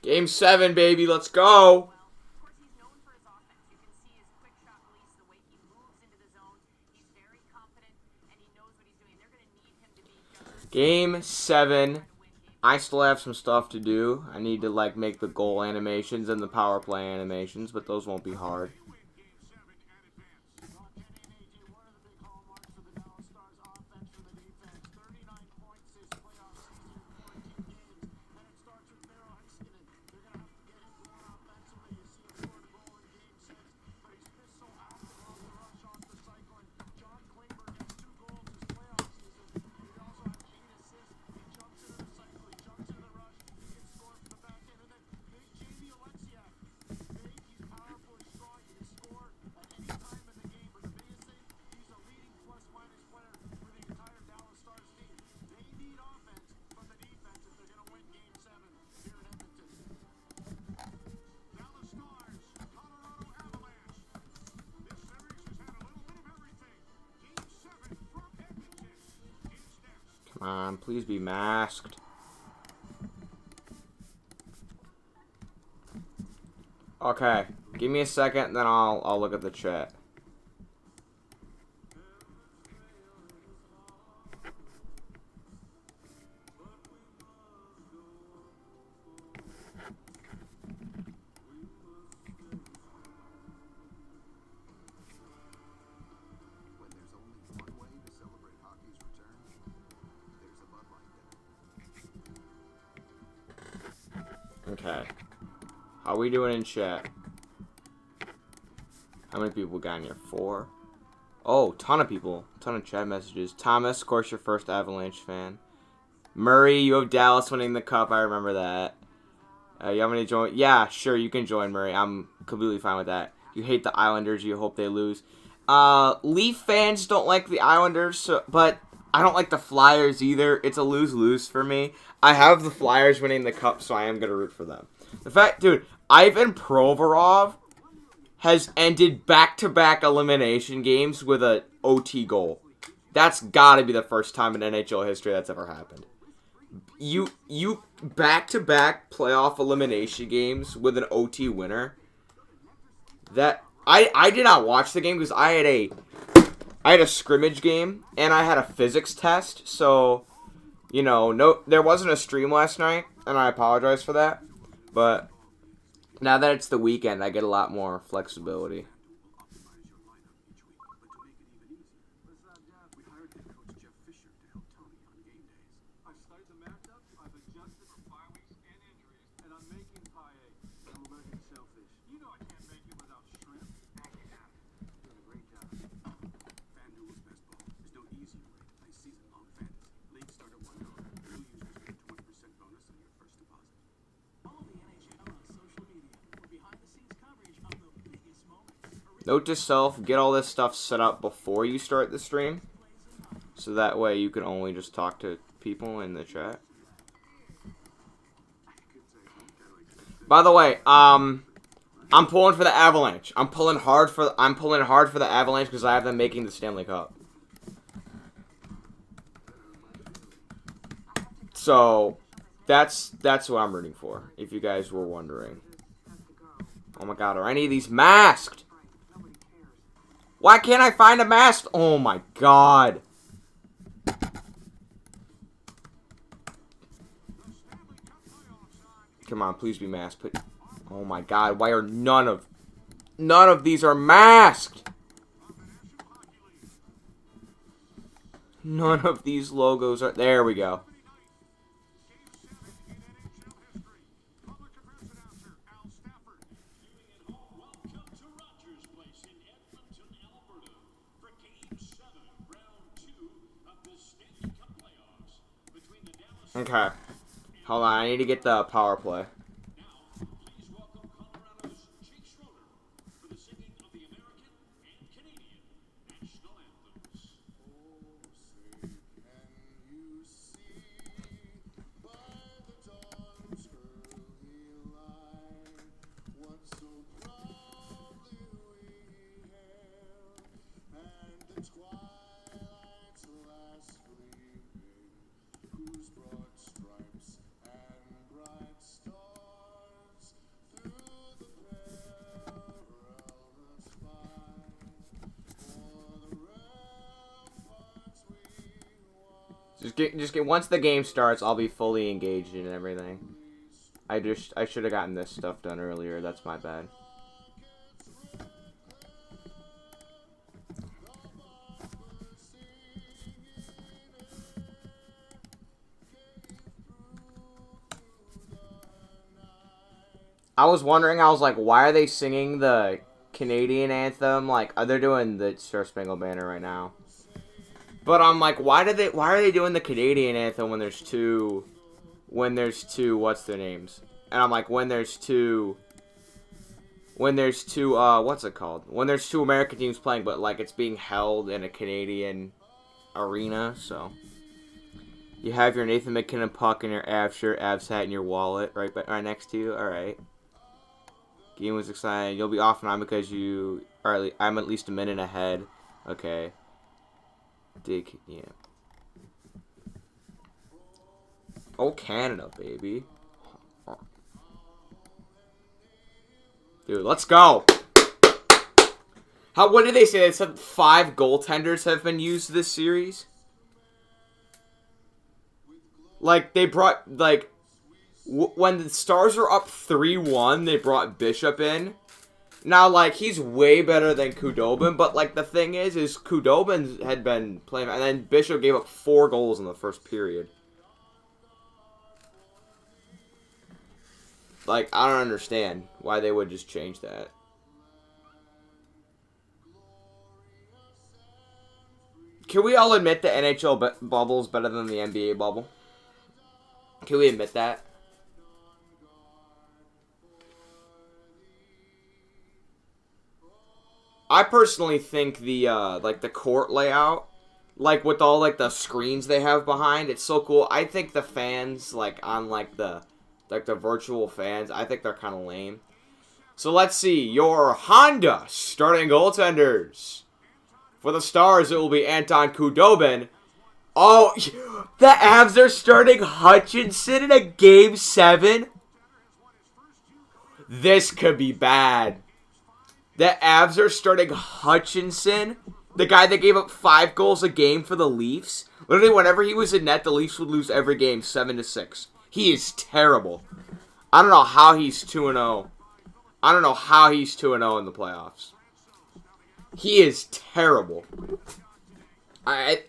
Game 7, baby. Let's go. Game 7. I still have some stuff to do. I need to like make the goal animations and the power play animations, but those won't be hard. Come on, please be masked. Okay, give me a second, then I'll look at the chat. Okay. How are we doing in chat? How many people got in here? 4? Oh, ton of people. Ton of chat messages. Thomas, of course, your first Avalanche fan. Murray, you have Dallas winning the cup. I remember that. You want me to join? Yeah, sure, you can join, Murray. I'm completely fine with that. You hate the Islanders. You hope they lose. Leaf fans don't like the Islanders, but I don't like the Flyers either. It's a lose-lose for me. I have the Flyers winning the cup, so I am going to root for them. The fact, dude, Ivan Provorov has ended back-to-back elimination games with an OT goal. That's got to be the first time in NHL history that's ever happened. You back-to-back playoff elimination games with an OT winner. That I did not watch the game because I had a scrimmage game and I had a physics test, so you know, there wasn't a stream last night, and I apologize for that. But now that it's the weekend, I get a lot more flexibility. Note to self, get all this stuff set up before you start the stream. So that way you can only just talk to people in the chat. By the way, I'm pulling for the Avalanche. I'm pulling hard for the Avalanche because I have them making the Stanley Cup. So that's what I'm rooting for, if you guys were wondering. Oh my god, are any of these masked? Why can't I find a mask? Oh my god. Come on, please be masked. Oh my god, why are none of these are masked? None of these logos are... There we go. Okay. Hold on, I need to get the power play. Just get. Once the game starts, I'll be fully engaged in everything. I should have gotten this stuff done earlier. That's my bad. I was wondering, I was like, why are they singing the Canadian anthem? Like, they're doing the Star Spangled Banner right now. But I'm like, why are they doing the Canadian anthem when there's two, what's their names? And I'm like, when there's two, what's it called? When there's two American teams playing, but like it's being held in a Canadian arena, so. You have your Nathan McKinnon puck and your Avs shirt, Avs hat, and your wallet right next to you. All right. Game was exciting. You'll be off and on because I'm at least a minute ahead. Okay. Yeah. Oh, Canada, baby. Dude, let's go. What did they say? They said 5 goaltenders have been used this series? Like, they brought, like, when the Stars were up 3-1, they brought Bishop in. Now, like, he's way better than Khudobin, but, like, the thing is Khudobin had been playing, and then Bishop gave up 4 goals in the first period. Like, I don't understand why they would just change that. Can we all admit the NHL bubble is better than the NBA bubble? Can we admit that? I personally think the like the court layout, like with all like the screens they have behind, it's so cool. I think the fans, like on like the virtual fans, I think they're kind of lame. So let's see your Honda starting goaltenders. For the Stars, it will be Anton Khudobin. Oh, the Avs are starting Hutchinson in a Game 7? This could be bad. The Avs are starting Hutchinson, the guy that gave up 5 goals a game for the Leafs. Literally, whenever he was in net, the Leafs would lose every game 7-6. He is terrible. I don't know how he's 2-0. I don't know how he's 2-0 in the playoffs. He is terrible. I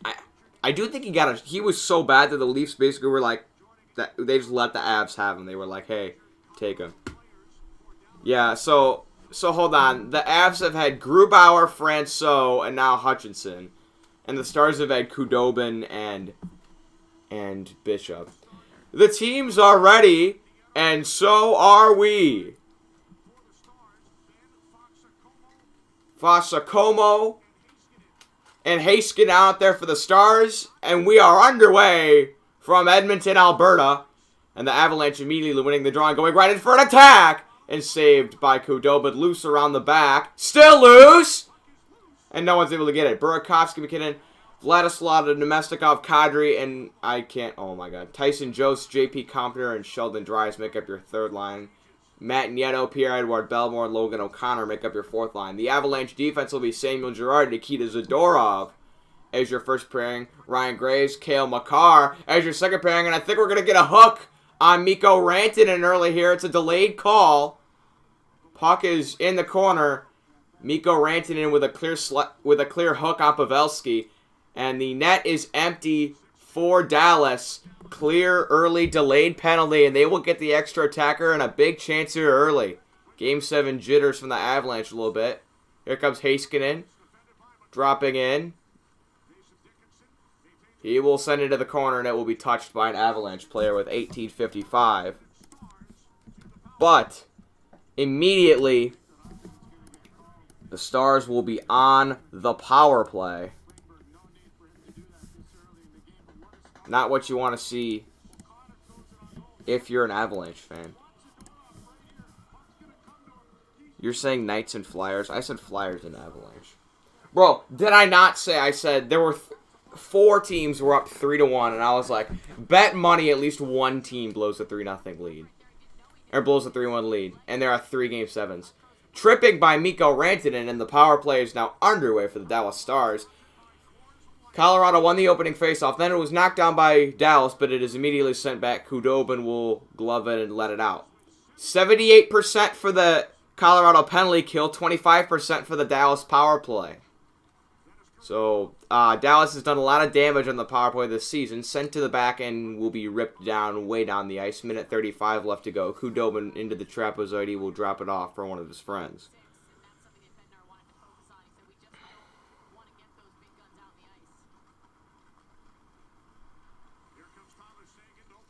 do think he was so bad that the Leafs basically were like, that they just let the Avs have him. They were like, hey, take him. Yeah, so hold on. The Avs have had Grubauer, Francois, and now Hutchinson. And the Stars have had Khudobin and Bishop. The teams are ready, and so are we. Fasakomo and Haskin out there for the Stars, and we are underway from Edmonton, Alberta. And the Avalanche immediately winning the draw and going right in for an attack. And saved by Khudobin, loose around the back. Still loose! And no one's able to get it. Burakovsky, McKinnon, Vladislav, Nemestikov, Kadri, and oh my god. Tyson Jost, JP Compner, and Sheldon Dries make up your third line. Matt Nieto, Pierre-Edouard Bellemare, and Logan O'Connor make up your fourth line. The Avalanche defense will be Samuel Girard, Nikita Zadorov as your first pairing. Ryan Graves, Cale Makar as your second pairing. And I think we're going to get a hook on Mikko Rantanen early here. It's a delayed call. Puck is in the corner. Mikko Rantanen with a clear hook on Pavelski. And the net is empty for Dallas. Clear early delayed penalty, and they will get the extra attacker and a big chance here early. Game 7 jitters from the Avalanche a little bit. Here comes Heiskanen. Dropping in. He will send it to the corner, and it will be touched by an Avalanche player with 18:55. But immediately, the Stars will be on the power play. Not what you want to see if you're an Avalanche fan. You're saying Knights and Flyers? I said Flyers and Avalanche. Bro, did I not say I said there were 4 teams were up 3-1, and I was like, bet money at least one team blows a 3-0 lead. Or blows a 3-1 lead. And there are 3 Game 7s. Tripping by Mikko Rantanen, and the power play is now underway for the Dallas Stars. Colorado won the opening faceoff. Then it was knocked down by Dallas, but it is immediately sent back. Khudobin will glove it and let it out. 78% for the Colorado penalty kill, 25% for the Dallas power play. So Dallas has done a lot of damage on the power play this season. Sent to the back and will be ripped down, way down the ice. Minute 35 left to go. Khudobin into the trapezoid. He will drop it off for one of his friends.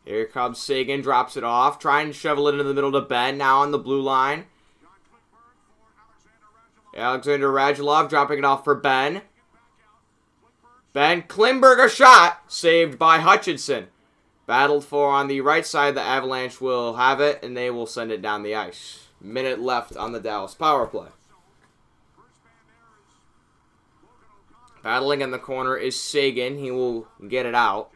Here comes Sagan, drops it off, trying to shovel it into the middle to Ben, now on the blue line. Alexander Radulov dropping it off for Ben. Ben Klimberger shot, saved by Hutchinson. Battled for on the right side, the Avalanche will have it, and they will send it down the ice. Minute left on the Dallas power play. Battling in the corner is Sagan. He will get it out.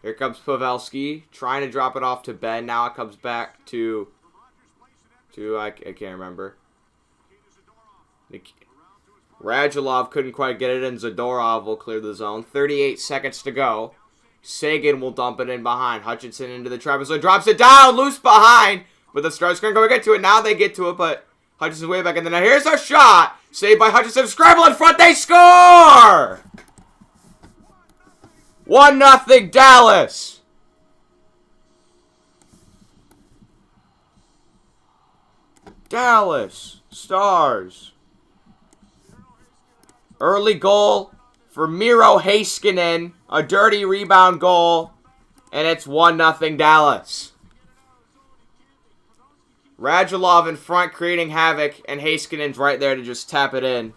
Here comes Pavelski, trying to drop it off to Ben. Now it comes back to I can't remember. Radulov couldn't quite get it, and Zadorov will clear the zone. 38 seconds to go. Sagan will dump it in behind. Hutchinson into the trapezoid, drops it down, loose behind. But the Stars couldn't go get to it. Now they get to it, but Hutchinson's way back in the net. Here's a shot, saved by Hutchinson. Scramble in front, they score! 1-0 Dallas. Dallas Stars. Early goal for Miro Heiskanen. A dirty rebound goal. And it's 1-0 Dallas. Radulov in front creating havoc. And Heiskanen's right there to just tap it in.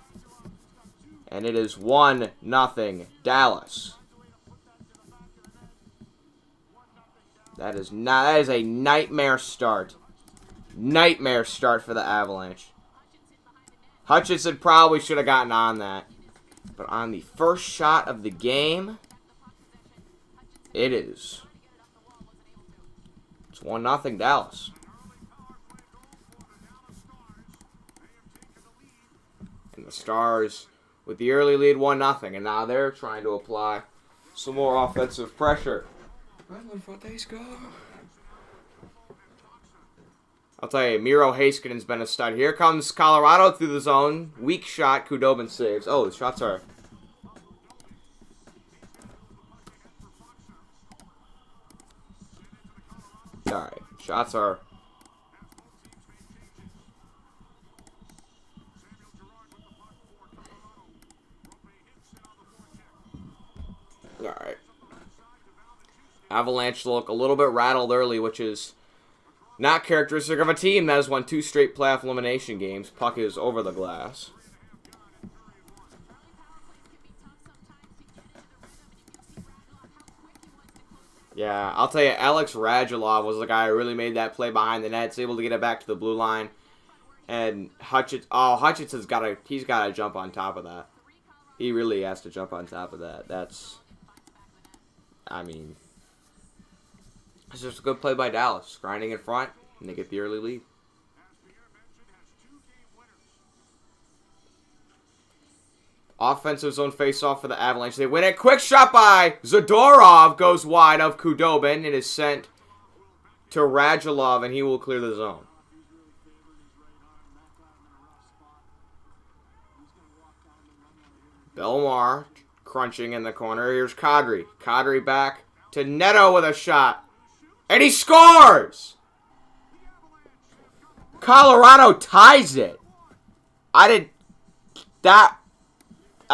And it is 1-0 Dallas. That is a nightmare start. Nightmare start for the Avalanche. Hutchinson probably should have gotten on that. But on the first shot of the game, it's 1-0 Dallas. And the Stars with the early lead 1-0. And now they're trying to apply some more offensive pressure. I'll tell you, Miro Heiskanen's been a stud. Here comes Colorado through the zone. Weak shot. Khudobin saves. Oh, the shots are... Alright. Shots are... Alright. Avalanche look a little bit rattled early, which is not characteristic of a team that has won 2 straight playoff elimination games. Puck is over the glass. Yeah, I'll tell you, Alex Radulov was the guy who really made that play behind the net. He's able to get it back to the blue line. And Hutchinson's he's got to jump on top of that. He really has to jump on top of that. It's just a good play by Dallas. Grinding in front, and they get the early lead. Offensive zone face-off for the Avalanche. They win it. Quick shot by Zadorov. Goes wide of Khudobin. It is sent to Radulov, and he will clear the zone. Belmar crunching in the corner. Here's Kadri. Kadri back to Neto with a shot. And he scores! Colorado ties it. I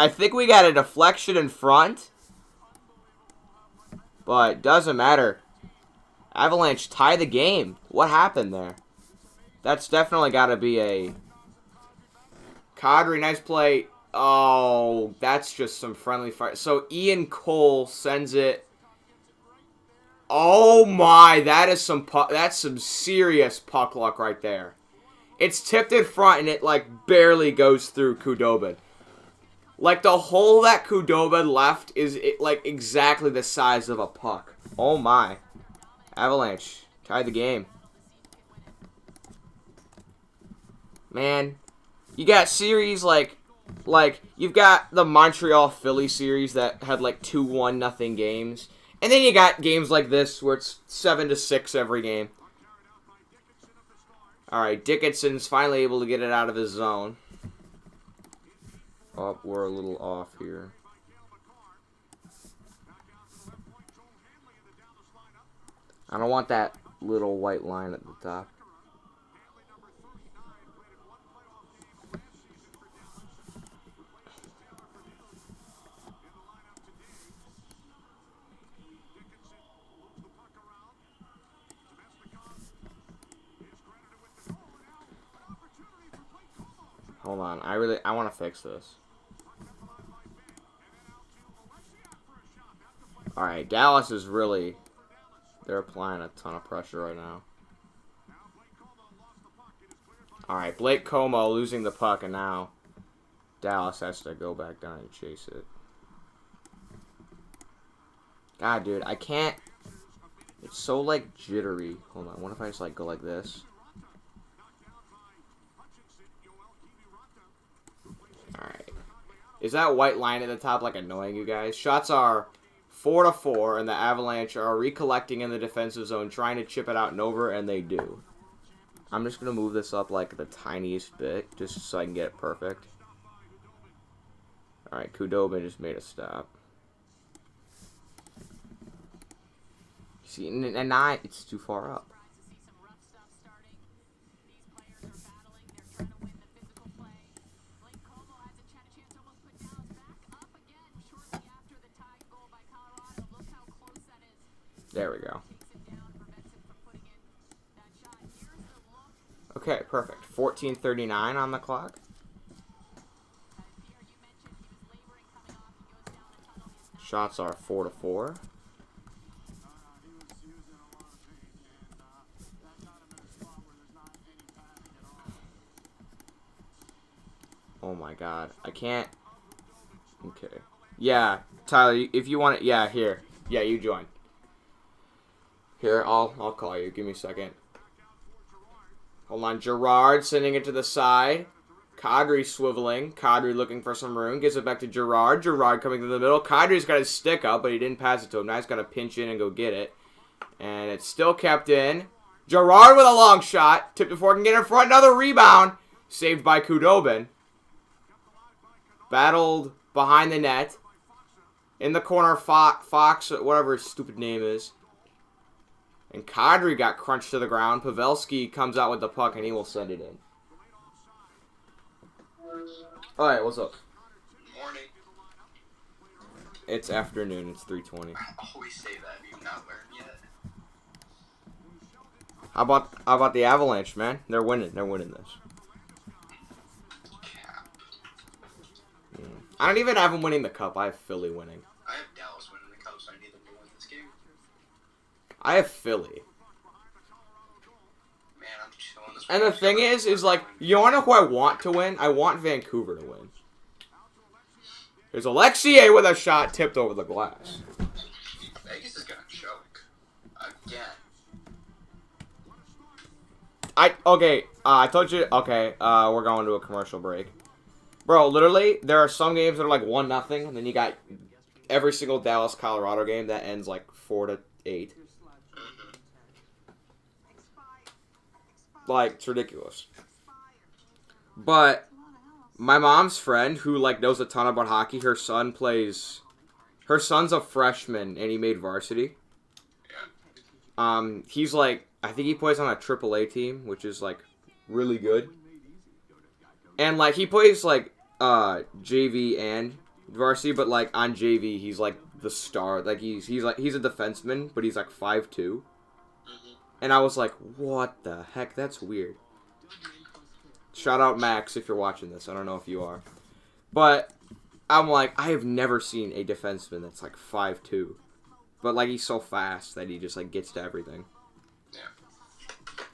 think we got a deflection in front. But doesn't matter. Avalanche tie the game. What happened there? That's definitely got to be a... Kadri, nice play. Oh, that's just some friendly fire. So Ian Cole sends it. Oh my, that's some serious puck luck right there. It's tipped in front and it like barely goes through Khudobin. Like the hole that Khudobin left is like exactly the size of a puck. Oh my. Avalanche tied the game. Man, you got series like Like, you've got the Montreal Philly series that had like 2-1 nothing games. And then you got games like this where it's 7-6 every game. Alright, Dickinson's finally able to get it out of his zone. Oh, we're a little off here. I don't want that little white line at the top. Hold on, I want to fix this. Alright, Dallas is really, they're applying a ton of pressure right now. Alright, Blake Como losing the puck, and now Dallas has to go back down and chase it. God, dude, I can't, it's so, like, jittery. Hold on, what if I just, like, go like this? Alright. Is that white line at the top, like, annoying you guys? Shots are 4-4, and the Avalanche are recollecting in the defensive zone, trying to chip it out and over, and they do. I'm just going to move this up, like, the tiniest bit, just so I can get it perfect. Alright, Khudobin just made a stop. See, and now it's too far up. There we go. Okay, perfect. 14:39 on the clock. Shots are 4-4. Oh my god. I can't. Okay. Yeah, Tyler, if you want it, yeah, here. Yeah, you join. Here, I'll call you. Give me a second. Hold on. Gerard sending it to the side. Kadri swiveling. Kadri looking for some room. Gives it back to Gerard. Gerard coming to the middle. Kadri's got his stick up, but he didn't pass it to him. Now he's got to pinch in and go get it. And it's still kept in. Gerard with a long shot. Tipped before can get in front. Another rebound. Saved by Khudobin. Battled behind the net. In the corner, Fox, whatever his stupid name is. And Kadri got crunched to the ground. Pavelski comes out with the puck, and he will send it in. Alright, what's up? Morning. It's afternoon. It's 3:20. I always say that. You've not learned yet. How about the Avalanche, man? They're winning. They're winning this. Cap. I don't even have them winning the cup. I have Philly winning. I have Dallas winning the cup, so I need them to win this game. I have Philly. Man, I'm chilling this. And the thing is like, you want to know who I want to win? I want Vancouver to win. There's Alexei with a shot tipped over the glass. Vegas is gonna choke again. I told you. Okay, we're going to a commercial break, bro. Literally, there are some games that are like 1-0, and then you got every single Dallas Colorado game that ends like 4-8. Like, it's ridiculous. But my mom's friend, who like knows a ton about hockey, her son's a freshman and he made varsity. He's like, I think he plays on a AAA team, which is like really good. And like he plays like JV and varsity, but like on JV he's like the star. Like he's a defenseman, but he's like 5'2". And I was like, what the heck? That's weird. Shout out Max if you're watching this. I don't know if you are. But I'm like, I have never seen a defenseman that's like 5'2". But like he's so fast that he just like gets to everything. Yeah.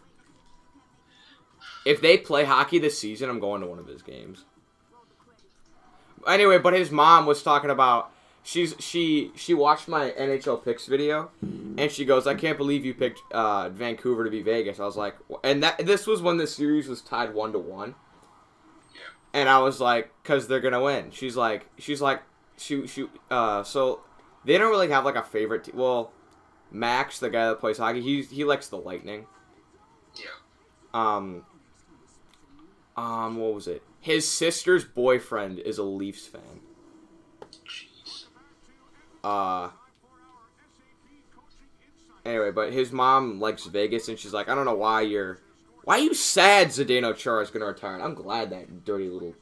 If they play hockey this season, I'm going to one of his games. Anyway, but his mom was talking about she watched my NHL picks video, and she goes, I can't believe you picked Vancouver to be Vegas. I was like, and this was when the series was tied 1-1. Yeah. And I was like, because they're gonna win. So they don't really have like a favorite team. Well, Max, the guy that plays hockey, he likes the Lightning. Yeah. What was it? His sister's boyfriend is a Leafs fan. Jeez. Anyway, but his mom likes Vegas, and she's like, I don't know why are you sad Zdeno Chara's gonna retire? And I'm glad that dirty little,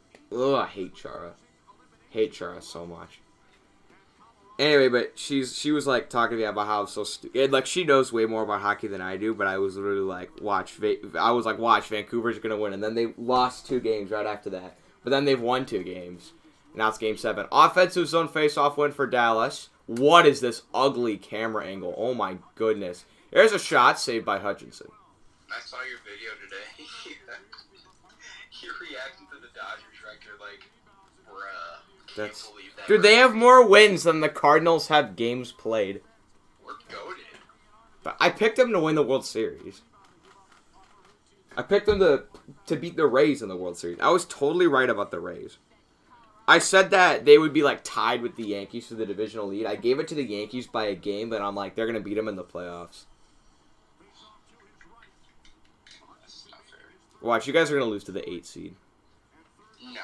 I hate Chara. Hate Chara so much. Anyway, but she was like talking to me about how so stupid. Like she knows way more about hockey than I do, but I was literally like, watch Vancouver's gonna win, and then they lost 2 games right after that. But then they've won 2 games. Now it's Game 7. Offensive zone face-off win for Dallas. What is this ugly camera angle? Oh my goodness. There's a shot saved by Hutchinson. I saw your video today. Your reaction to the Dodgers record, like, bruh. Can't believe that. Dude, they have more wins than the Cardinals have games played. We're goated. But I picked them to win the World Series. I picked them to beat the Rays in the World Series. I was totally right about the Rays. I said that they would be like tied with the Yankees for the divisional lead. I gave it to the Yankees by a game, but I'm like, they're going to beat them in the playoffs. That's not fair. Watch, you guys are going to lose to the 8 seed. No.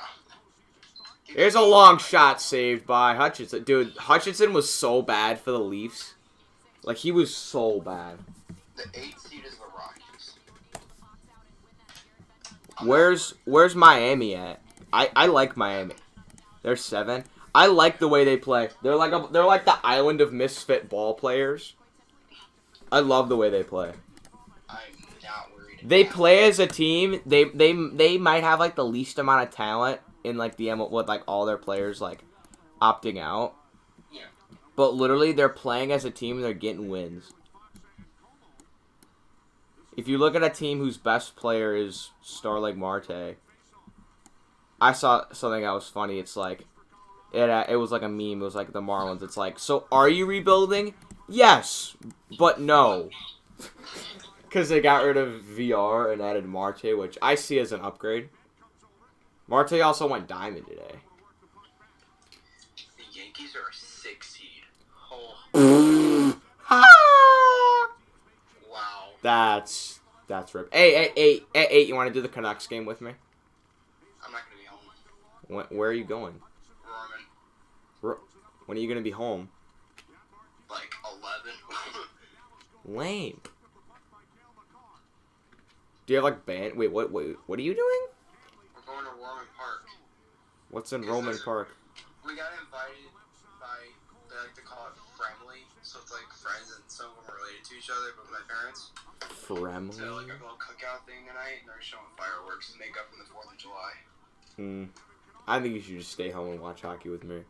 Here's a long shot saved by Hutchinson. Dude, Hutchinson was so bad for the Leafs. Like, he was so bad. The 8th seed is the Rockies. Where's Miami at? I like Miami. They're 7. I like the way they play. They're like the island of misfit ball players. I love the way they play. I'm not worried. They play as a team. They might have like the least amount of talent in like the with like all their players like opting out. Yeah. But literally they're playing as a team and they're getting wins. If you look at a team whose best player is Starling Marte, I saw something that was funny. It's like, it was like a meme. It was like the Marlins. It's like, so are you rebuilding? Yes, but no. Because they got rid of VR and added Marte, which I see as an upgrade. Marte also went diamond today. The Yankees are a 6 seed. Oh. Wow. That's rip. Hey, you want to do the Canucks game with me? I'm not going to be home. Where are you going? Roman. When are you going to be home? Like 11. Lame. Do you have like band? Wait, what are you doing? We're going to Roman Park. What's in Roman Park? We got invited by, they like to call it friendly, so it's like friends and some of them are related to each other, but my parents. Friendly? So like a little cookout thing tonight, and they're showing fireworks to make up from the 4th of July. I think you should just stay home and watch hockey with me.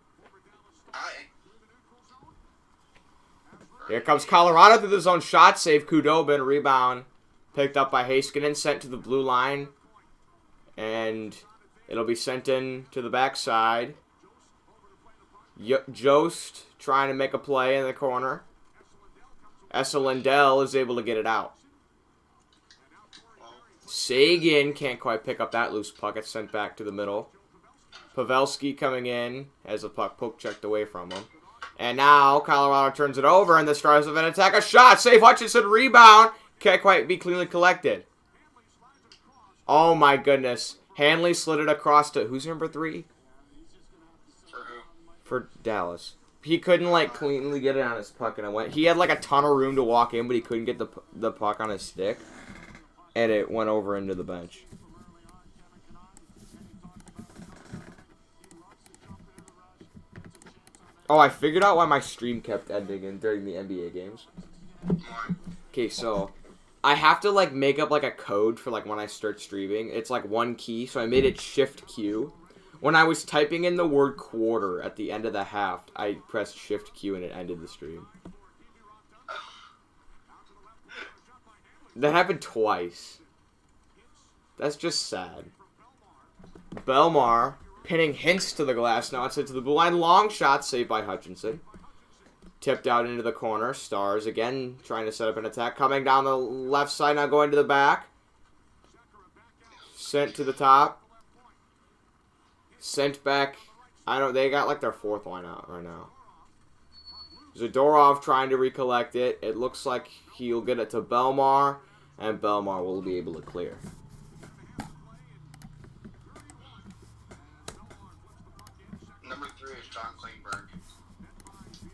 Here comes Colorado through the zone. Shot save. Kudobin. Rebound. Picked up by Heiskanen. Sent to the blue line. And it'll be sent in to the backside. Jost trying to make a play in the corner. Essa Lindell is able to get it out. Sagan can't quite pick up that loose puck. It's sent back to the middle. Pavelski coming in as the puck poke checked away from him. And now Colorado turns it over and the Stars of an attack. A shot. Save Hutchinson. Rebound. Can't quite be cleanly collected. Oh my goodness. Hanley slid it across to, who's number 3? For who? For Dallas. He couldn't like cleanly get it on his puck and it went. He had like a ton of room to walk in, but he couldn't get the puck on his stick. And it went over into the bench. Oh, I figured out why my stream kept ending during the NBA games. Why? Okay, so I have to like make up like a code for like when I start streaming. It's like one key, so I made it Shift Q. When I was typing in the word quarter at the end of the half, I pressed Shift Q and it ended the stream. That happened twice. That's just sad. Belmar pinning Hintz to the glass. Now it's into the blue line. Long shot saved by Hutchinson. Tipped out into the corner. Stars again trying to set up an attack. Coming down the left side. Now going to the back. Sent to the top. Sent back. They got like their fourth line out right now. Zadorov trying to recollect it. It looks like he'll get it to Belmar, and Belmar will be able to clear. Number 3 is John Klingberg.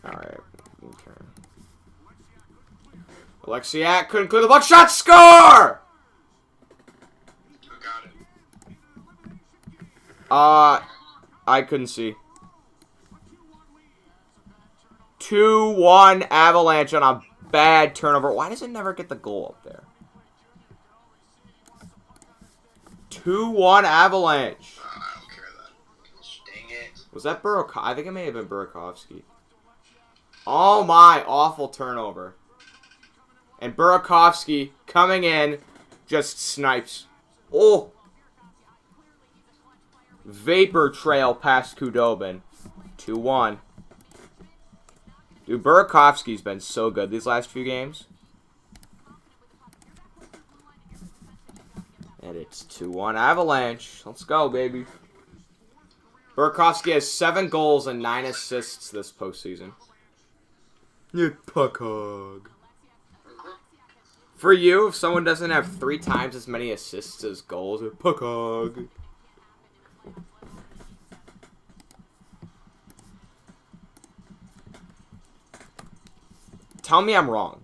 Alright. Okay. Alexiak couldn't clear the puck. Shot, score! Who got it? I couldn't see. 2-1 Avalanche on a bad turnover. Why does it never get the goal up there? 2-1 Avalanche. I don't care that. Dang it. Was that Burakovsky? I think it may have been Burakovsky. Oh my, awful turnover. And Burakovsky coming in just snipes. Oh. Vapor trail past Kudobin. 2-1. Dude, Burakovsky's been so good these last few games. And it's 2-1 Avalanche. Let's go, baby. Burakovsky has 7 goals and 9 assists this postseason. You puck hog. For you, if someone doesn't have 3 times as many assists as goals, a puck hog. Tell me I'm wrong.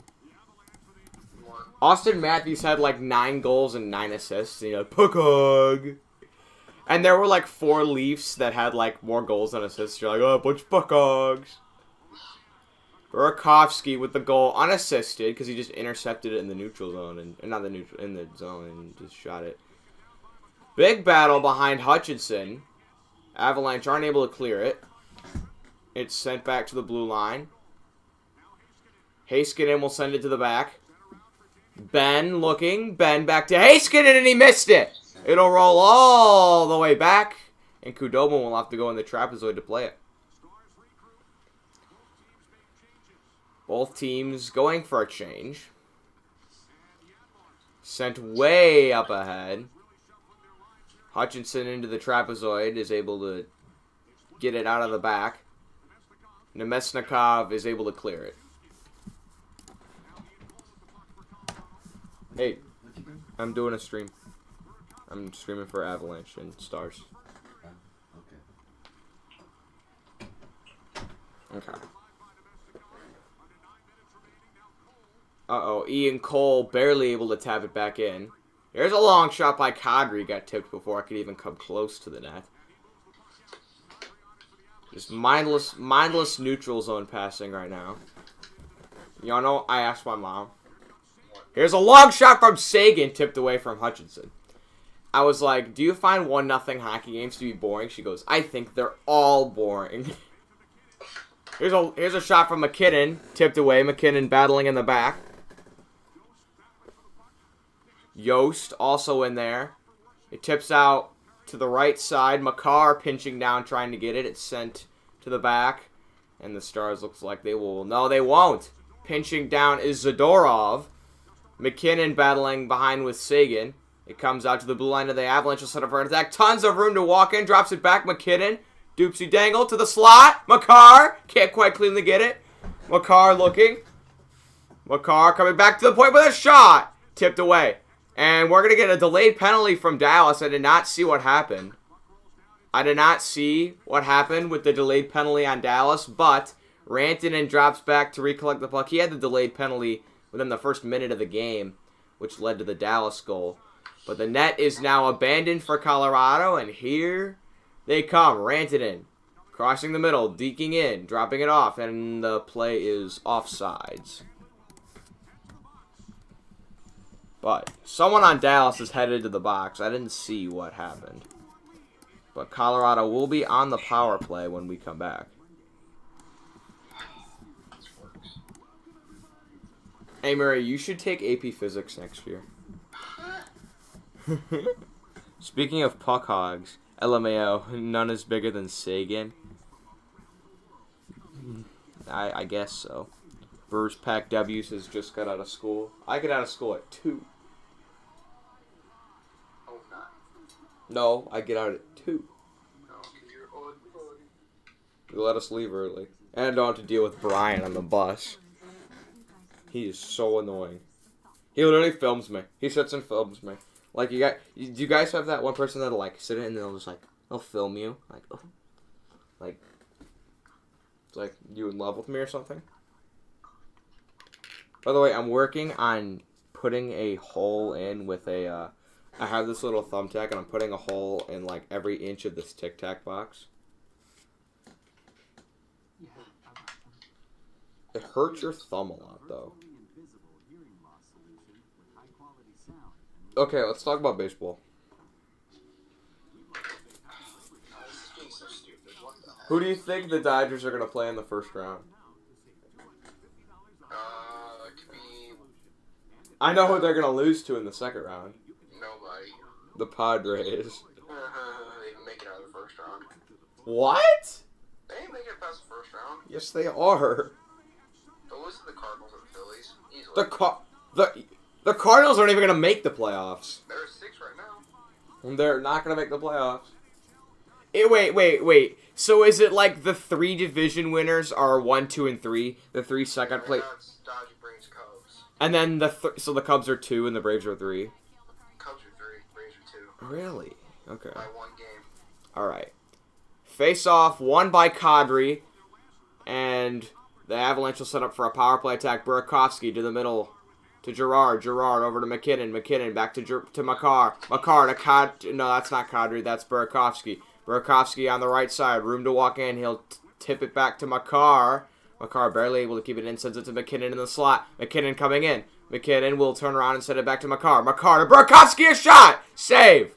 Austin Matthews had like 9 goals and 9 assists. And puck hog. And there were like 4 Leafs that had like more goals than assists. You're like, oh, a bunch of puck hogs. Burakovsky with the goal unassisted because he just intercepted it in the neutral zone and not the neutral in the zone and just shot it. Big battle behind Hutchinson. Avalanche aren't able to clear it. It's sent back to the blue line. Heiskanen will send it to the back. Ben looking. Ben back to Heiskanen, and he missed it. It'll roll all the way back, and Kudobin will have to go in the trapezoid to play it. Both teams going for a change. Sent way up ahead. Hutchinson into the trapezoid is able to get it out of the back. Nemesnikov is able to clear it. Hey, I'm doing a stream. I'm streaming for Avalanche and Stars. Okay. Uh-oh, Ian Cole barely able to tap it back in. Here's a long shot by Kadri. Got tipped before I could even come close to the net. Just mindless neutral zone passing right now. Y'all know I asked my mom. Here's a long shot from Sagan, tipped away from Hutchinson. I was like, do you find 1-0 hockey games to be boring? She goes, I think they're all boring. Here's a shot from McKinnon, tipped away. McKinnon battling in the back. Yost also in there. It tips out to the right side. Makar pinching down, trying to get it. It's sent to the back. And the Stars looks like they will. No, they won't. Pinching down is Zadorov. McKinnon battling behind with Sagan. It comes out to the blue line of the Avalanche. Will set up for an attack. Tons of room to walk in. Drops it back. McKinnon. Doopsie dangle to the slot. Makar. Can't quite cleanly get it. Makar looking. Makar coming back to the point with a shot. Tipped away. And we're going to get a delayed penalty from Dallas. I did not see what happened. I did not see what happened with the delayed penalty on Dallas. But Rantanen drops back to recollect the puck. He had the delayed penalty within the first minute of the game, which led to the Dallas goal. But the net is now abandoned for Colorado, and here they come. Rantanen crossing the middle, deking in, dropping it off, and the play is offsides. But someone on Dallas is headed to the box. I didn't see what happened. But Colorado will be on the power play when we come back. Hey, Murray, you should take AP Physics next year. Speaking of puck hogs, LMAO, none is bigger than Sagan. I guess so. Brewers Pack W's has just got out of school. I get out of school at 2. Oh, not. No, I get out at 2. Okay. They let us leave early. And I don't have to deal with Brian on the bus. He is so annoying. He literally films me. He sits and films me. Like, do you guys have that one person that'll, like, sit in and they'll just, like, they'll film you? Like, it's like you in love with me or something? By the way, I'm working on putting a hole in with a, I have this little thumbtack and I'm putting a hole in, like, every inch of this Tic Tac box. It hurts your thumb a lot, though. Okay, let's talk about baseball. Who do you think the Dodgers are going to play in the first round? It could be... I know who they're going to lose to in the second round. Nobody. The Padres. They didn't make it out of the first round. What? They ain't make it past the first round. Yes, they are. They'll lose to the Cardinals or the Phillies. Easily. The Cardinals aren't even going to make the playoffs. They're 6 right now. They're not going to make the playoffs. Wait. So is it like the 3 division winners are 1, 2, and 3? The 3 second place. Dodgers, Braves, Cubs. And then so the Cubs are 2 and the Braves are 3. Cubs are 3, Braves are 2. Really? Okay. By 1 game. All right. Face off, won by Kadri, and the Avalanche will set up for a power play attack. Burakovsky to the middle. To Girard over to McKinnon, back to Makar. No, that's not Kadri, that's Burakovsky. Burakovsky on the right side, room to walk in. He'll tip it back to Makar. Makar barely able to keep it in, sends it to McKinnon in the slot. McKinnon coming in. McKinnon will turn around and send it back to Makar. Makar to Burakovsky, a shot! Save!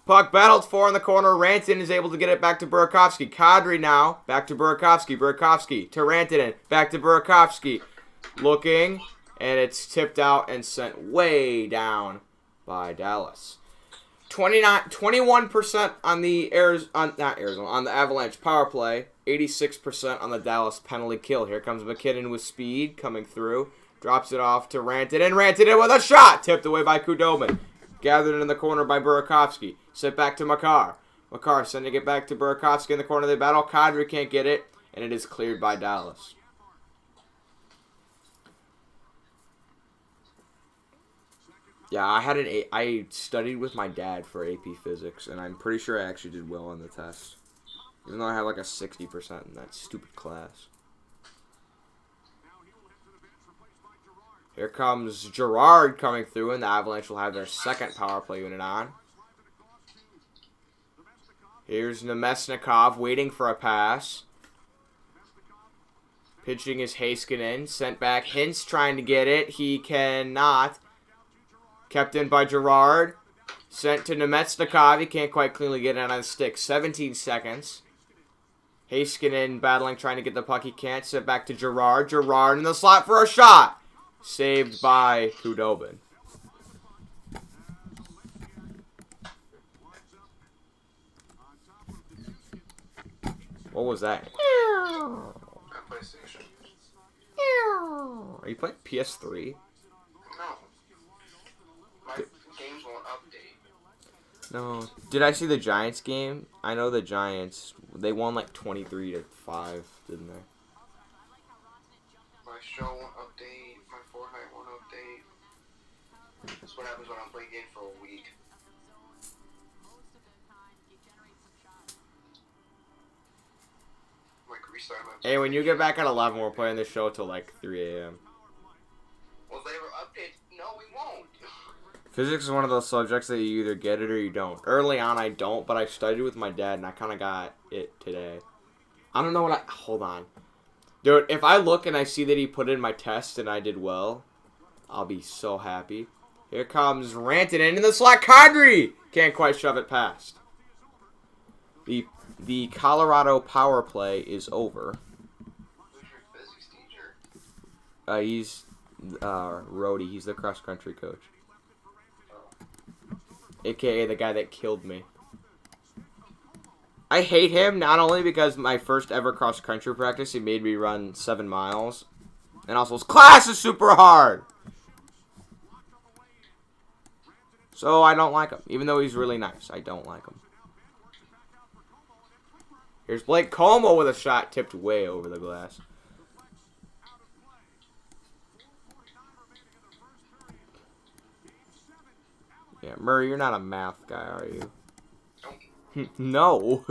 Puck battled for in the corner. Rantanen is able to get it back to Burakovsky. Kadri now, back to Burakovsky. Burakovsky to Rantanen, back to Burakovsky. Looking... and it's tipped out and sent way down by Dallas. 21% on the on the Avalanche power play. 86% on the Dallas penalty kill. Here comes McKinnon with speed coming through. Drops it off to Rantanen. Rantanen with a shot. Tipped away by Khudobin. Gathered in the corner by Burakovsky. Sent back to Makar. Makar sending it back to Burakovsky in the corner. They battle. Kadri can't get it. And it is cleared by Dallas. Yeah, I studied with my dad for AP Physics, and I'm pretty sure I actually did well on the test. Even though I had like a 60% in that stupid class. Here comes Girard coming through, and the Avalanche will have their second power play unit on. Here's Nemesnikov waiting for a pass. Pitching is Heiskanen, sent back. Hintz trying to get it. He cannot. Kept in by Girard. Sent to Nemesnikov. He can't quite cleanly get it on the stick. 17 seconds. Heiskanen battling, trying to get the puck. He can't. Sent back to Girard. Girard in the slot for a shot. Saved by Khudobin. What was that? PlayStation. Are you playing PS3? No. My games won't update. No. Did I see the Giants game? I know the Giants. They won like 23-5, didn't they? My show won't update. My Fortnite won't update. That's what happens when I'm playing games for a week. Hey, when you get back at 11, we're playing the show till like 3 a.m. Will they ever update? No, we won't. Physics is one of those subjects that you either get it or you don't. Early on, I don't, but I studied with my dad, and I kind of got it today. I don't know what I... Hold on. Dude, if I look and I see that he put in my test and I did well, I'll be so happy. Here comes Rantanen in the slot. Kadri! Can't quite shove it past. The Colorado power play is over. Who's your physics teacher? He's Rhodey. He's the cross-country coach. AKA the guy that killed me. I hate him not only because my first ever cross-country practice, he made me run 7 miles. And also his class is super hard. So I don't like him. Even though he's really nice, I don't like him. Here's Blake Como with a shot tipped way over the glass. Yeah, Murray, you're not a math guy, are you? No.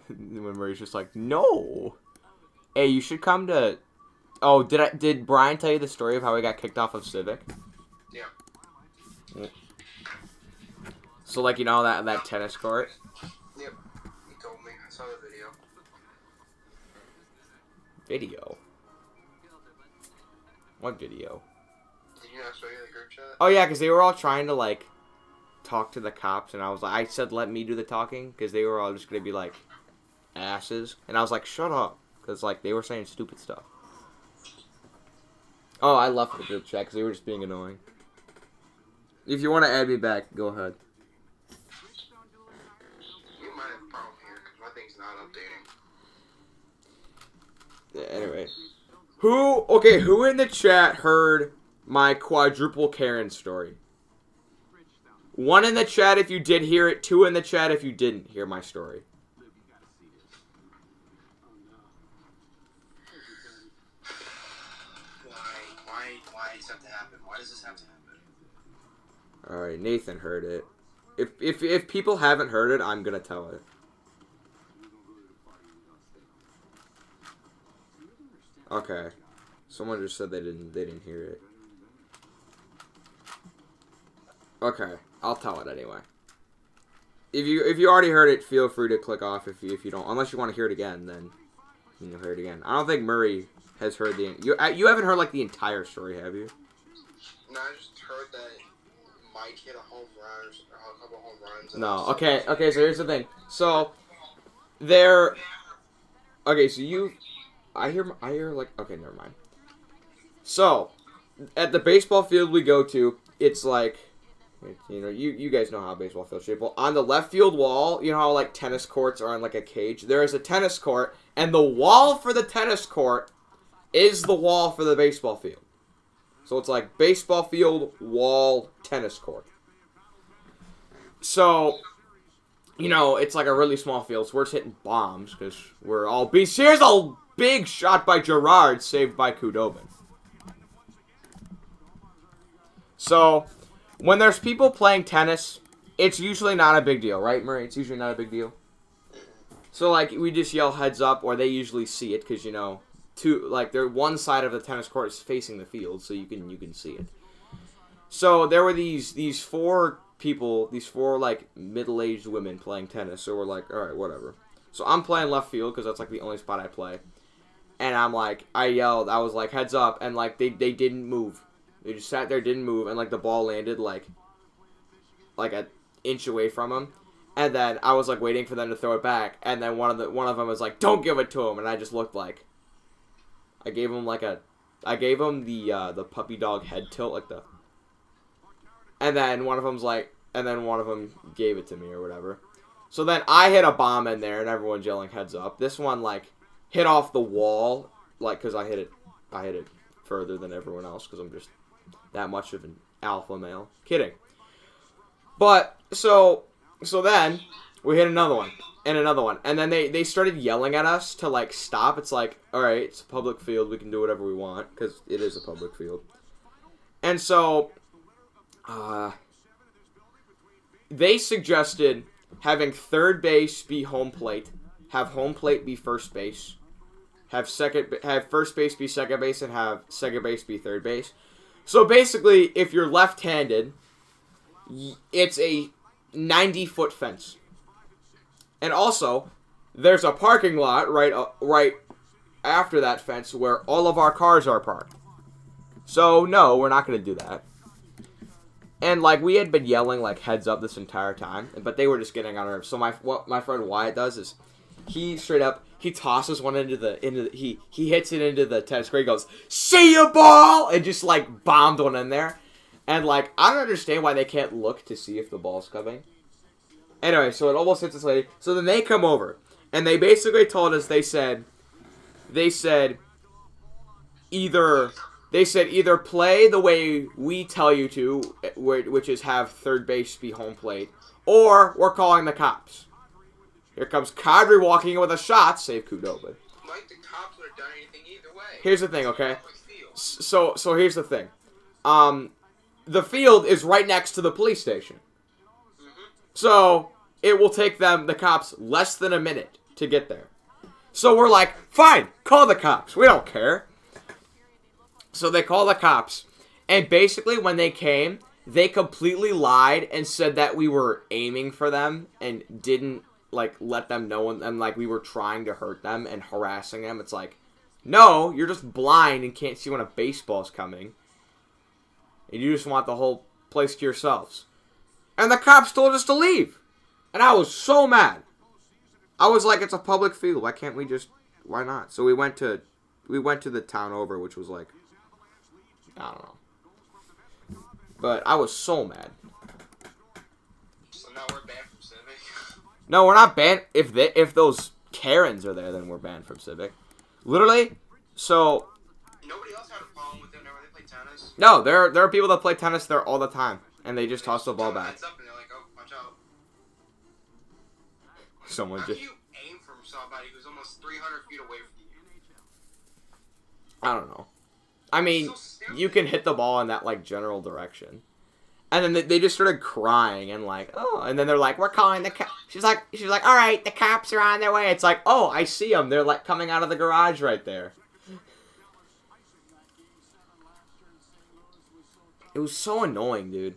When Murray's just like, no. Hey, you should come to... Oh, did Brian tell you the story of how he got kicked off of Civic? Yeah. So, like, you know, that tennis court? Yep. He told me. I saw the video. Video? What video? Did you not show you the group chat? Oh, yeah, because they were all trying to, like, talk to the cops, and I said, let me do the talking, because they were all just going to be, like, asses. And I was like, shut up, because, like, they were saying stupid stuff. Oh, I left the group chat, because they were just being annoying. If you want to add me back, go ahead. You might have a problem here, because my thing's not updating. Yeah, anyway. Who in the chat heard my quadruple Karen story? 1 in the chat if you did hear it, 2 in the chat if you didn't hear my story. Why does this have to happen? Why does this have to happen? Alright, Nathan heard it. If people haven't heard it, I'm gonna tell it. Okay. Someone just said they didn't hear it. Okay, I'll tell it anyway. If you already heard it, feel free to click off if you don't. Unless you want to hear it again, then you can hear it again. I don't think Murray has heard you haven't heard like the entire story, have you? No, I just heard that Mike hit a home run or a couple home runs. No. Okay, so here's the thing. So there okay, so I hear like okay, never mind. So at the baseball field we go to, it's like you know, you guys know how a baseball field's shaped. Well, on the left field wall, you know how like tennis courts are on like a cage? There is a tennis court, and the wall for the tennis court is the wall for the baseball field. So it's like baseball field, wall, tennis court. So, you know, it's like a really small field, so we're just hitting bombs because we're all beasts. Here's a big shot by Gerard, saved by Kudobin. So, when there's people playing tennis, it's usually not a big deal, right, Murray? It's usually not a big deal. So, like, we just yell heads up, or they usually see it, because, you know, one side of the tennis court is facing the field, so you can see it. So, there were these 4 people, these 4, like, middle-aged women playing tennis, so we're like, alright, whatever. So, I'm playing left field, because that's, like, the only spot I play. And I was like, heads up, and, like, they didn't move. They just sat there, didn't move, and, like, the ball landed, like an inch away from him. And then I was, like, waiting for them to throw it back. And then one of them was like, don't give it to him. And I just looked like... I gave him the puppy dog head tilt, like the... And then one of them gave it to me or whatever. So then I hit a bomb in there, and everyone's yelling heads up. This one, like, hit off the wall, like, because I hit it further than everyone else, because I'm just... that much of an alpha male. Kidding. But, so then, we hit another one, and then they started yelling at us to, like, stop. It's like, alright, it's a public field, we can do whatever we want, because it is a public field. And so, they suggested having third base be home plate, have home plate be first base, have first base be second base, and have second base be third base. So basically, if you're left-handed, it's a 90-foot fence. And also, there's a parking lot right after that fence where all of our cars are parked. So, no, we're not going to do that. And, like, we had been yelling, like, heads up this entire time, but they were just getting on our nerves. So what my friend Wyatt does is he straight up... He tosses one he hits it into the tennis court. He goes, "See ya, ball!" And just, like, bombed one in there. And, like, I don't understand why they can't look to see if the ball's coming. Anyway, so it almost hits this lady. So then they come over. And they basically told us, they said either play the way we tell you to, which is have third base be home plate, or we're calling the cops. Here comes Kadri walking in with a shot. Save Kudo, but... Like, the cops would have done anything either way. Here's the thing, okay? So here's the thing. The field is right next to the police station. So, it will take them, the cops, less than a minute to get there. So we're like, fine, call the cops. We don't care. So they call the cops. And basically, when they came, they completely lied and said that we were aiming for them and didn't, like, let them know. And like, we were trying to hurt them and harassing them. It's like, no, you're just blind and can't see when a baseball's coming. And you just want the whole place to yourselves. And the cops told us to leave. And I was so mad. I was like, it's a public field. Why can't we just... Why not? So we went to the town over, which was like... I don't know. But I was so mad. So now we're banned from Civic? No, we're not banned. If those Karens are there, then we're banned from Civic. Literally, so... Nobody else had a problem with it whenever they play tennis? No, there are people that play tennis there all the time. And they just toss the ball back. Up and they're like, oh, watch out. Someone How just... do you aim from somebody who's almost 300 feet away from you? I don't know. I mean, you can hit the ball in that, like, general direction. And then they just started crying and like, oh, and then they're like, we're calling the cops. She's like, all right, the cops are on their way. It's like, oh, I see them. They're like coming out of the garage right there. It was so annoying, dude.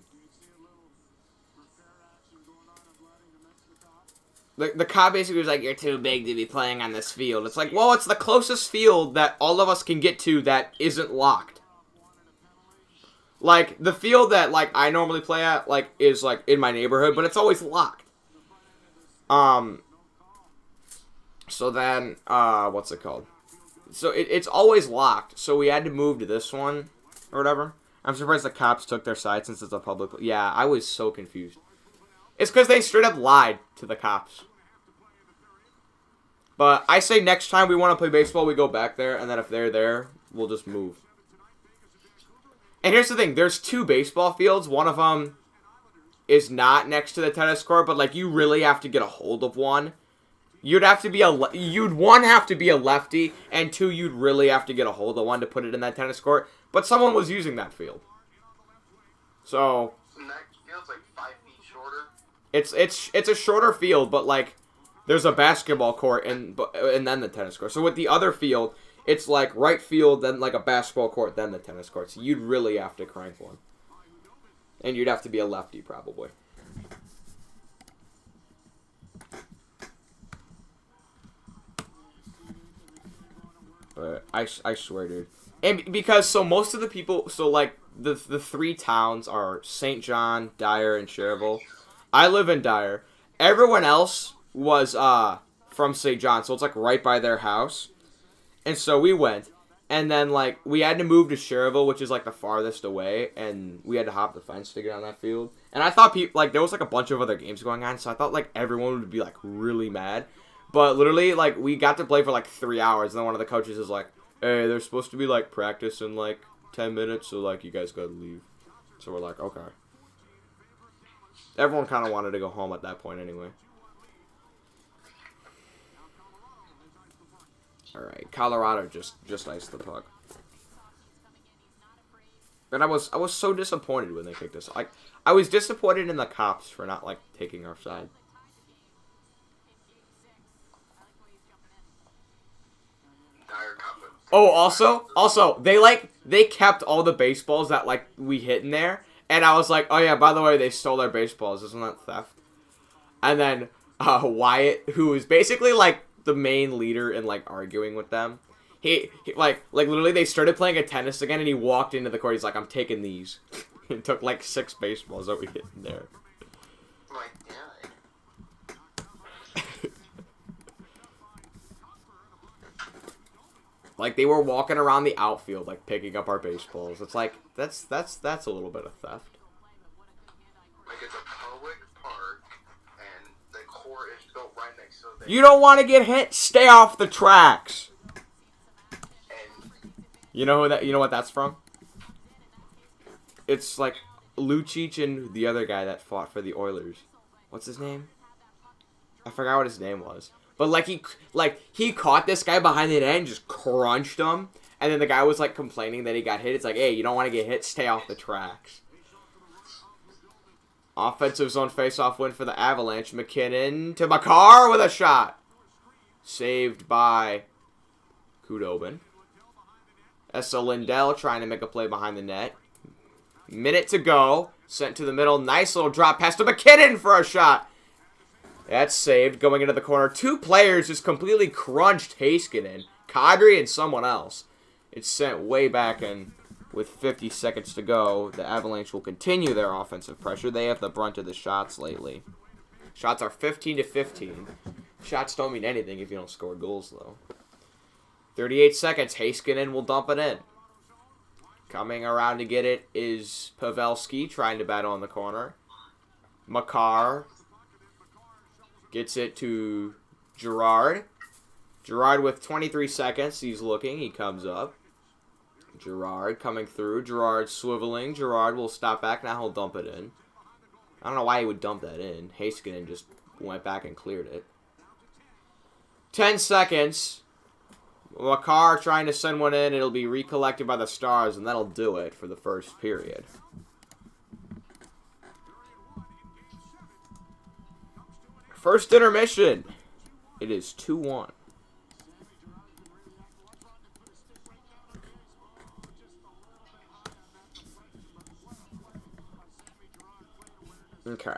The cop basically was like, you're too big to be playing on this field. It's like, well, it's the closest field that all of us can get to that isn't locked. Like, the field that, like, I normally play at, like, is, like, in my neighborhood, but it's always locked. So then, what's it called? So, it's always locked, so we had to move to this one, or whatever. I'm surprised the cops took their side since it's a public... Yeah, I was so confused. It's because they straight up lied to the cops. But I say next time we want to play baseball, we go back there, and then if they're there, we'll just move. And here's the thing, there's 2 baseball fields. One of them is not next to the tennis court, but like you really have to get a hold of one. You'd have to be one have to be a lefty, and 2 you'd really have to get a hold of one to put it in that tennis court. But someone was using that field. So and that field's like 5 feet shorter. It's a shorter field, but like there's a basketball court and then the tennis court. So with the other field, it's like right field, then like a basketball court, then the tennis court. So you'd really have to crank one. And you'd have to be a lefty, probably. But I swear, dude. And because, so most of the people, so like the 3 towns are St. John, Dyer, and Cherville. I live in Dyer. Everyone else was from St. John, so it's like right by their house. And so we went, and then like we had to move to Cherville, which is like the farthest away, and we had to hop the fence to get on that field. And I thought people like there was like a bunch of other games going on, so I thought like everyone would be like really mad. But literally like we got to play for like 3 hours, and then one of the coaches is like, hey, there's supposed to be like practice in like 10 minutes, so like you guys gotta leave. So we're like, okay. Everyone kind of wanted to go home at that point anyway. Alright, Colorado just iced the puck. And I was so disappointed when they kicked us. Like, I was disappointed in the cops for not, like, taking our side. Oh, also, they kept all the baseballs that, like, we hit in there. And I was like, oh yeah, by the way, they stole our baseballs. Isn't that theft? And then, Wyatt, who is basically, like, the main leader in like arguing with them. He like literally they started playing a tennis again, and he walked into the court. He's like, I'm taking these. And took like 6 baseballs that we hit in there. My God. Like they were walking around the outfield, like picking up our baseballs. It's like that's a little bit of theft. Like it's a public park, and the court is built right next to it. You don't want to get hit? Stay off the tracks. And you know what that's from? It's like Lucic and the other guy that fought for the Oilers. What's his name? I forgot what his name was. But like he caught this guy behind the net and just crunched him. And then the guy was like complaining that he got hit. It's like, hey, you don't want to get hit, stay off the tracks. Offensive zone face-off win for the Avalanche. McKinnon to Makar with a shot. Saved by Kudobin. Essa Lindell trying to make a play behind the net. Minute to go. Sent to the middle. Nice little drop pass to McKinnon for a shot. That's saved. Going into the corner. Two players just completely crunched Heiskanen. Kadri and someone else. It's sent way back, and with 50 seconds to go, the Avalanche will continue their offensive pressure. They have the brunt of the shots lately. Shots are 15-15. Shots don't mean anything if you don't score goals, though. 38 seconds. Heiskanen will dump it in. Coming around to get it is Pavelski trying to battle in the corner. Makar gets it to Girard. Girard with 23 seconds. He's looking. He comes up. Girard coming through. Girard swiveling. Girard will stop back. Now he'll dump it in. I don't know why he would dump that in. Heiskanen just went back and cleared it. 10 seconds. Makar trying to send one in. It'll be recollected by the Stars, and that'll do it for the first period. First intermission. It is 2-1. Okay.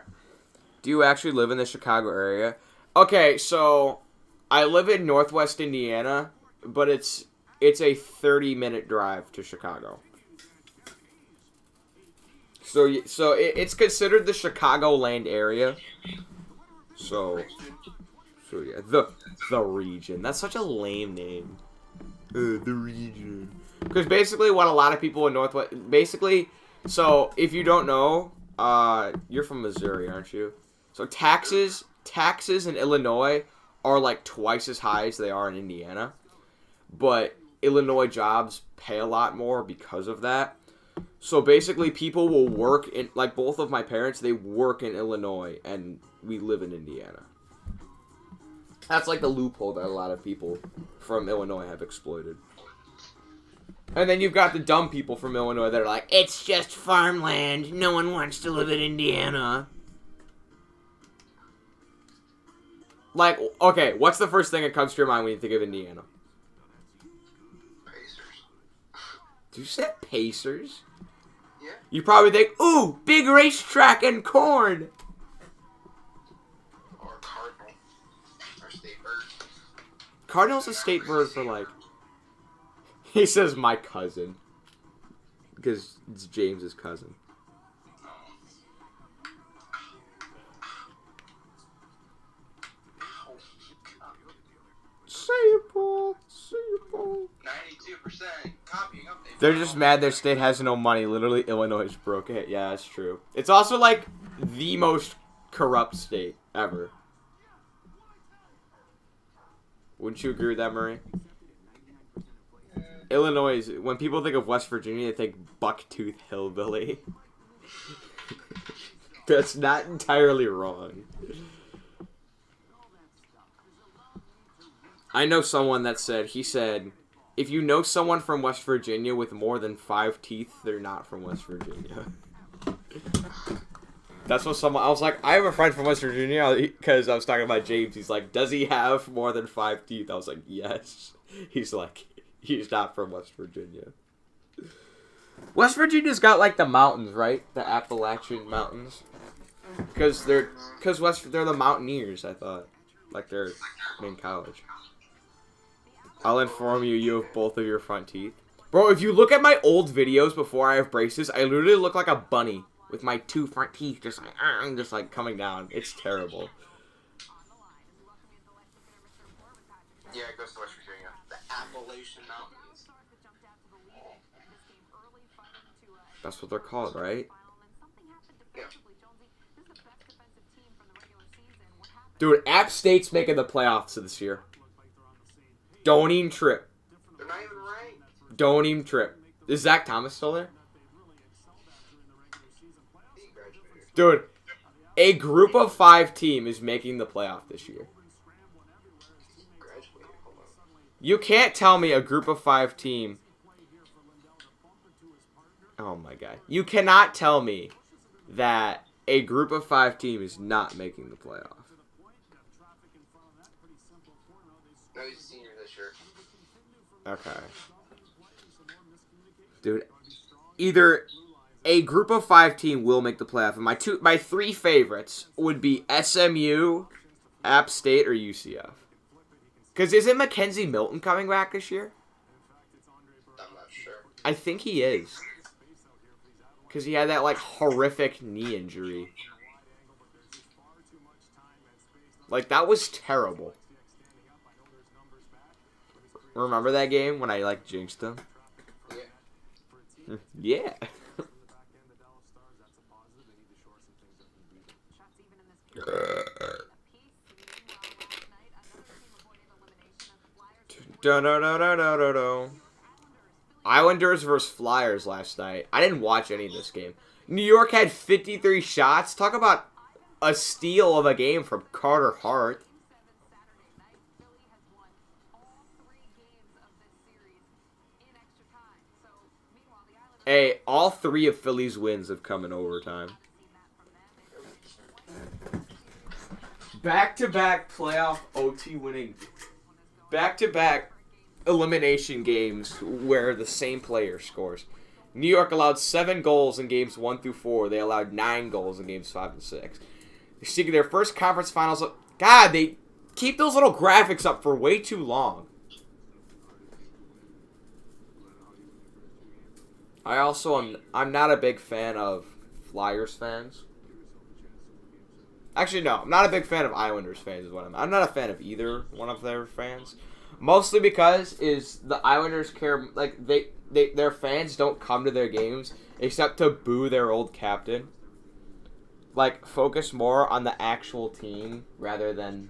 Do you actually live in the Chicago area? Okay, so I live in Northwest Indiana, but it's a 30-minute drive to Chicago. So it's considered the Chicagoland area. So yeah, the region. That's such a lame name. The region. Because basically what a lot of people in Northwest... Basically, so if you don't know... you're from Missouri, aren't you? So taxes in Illinois are like twice as high as they are in Indiana. But Illinois jobs pay a lot more because of that. So basically people will work in, like both of my parents, they work in Illinois and we live in Indiana. That's like the loophole that a lot of people from Illinois have exploited. And then you've got the dumb people from Illinois that are like, it's just farmland. No one wants to live in Indiana. Like, okay, what's the first thing that comes to your mind when you think of Indiana? Pacers. Did you say Pacers? Yeah. You probably think, ooh, big racetrack and corn. Or Cardinal. Or State Bird. Cardinal's a state bird for like... He says my cousin. Because it's James's cousin. Say it, Paul. Say it, Paul. 92% copying update. They're just mad their state has no money. Literally, Illinois is broke. Yeah, that's true. It's also like the most corrupt state ever. Wouldn't you agree with that, Murray? Illinois, when people think of West Virginia, they think bucktooth hillbilly. That's not entirely wrong. I know someone that said, he said, if you know someone from West Virginia with more than 5 teeth, they're not from West Virginia. That's what someone, I was like, I have a friend from West Virginia, because I was talking about James. He's like, does he have more than 5 teeth? I was like, yes. He's like, he's not from West Virginia. West Virginia's got like the mountains, right? The Appalachian Mountains. Because they're the Mountaineers, I thought. Like their main college. I'll inform you, you have both of your front teeth. Bro, if you look at my old videos before I have braces, I literally look like a bunny with my 2 front teeth just like coming down. It's terrible. Yeah, it goes to West Virginia. The Appalachian Mountains. That's what they're called, right? Yeah. Dude, App State's making the playoffs this year. Don't even trip. They're not even ranked. Don't even trip. Is Zach Thomas still there? He graduated. Dude, A group of 5 team is making the playoff this year. You can't tell me a group of 5 team. Oh my god. You cannot tell me that a group of 5 team is not making the playoff. No, he's a senior this year. Okay. Dude, either a group of 5 team will make the playoff. And my 3 favorites would be SMU, App State, or UCF. Because isn't Mackenzie Milton coming back this year? I'm not sure. I think he is. Because he had that, like, horrific knee injury. Like, that was terrible. Remember that game when I, like, jinxed him? Yeah. Yeah. Islanders versus Flyers last night. I didn't watch any of this game. New York had 53 shots. Talk about a steal of a game from Carter Hart. Hey, all 3 of Philly's wins have come in overtime. Back-to-back playoff OT winning. Back-to-back elimination games where the same player scores. New York allowed 7 goals in games 1 through 4. They allowed 9 goals in games 5 and 6. They're seeking their first conference finals. God, they keep those little graphics up for way too long. I'm not a big fan of Flyers fans. Actually, no, I'm not a big fan of Islanders fans is what I'm not a fan of either one of their fans. Mostly because the Islanders care, like, their fans don't come to their games except to boo their old captain. Like, focus more on the actual team rather than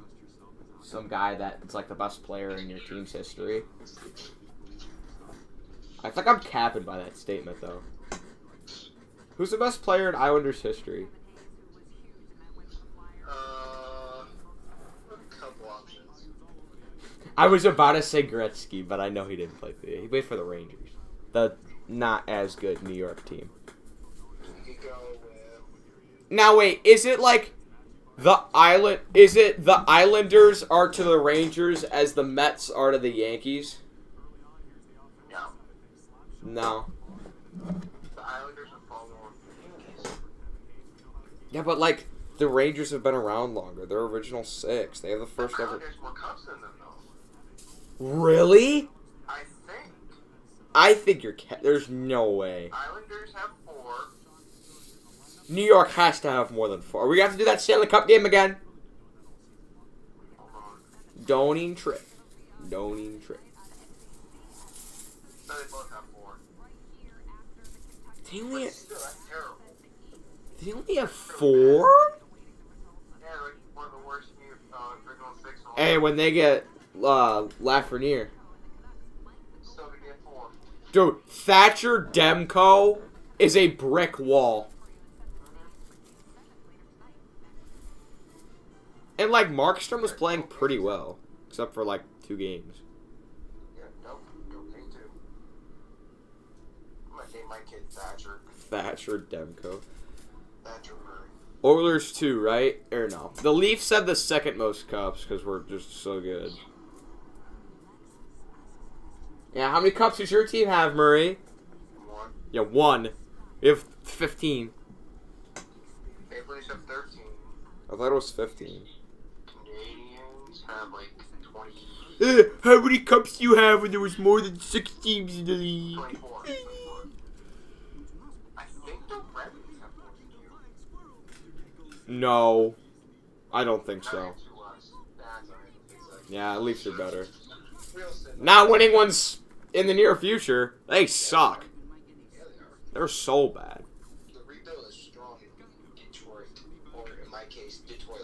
some guy that's, like, the best player in your team's history. I think I'm capping by that statement, though. Who's the best player in Islanders history? A couple options. I was about to say Gretzky, but I know he didn't play for the. He played for the Rangers, the not as good New York team. You could go with. Now wait, is it like the island? Is it the Islanders are to the Rangers as the Mets are to the Yankees? No. No. The Islanders are following the Yankees. Yeah, but like the Rangers have been around longer. They're original 6. They have the first The ever. Islanders more cups than them, though. Really? I think. I think you're. There's no way. Islanders have 4. New York has to have more than 4. Are we gonna have to do that Stanley Cup game again? Hold on. Don't even trip. Don't even trip. So they both have 4. They only. Still, that's terrible. They only have 4? Yeah, like one of the worst original 6. Hey, when they get Lafreniere. Still gonna get 4. Dude, Thatcher Demko is a brick wall. And, like, Markstrom was playing pretty well. Except for, like, 2 games. Yeah, nope. Don't need to. I'm gonna name my kid Thatcher. Thatcher Demko. Thatcher Murray. Oilers 2, right? Or no. The Leafs had the second most cups because we're just so good. Yeah, how many cups does your team have, Murray? 1. Yeah, 1. We have 15. Maple Leafs have 13. I thought it was 15. Canadians have like 20. How many cups do you have when there was more than 6 teams in the league? 24. I think the Red Wings have more than you. No. I don't think so. Not to us. That's alright. Yeah, Leafs are better. Real simple. Not winning ones in the near future. They suck. Yeah, they are. They're so bad. The rebuild is strong in Detroit, or in my case, Detroit.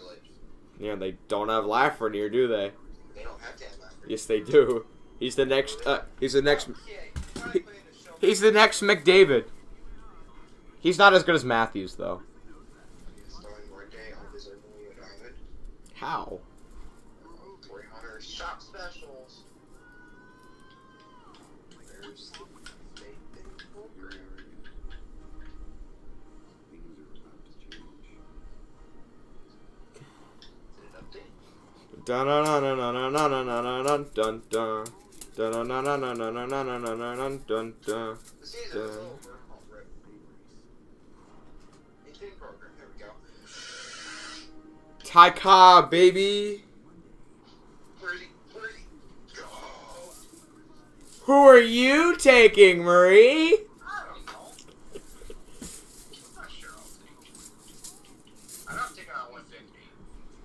Yeah, they don't have Lafreniere, do they? They don't have to have that. Yes, they do. He's the next. He's the next McDavid. He's not as good as Matthews, though. Starting Rede How? 300 shop specials. There's the Mayday program. Did it update? Dun dun dun dun dun dun dun dun dun dun dun dun dun dun dun dun dun dun. The season is over. Oh, rip. 18 program. There we go. Ty Cobb, baby. Where is he? Where is he? Go. Who are you taking, Marie? I don't know. I'm not sure I'll take. I'm not taking on 150.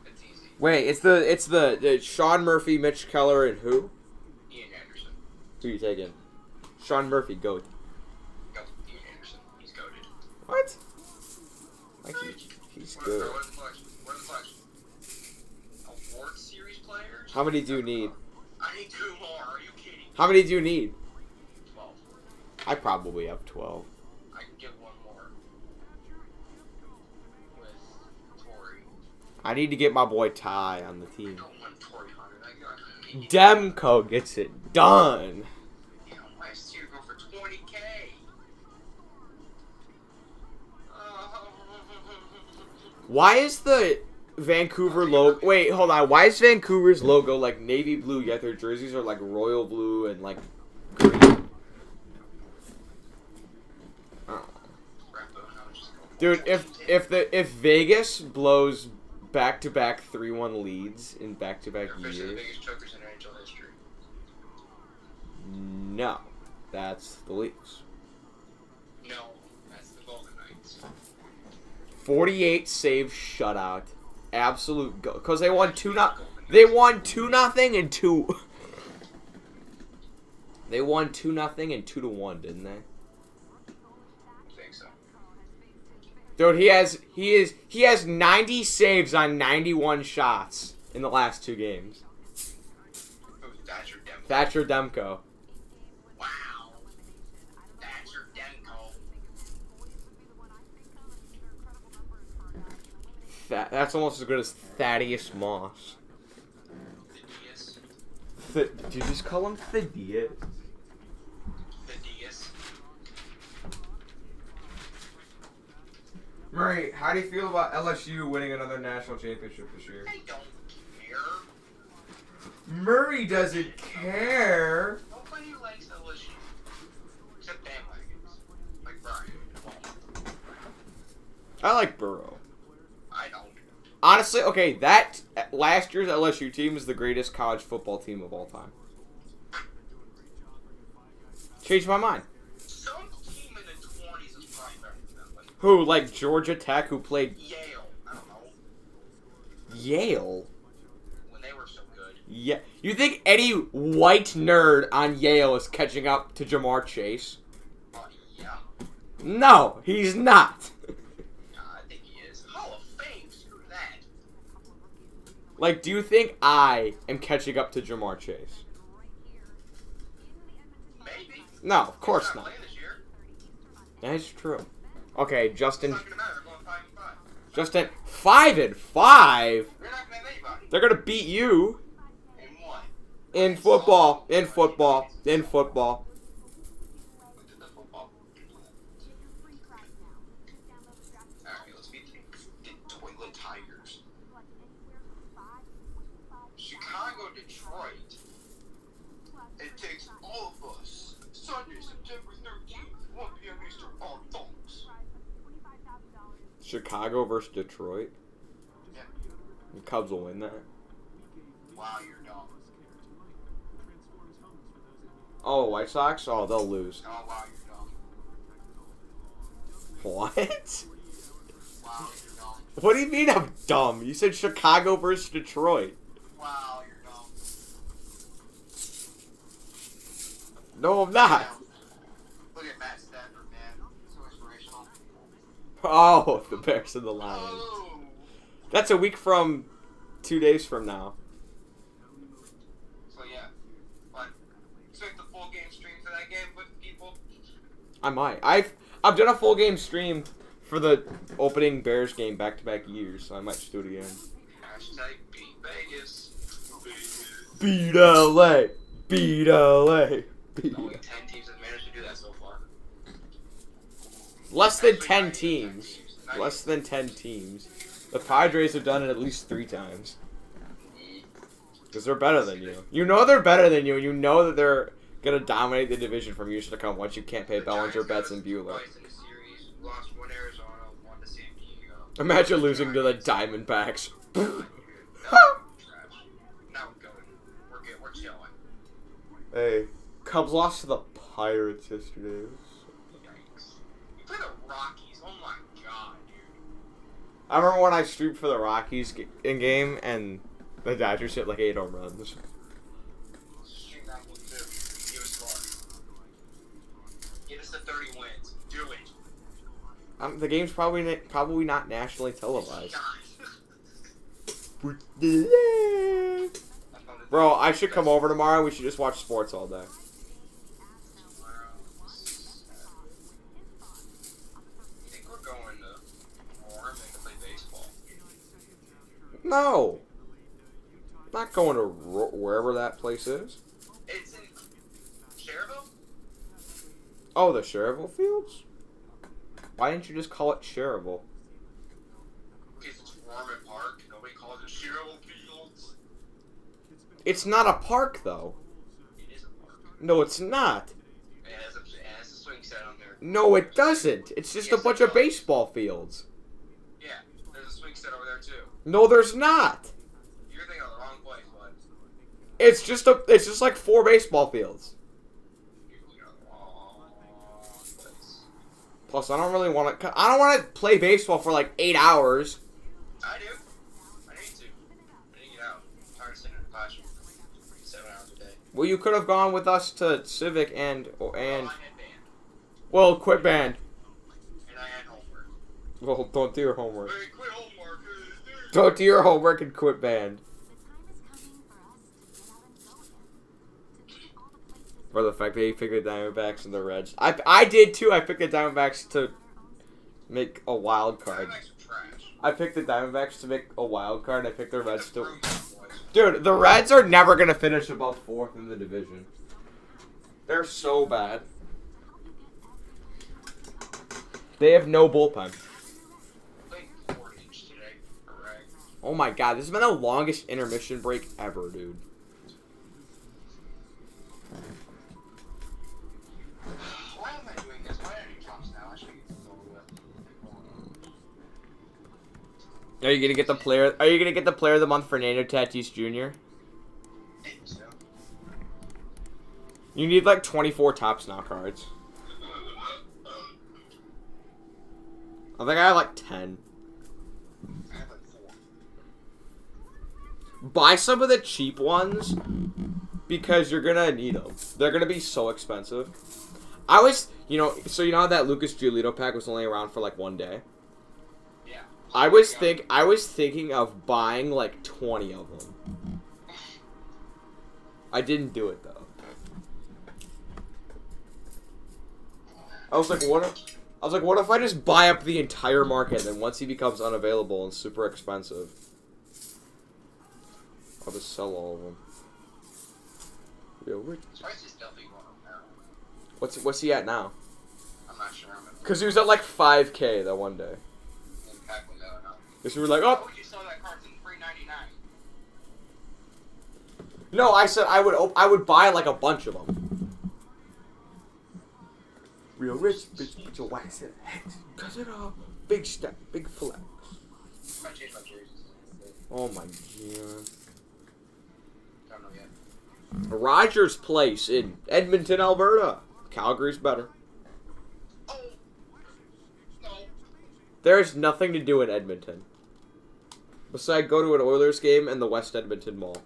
It's easy. Wait, it's the Sean Murphy, Mitch Keller, and who? Ian Anderson. Who are you taking? Sean Murphy, goat. Go. Ian Anderson. He's goated. What? Like he's What good. are the collection? What are the collection? Award series players? How many do you need? I need 2 more. Are you kidding? How many do you need? 12. I probably have 12. I can get 1 more. With Torrey. I need to get my boy Ty on the I team. don't want Torrey Hunter. I got Demko gets it done. You know, last year go for 20K. Why is the Vancouver logo... Wait, hold on. Why is Vancouver's logo like navy blue, yet their jerseys are like royal blue and like green? Oh. Dude, if Vegas blows back-to-back 3-1 leads in back-to-back They're officially the years... biggest chokers in NHL history. No. That's the Leafs. No, that's the Golden Knights. 48 save shutout. Absolute go. Because they won 2-0. They won 2-0 and 2. They won 2-0 and 2-1, didn't they? I think so. Dude, he has 90 saves on 91 shots in the last 2 games. Who's Thatcher Demko? Thatcher Demko. Wow. Thatcher Demko. That's almost as good as Thaddeus Moss. Thaddeus. Did you just call him Thaddeus? Thaddeus. Murray, how do you feel about LSU winning another national championship this year? I don't care. Murray doesn't care. Nobody likes LSU. Except bandwagons. Like Brian. I like Burrow. I don't. Honestly, okay, that last year's LSU team is the greatest college football team of all time. Changed my mind. Some team in the 20s is probably better than them. Like Who, like Georgia Tech, who played Yale. I don't know. Yale? When they were so good. Yeah. You think any white nerd on Yale is catching up to Jamar Chase? Yeah. No, he's not. I think he is. Hall of Fame. Screw that. Like, do you think I am catching up to Jamar Chase? Maybe. No, of course He's not. playing this year. That's true. Okay, It's Justin. not gonna matter. They're going 5-5. Justin, 5-5. They're not gonna have anybody. They're gonna beat you In what? in football. In football. In football. We did the football. Alright, let's beat the Toilet Tigers. Chicago, Detroit. It takes all of us. Sunday, September 13th, 1 p.m. Eastern, on Fox. Chicago versus Detroit. Yeah. The Cubs will win that. Wow, you're dumb. Oh, White Sox? Oh, they'll lose. Oh, wow, you're dumb. What? Wow, you're dumb. What do you mean I'm dumb? You said Chicago versus Detroit. Wow, you're dumb. No, I'm not. Look at Matt Stafford, man. So inspirational. Oh, the Bears and the Lions. Oh. That's a week from 2 days from now. So yeah, but expect the full game stream for that game with people. I might. I've done a full game stream for the opening Bears game back-to-back years, so I might just do it again. Yeah, Watch type beat Vegas. Beat LA. Beat LA. Beat. Only 10 teams have managed to do that so far. Less than Actually, 10 not even 10 teams. Not Less than 10 teams. The Padres have done it at least 3 times. Because they're better than you. You know they're better than you, and you know that they're going to dominate the division from years to come once you can't pay Bellinger, Betts, and Buehler. Lost one Arizona, one to San Diego. Imagine losing to the Diamondbacks. Now we're going. We're good. We're chilling. Hey, Cubs lost to the Pirates yesterday. Yikes. You play the Rockies. Oh my god, dude. I remember when I streamed for the Rockies in game, and the Dodgers hit like 8 home runs. Stream that one too. Give us more. Get us to 30 wins. Do it. The game's probably not nationally televised. Bro, I should come over tomorrow. We should just watch sports all day. Think we're going to Warren to play baseball? No. Not going to wherever that place is. It's in Cherville? Oh, the Cherville Fields? Why didn't you just call it Cherville? Because it's Warren Park. Nobody calls it Cherville Fields. It's not a park, though. It is a park. No, it's not. It has a swing set on there. No, it doesn't. It's just a bunch of baseball fields. Yeah, there's a swing set over there too. No, there's not. You're thinking of the wrong place, bud. It's just like 4 baseball fields. You're thinking of the wrong place. Plus, I don't want to play baseball for like 8 hours. I do. I need to. I need to get out. I'm tired of sitting in the classroom for 7 hours a day. Well, you could have gone with us to Civic and Well, I had band. well, quit band. And I had homework. Well, don't do your homework. Hey, quit homework. Don't do your homework and quit band. Or the fact that you picked the Diamondbacks and the Reds. I did too. I picked the Diamondbacks to make a wild card. Diamondbacks are trash. I picked the Diamondbacks to make a wild card. I picked the Reds to. Prove that, boys. Dude, the Reds are never gonna finish above 4th in the division. They're so bad. They have no bullpen. Played 4-inch today. Alright. Oh my god, this has been the longest intermission break ever, dude. Why am I doing this? Why are you tops now? I should get this over with. Are you gonna get the player? Are you gonna get the player of the month, Fernando Tatis Jr.? Maybe so. You need like 24 Tops Now cards. I think I have like 10. I have like 4. Buy some of the cheap ones because you're gonna need them. They're gonna be so expensive. I was, so you know how that Lucas Giolito pack was only around for like 1 day. Yeah. I was thinking of buying like 20 of them. I didn't do it though. I was like, what if I just buy up the entire market, and then once he becomes unavailable and super expensive, I'll just sell all of them. Yo, Price is definitely going up now. what's he at now? I'm not sure. Cause he was at like 5K that one day. Impact was going up. Cause we were like, oh Oh, you saw that card in $3.99. no! I said I would buy like a bunch of them. Real rich bitch, put your wax in the head. Cause it all big step, big flex. I changed my jerseys. Oh my god. Don't know yet. Rogers Place in Edmonton, Alberta. Calgary's better. Oh! No. There's nothing to do in Edmonton. Besides go to an Oilers game and the West Edmonton Mall.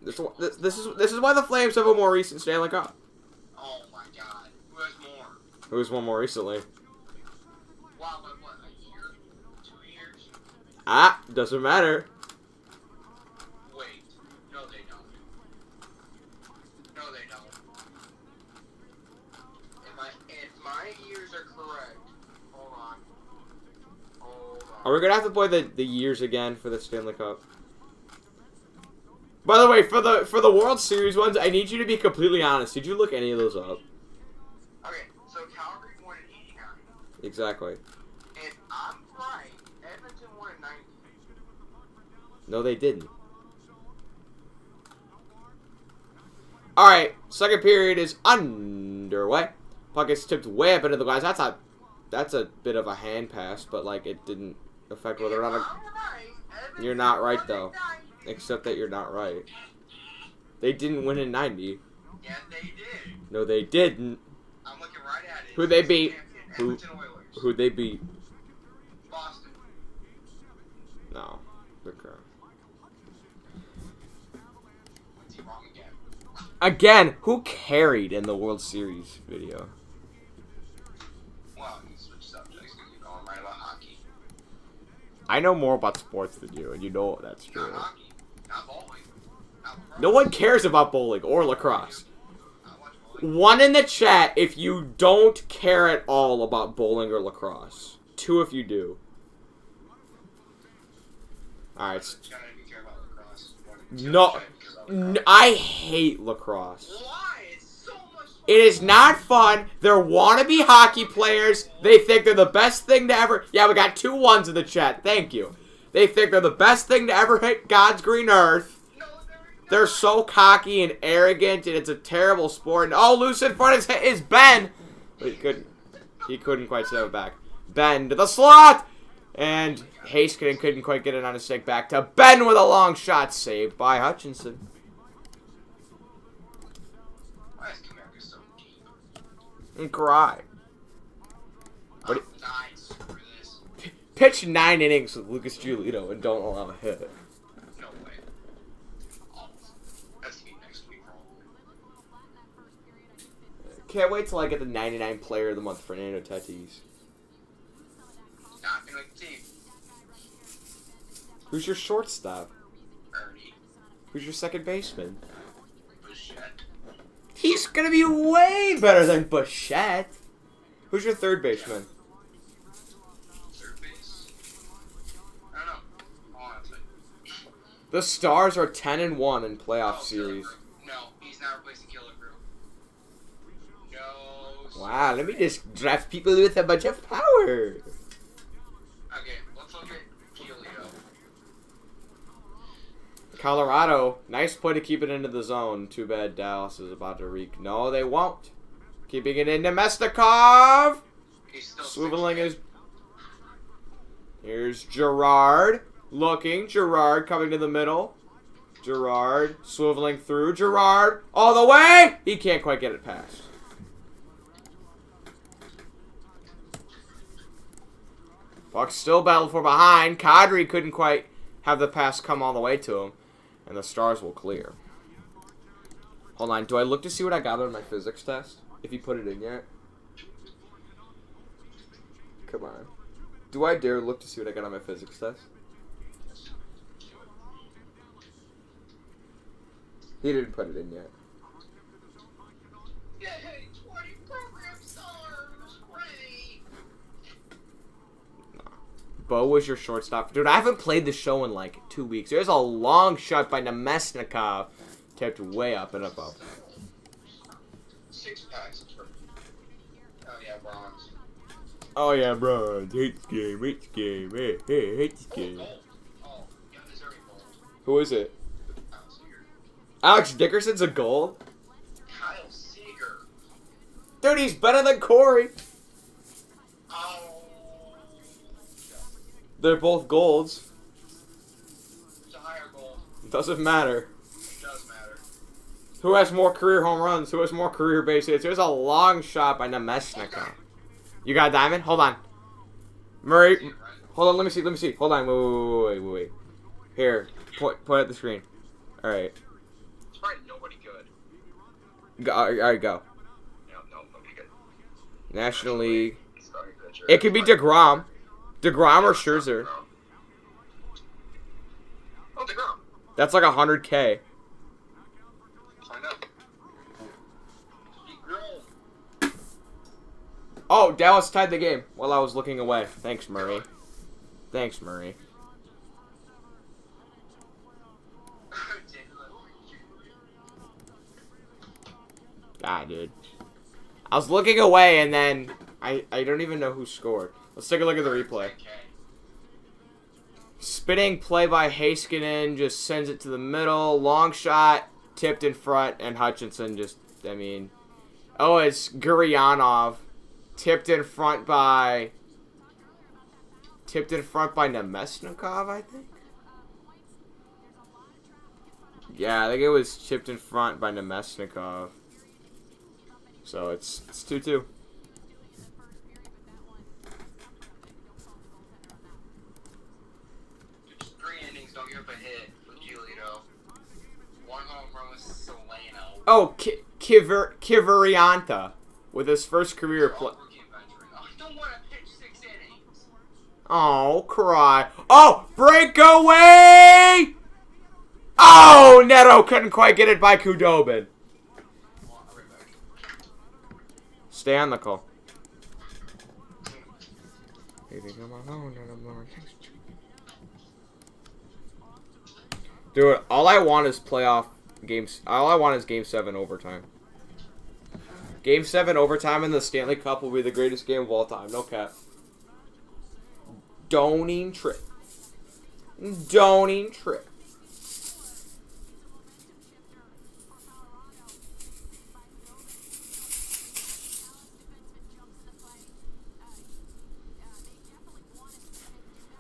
This is why the Flames have a more recent Stanley Cup. Oh my god. Who has more? Who's won more recently? Wow, but what, a year? 2 years? Ah, doesn't matter. Wait. No, they don't. No, they don't. If my ears are correct, hold on. Are we gonna have to play the years again for the Stanley Cup? By the way, for the World Series ones, I need you to be completely honest. Did you look any of those up? Okay, so Calgary won in '89. Exactly. If I'm right, Edmonton won in '90. No, they didn't. All right, second period is underway. Puck gets tipped way up into the glass. That's a bit of a hand pass, but like it didn't affect whether or not. You're not right though, except that you're not right. They didn't win in '90. Yes, they did. No, they didn't. I'm looking right at it. Who they beat? Edmonton Oilers. Who they beat? Boston. No, okay. What's he wrong again? Again, who carried in the World Series video? Well, you switch subjects because you're going right about hockey. I know more about sports than you, and you know that's true. Not hockey. Not bowling. Not lacrosse. No one cares about bowling or lacrosse. Not much bowling. One in the chat if you don't care at all about bowling or lacrosse. Two if you do. Alright. Gotta be care about lacrosse. No. I hate lacrosse. Why? It's so much fun. It is not fun. They're wannabe hockey players. They think they're the best thing to ever... Yeah, we got 2 ones in the chat. Thank you. They think they're the best thing to ever hit God's green earth. No, They're so cocky and arrogant, and it's a terrible sport. And, oh, loose in front is Ben. But he couldn't quite set it back. Ben to the slot. And Haskin couldn't quite get it on his stick. Back to Ben with a long shot. Saved by Hutchinson. Why is America so deep? And cry. Oh, nice. Screw this. Pitch 9 innings with Lucas Giolito and don't allow a hit. No way. Oh, that's to be next week, probably. Can't wait till I get the 99 Player of the Month, Fernando Tatis. Not gonna make the team. Who's your shortstop? Ernie. Who's your second baseman? Bichette. He's gonna be way better than Bichette. Who's your third baseman? Third base. I don't know. Honestly. The Stars are 10-1 in playoff series. No, he's not replacing Killer Crew. No. Wow, let me just draft people with a bunch of power. Okay, let's look at Giolito. Colorado, nice play to keep it into the zone. Too bad Dallas is about to reek. No, they won't. Keeping it into Mestikov. He's still Swiveling his... Here's Gerard. Looking. Gerard coming to the middle. Gerard swiveling through. Gerard all the way. He can't quite get it past. Puck's still battled for behind. Kadri couldn't quite have the pass come all the way to him. And the Stars will clear. Hold on. Do I look to see what I got on my physics test? If you put it in yet? Come on. Do I dare look to see what I got on my physics test? He didn't put it in yet. Yay, 20 program stars! Hooray! Bo was your shortstop. Dude, I haven't played the show in like 2 weeks. There's a long shot by Nemesnikov. Tipped way up and above. 6 packs for... Oh yeah, bronze. Oh yeah, bro. Hate this game. Hate this game. Hey, hate this game. Gold. Oh, yeah, deserving gold. Who is it? Kyle Seager. Alex Dickerson's a gold? Kyle Seager. Dude, he's better than Corey. Oh. They're both golds. It's a higher gold. Doesn't matter. It does matter. Who has more career home runs? Who has more career base hits? There's a long shot by Nemesnikov. You got a diamond? Hold on. Murray. Hold on, let me see. Hold on, wait. Here, point at the screen. Alright. It's probably nobody good. Alright, go. No, nobody good. National League. Starting pitcher. It could be DeGrom. DeGrom or Scherzer. Oh, DeGrom. That's like 100K. Find out. Oh, Dallas tied the game while I was looking away. Thanks, Murray. Thanks, Murray. God, dude. I was looking away, and then I don't even know who scored. Let's take a look at the replay. Spinning play by Heiskanen, just sends it to the middle. Long shot, tipped in front, and Hutchinson just, I mean... Oh, it's Guryanov. Tipped in front by Nemesnikov, I think? Yeah, I think it was tipped in front by Nemesnikov. So it's 2-2. Just 3 innings, don't give up a hit with Giolito. 1 home run with Solano. Oh, Kivarianta with his first career play. I don't want to pitch 6 innings. Oh, cry. Oh, breakaway! Oh, Neto couldn't quite get it by Kudobin. Stay on the call. Dude, all I want is playoff games. All I want is Game 7 overtime. Game 7 overtime in the Stanley Cup will be the greatest game of all time. No cap. Don't even trip. Don't even trip.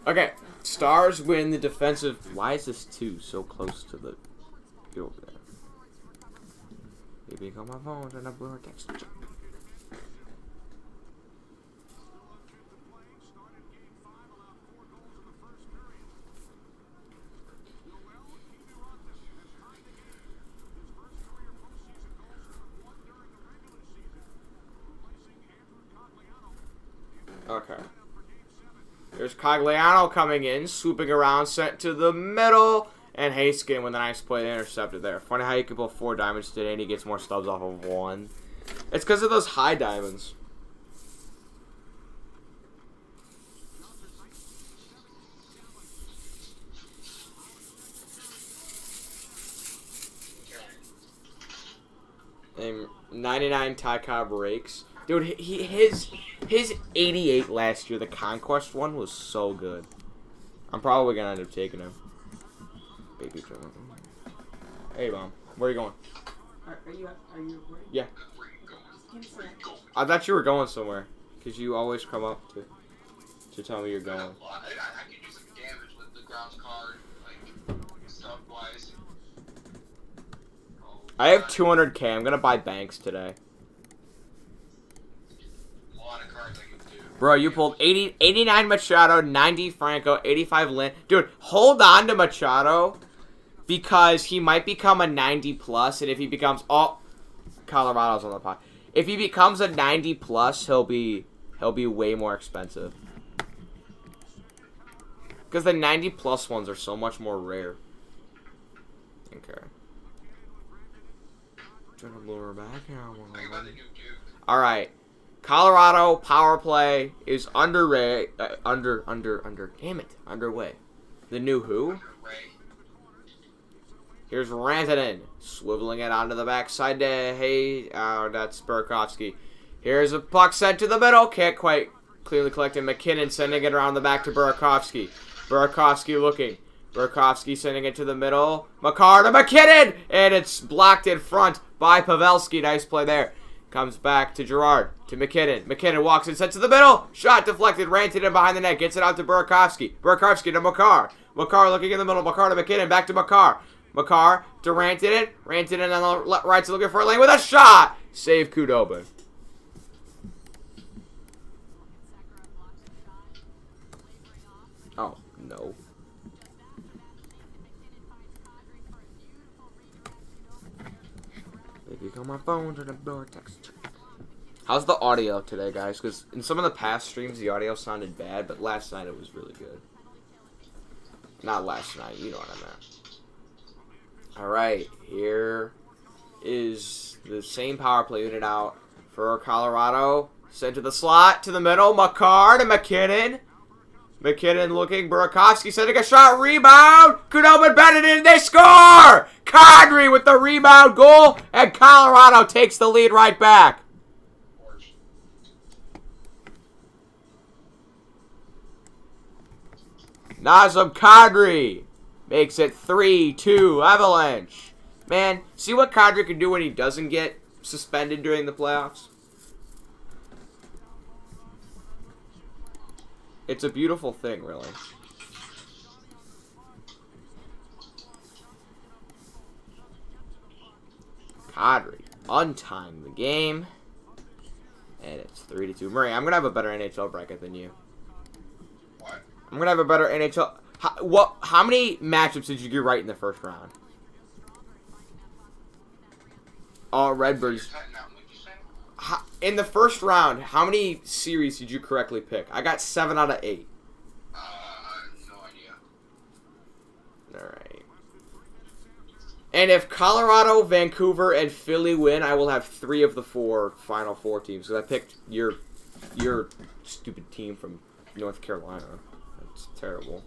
Okay, Stars win the defensive. Why is this 2 so close to the field there? Maybe on my phone and I blew her text. Okay. There's Cogliano coming in, swooping around, sent to the middle, and Heiskanen with a nice play intercepted there. Funny how you can pull 4 diamonds today and he gets more stubs off of 1. It's because of those high diamonds. And 99 Ty Cobb rakes. Dude, his 88 last year, the Conquest one, was so good. I'm probably going to end up taking him. Baby John. Hey, Mom. Where are you going? Are you recording? Yeah. I thought you were going somewhere. Because you always come up to tell me you're going. I could do some damage with the ground card, like, stuff-wise. I have 200k. I'm going to buy Banks today. Bro, you pulled 89 Machado, 90 Franco, 85 Lynn. Dude, hold on to Machado because he might become a 90 plus, and if he becomes Colorado's on the pot. If he becomes a 90 plus, he'll be way more expensive. Because the 90 plus ones are so much more rare. Okay. Trying to blow her back. All right. Colorado power play is underway. Underway. The new who? Here's Rantanen swiveling it onto the backside to that's Burakovsky. Here's a puck sent to the middle. Can't quite clearly collect it. McKinnon sending it around the back to Burakovsky. Burakovsky looking. Burakovsky sending it to the middle. Makar to McKinnon, and it's blocked in front by Pavelski. Nice play there. Comes back to Girard, to McKinnon. McKinnon walks and sets to the middle. Shot deflected, ranted in behind the net. Gets it out to Burakovsky. Burakovsky to Makar. Makar looking in the middle. Makar to McKinnon. Back to Makar. Makar to Rantanen. Rantanen on the right looking for a lane with a shot. Save Kudobin. Oh, no. Baby, on my phone to the door text. How's the audio today, guys? Because in some of the past streams, the audio sounded bad, but last night it was really good. Not last night, you know what I meant. Alright, here is the same power play unit out for Colorado. Sent to the slot, to the middle. Makar to McKinnon. McKinnon looking. Burakovsky setting a shot. Rebound. Kudoman batted in. They score! Kadri with the rebound goal. And Colorado takes the lead right back. Nazem Kadri makes it 3-2 Avalanche. Man, see what Kadri can do when he doesn't get suspended during the playoffs? It's a beautiful thing, really. Kadri untimed the game. And it's 3-2. Murray, I'm going to have a better NHL bracket than you. What? I'm going to have a better NHL... How many matchups did you get right in the first round? Oh, Redbirds. In the first round, how many series did you correctly pick? I got 7 out of 8. No idea. Alright. And if Colorado, Vancouver, and Philly win, I will have 3 of the 4 Final Four teams. Because I picked your stupid team from North Carolina. That's terrible.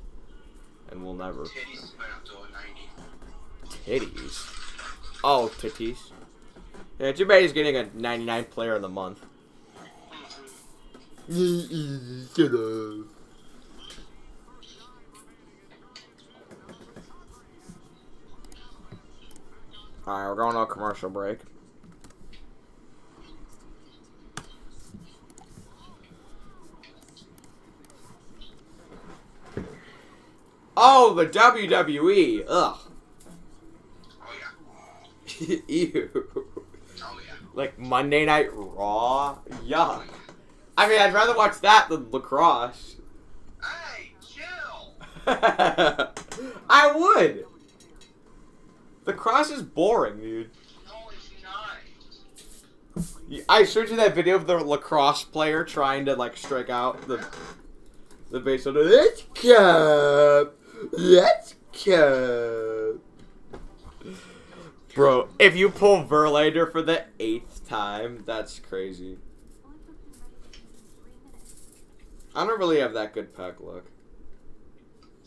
And we'll never... Titties went up to a 90. Titties? Oh, titties. Yeah, too bad he's getting a 99 player of the month. Shut up. Alright, we're going on a commercial break. Oh, the WWE. Ugh. Oh, yeah. Ew. Oh, yeah. Like Monday Night Raw? Yuck. I mean, I'd rather watch that than lacrosse. Hey, chill! I would. Lacrosse is boring, dude. No, it's not. I showed you that video of the lacrosse player trying to, like, strike out the base on the... Let's go! Let's go! Bro, if you pull Verlander for the 8th time, that's crazy. I don't really have that good pack luck.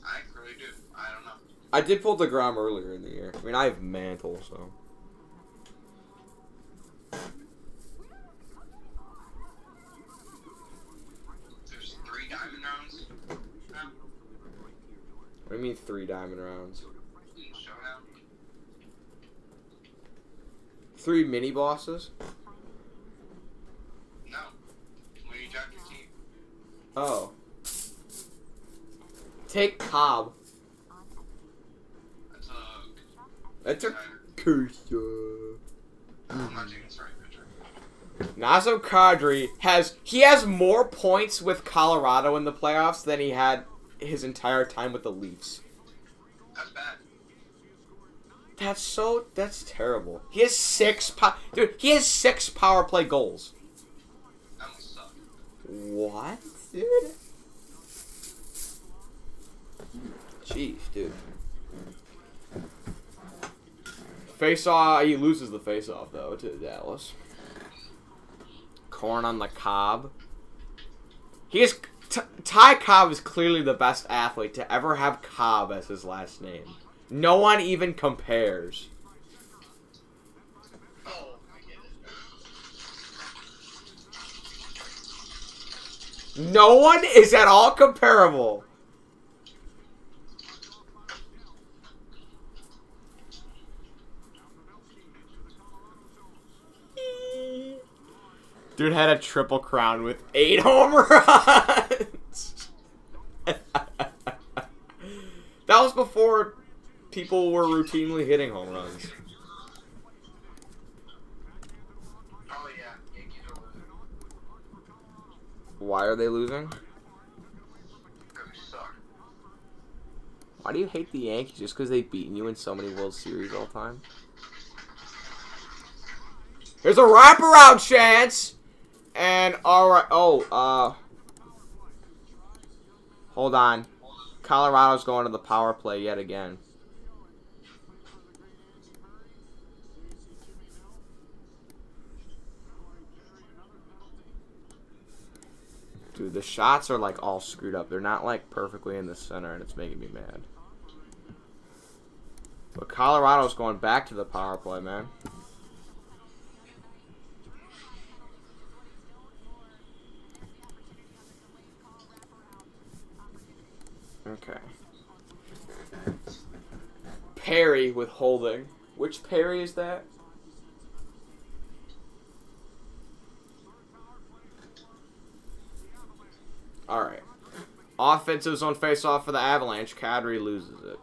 I really do. I don't know. I did pull DeGrom earlier in the year. I mean, I have Mantle, so... There's 3 diamond rounds now. What do you mean 3 diamond rounds? Showdown. 3 mini bosses? No. When you draft your team. Oh. Take Cobb. That's a... That's a cursor. I'm not taking this right picture. Nazem Kadri has more points with Colorado in the playoffs than he had his entire time with the Leafs. That's bad. That's terrible. He has 6 he has 6 power play goals. That must suck. What? Dude? Jeez, dude. Face-off, he loses the face-off, though, to Dallas. Corn on the cob. Ty Cobb is clearly the best athlete to ever have Cobb as his last name. No one even compares. Oh, I get it. No one is at all comparable. Dude had a triple crown with 8 home runs. That was before people were routinely hitting home runs. Oh, yeah. Yankees are losing. Why are they losing? Because we suck. Why do you hate the Yankees? Just because they've beaten you in so many World Series all the time? Here's a wraparound chance! And, alright, hold on. Colorado's going to the power play yet again. Dude, the shots are like all screwed up. They're not like perfectly in the center, and it's making me mad. But Colorado's going back to the power play, man. Okay. Perry with holding. Which Perry is that? Alright. Offensive zone face-off for the Avalanche. Kadri loses it.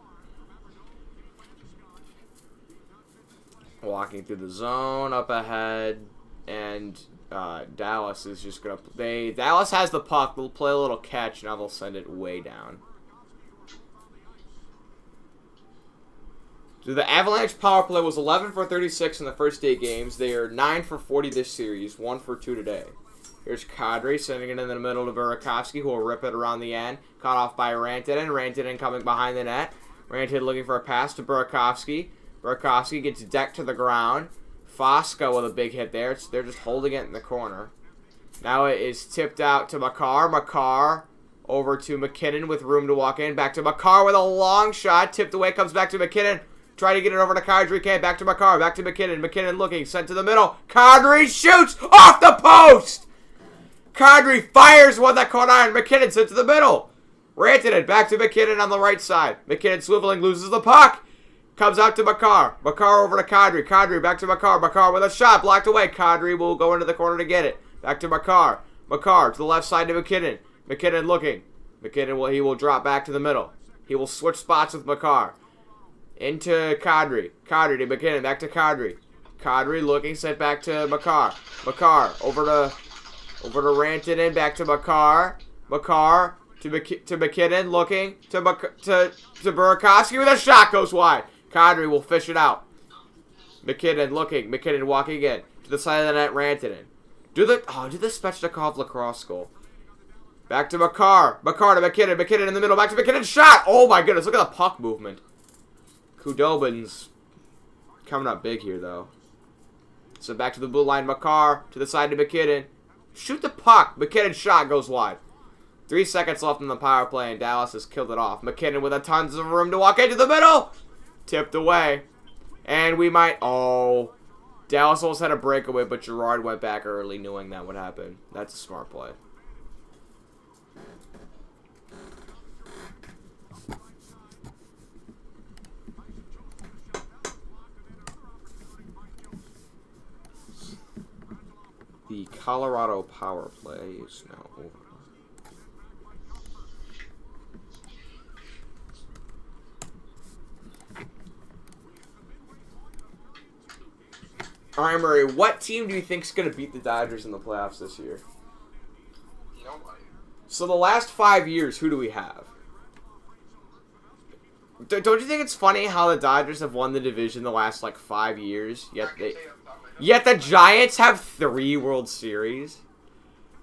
Walking through the zone, up ahead, and Dallas is just going to... Dallas has the puck. They'll play a little catch. Now they'll send it way down. So the Avalanche power play was 11 for 36 in the first 8 games. They are 9 for 40 this series, 1 for 2 today. Here's Kadri sending it in the middle to Burakovsky, who will rip it around the end. Caught off by Rantanen. Rantanen coming behind the net. Rantanen looking for a pass to Burakovsky. Burakovsky gets decked to the ground. Fosco with a big hit there. They're just holding it in the corner. Now it is tipped out to Makar. Makar over to McKinnon with room to walk in. Back to Makar with a long shot. Tipped away. Comes back to McKinnon. Try to get it over to Kadri. Can't. Back to Makar. Back to McKinnon. McKinnon looking. Sent to the middle. Kadri shoots off the post. Kadri fires one that caught iron. McKinnon sent to the middle. Rantanen back to McKinnon on the right side. McKinnon swiveling. Loses the puck. Comes out to Makar. Makar over to Kadri. Kadri back to Makar. Makar with a shot. Blocked away. Kadri will go into the corner to get it. Back to Makar. Makar to the left side to McKinnon. McKinnon looking. He will drop back to the middle. He will switch spots with Makar. Into Kadri. Kadri to McKinnon. Back to Kadri. Kadri looking. Sent back to Makar. Makar over to Rantanen. Back to Makar. Makar to McKinnon. Looking to Burakovsky with a shot. Goes wide. Kadri will fish it out. McKinnon looking. McKinnon walking in. To the side of the net. Rantanen. Do the Svechnikov lacrosse goal. Back to Makar. Makar to McKinnon. McKinnon in the middle. Back to McKinnon. Shot. Oh my goodness. Look at the puck movement. Khudobin's coming up big here, though. So back to the blue line. Makar to the side to McKinnon. Shoot the puck. McKinnon shot goes wide. 3 seconds left in the power play, and Dallas has killed it off. McKinnon with a tons of room to walk into the middle. Tipped away. And we might... Oh. Dallas almost had a breakaway, but Girard went back early knowing that would happen. That's a smart play. The Colorado power play is now over. All right, Murray, what team do you think is going to beat the Dodgers in the playoffs this year? Nobody. So the last 5 years, who do we have? Don't you think it's funny how the Dodgers have won the division the last, 5 years, yet the Giants have 3 World Series?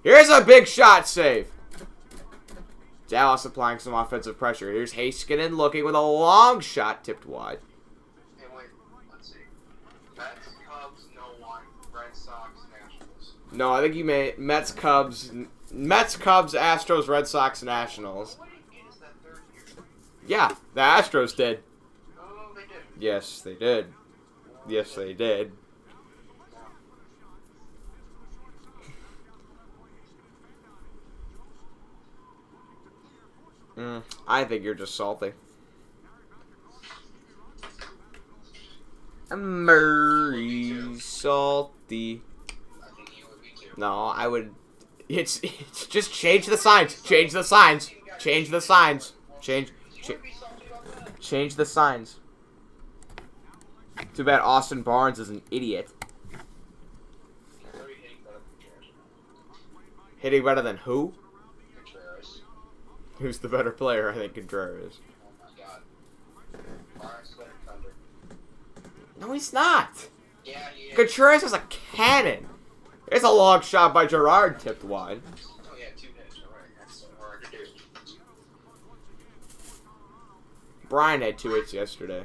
Here's a big shot save. Dallas applying some offensive pressure. Here's Heiskanen looking with a long shot tipped wide. Hey, wait. Let's see. Mets, Cubs, no one. Red Sox, Nationals. No, I think you made Mets, Cubs, Astros, Red Sox, Nationals. What did you get as that third year? Yeah, the Astros did. Oh, they did. Yes, they did. Yes, they did. I think you're just salty. Murray salty. I think you would be too. No, I would. It's just change the signs. Change the signs. Change the signs. Change the signs. Too bad Austin Barnes is an idiot. Hitting better than who? Contreras. Who's the better player? I think Contreras. Oh my god. Barnes better Thunder. No, he's not. Yeah, he is. Contreras is a cannon. It's a long shot by Girard, tipped wide. Oh yeah, 2 hits. Alright, that's so hard to do. Brian had 2 hits yesterday.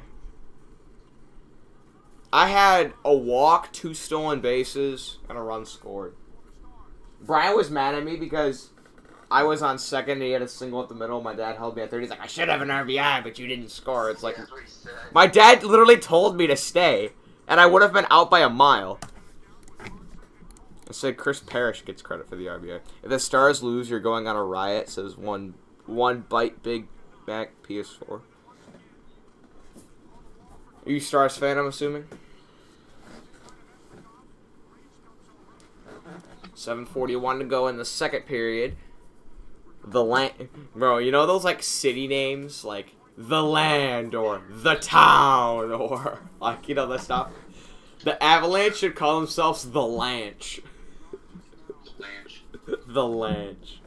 I had a walk, 2 stolen bases, and a run scored. Brian was mad at me because I was on second and he had a single up the middle. My dad held me at third. He's like, I should have an RBI, but you didn't score. It's like, That's what he said. my dad literally told me to stay, and I would have been out by a mile. I said Chris Parrish gets credit for the RBI. If the Stars lose, you're going on a riot. Says one bite big back PS4. Are you Stars fan? I'm assuming. 7:41 to go in the second period. The land, bro. You know those like city names, like the land or the town or like that stuff. The Avalanche should call themselves the Lanch. Lanch. The Lanch.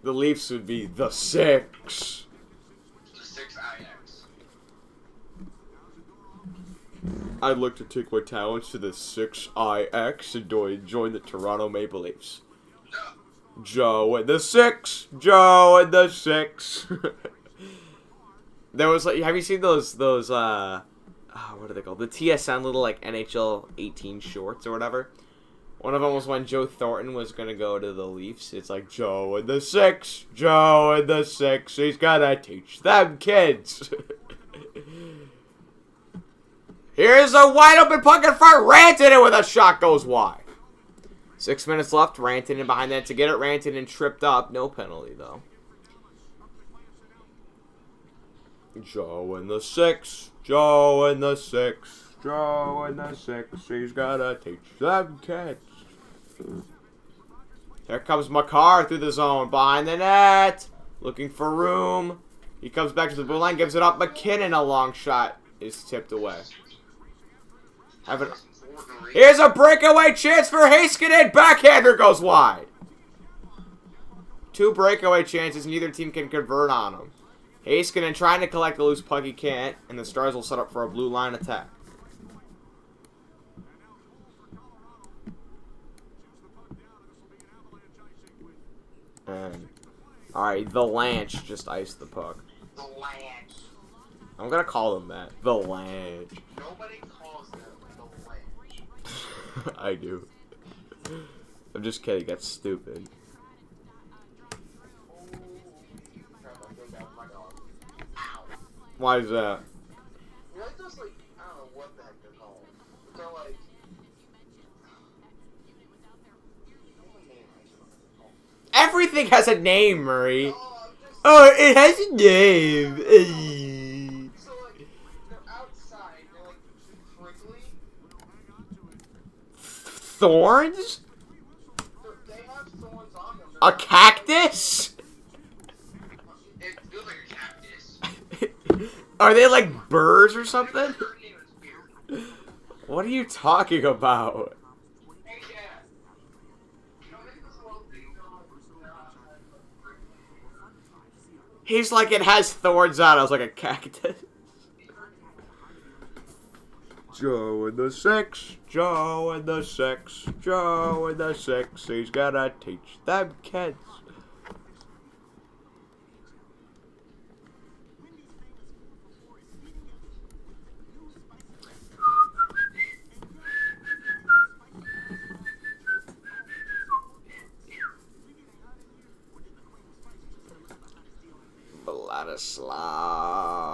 The Leafs would be the Six. The 6IX. I'd like to take my talents to the 6IX and join the Toronto Maple Leafs. Joe and the Six. Joe and the Six. There was like, have you seen those what are they called? The TSN little like NHL 18 shorts or whatever. One of them was when Joe Thornton was gonna go to the Leafs. It's like Joe and the Six. Joe and the Six. He's gotta teach them kids. Here's a wide open puck in front. Rantanen with a shot goes wide. 6 minutes left. Rantanen behind that to get it. Rantanen tripped up. No penalty though. Joe and the Six. Joe and the Six. Joe and the Six. He's gotta teach them kids. Here comes Makar through the zone. Behind the net. Looking for room. He comes back to the blue line. Gives it up. McKinnon, a long shot, is tipped away. Here's a breakaway chance for Heiskanen. Backhander goes wide. 2 breakaway chances. Neither team can convert on them. Heiskanen trying to collect the loose puck. He can't. And the Stars will set up for a blue line attack. And, alright, the Lanch just iced the puck. The Lanch. I'm gonna call them that. The Lanch. Nobody calls them the Lanch. I do. I'm just kidding. That's stupid. Why is that? You like those, like, I don't know what the heck they're called. They're like... Everything has a name, Murray. Oh, Oh, it has a name. so, like, they're outside, they're, like, prickly. Thorns? They have thorns on them. A cactus? It feels like a cactus. Are they like burrs or something? Her name is weird. What are you talking about? Hey, yeah. You know, like this little thing He's like, it has thorns on it. I was like, a cactus. Joe and the Six. Joe and the Six. Joe and the Six. He's gotta teach them kids.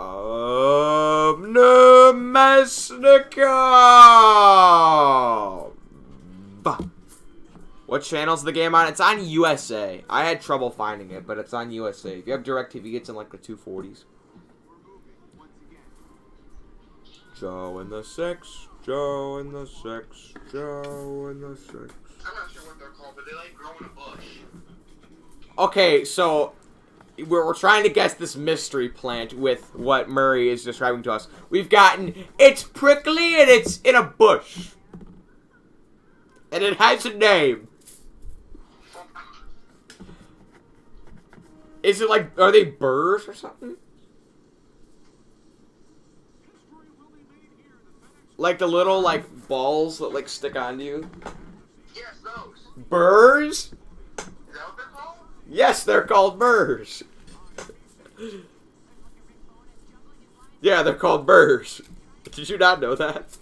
Vladislav Nemesnikov. What channel's the game on? It's on USA. I had trouble finding it, but it's on USA. If you have DirecTV, it's in like the 240s. Joe and the Six. Joe and the Six. Joe and the Six. I'm not sure what they're called, but they like grow in a bush. Okay, so we're trying to guess this mystery plant with what Murray is describing to us. We've gotten, it's prickly and it's in a bush. And it has a name. Is it like, are they burrs or something? Like the little, like, balls that, like, stick onto you? Yes, those. Burrs? Is that what they're called? Yes, they're called burrs. Yeah, they're called burrs. Did you not know that?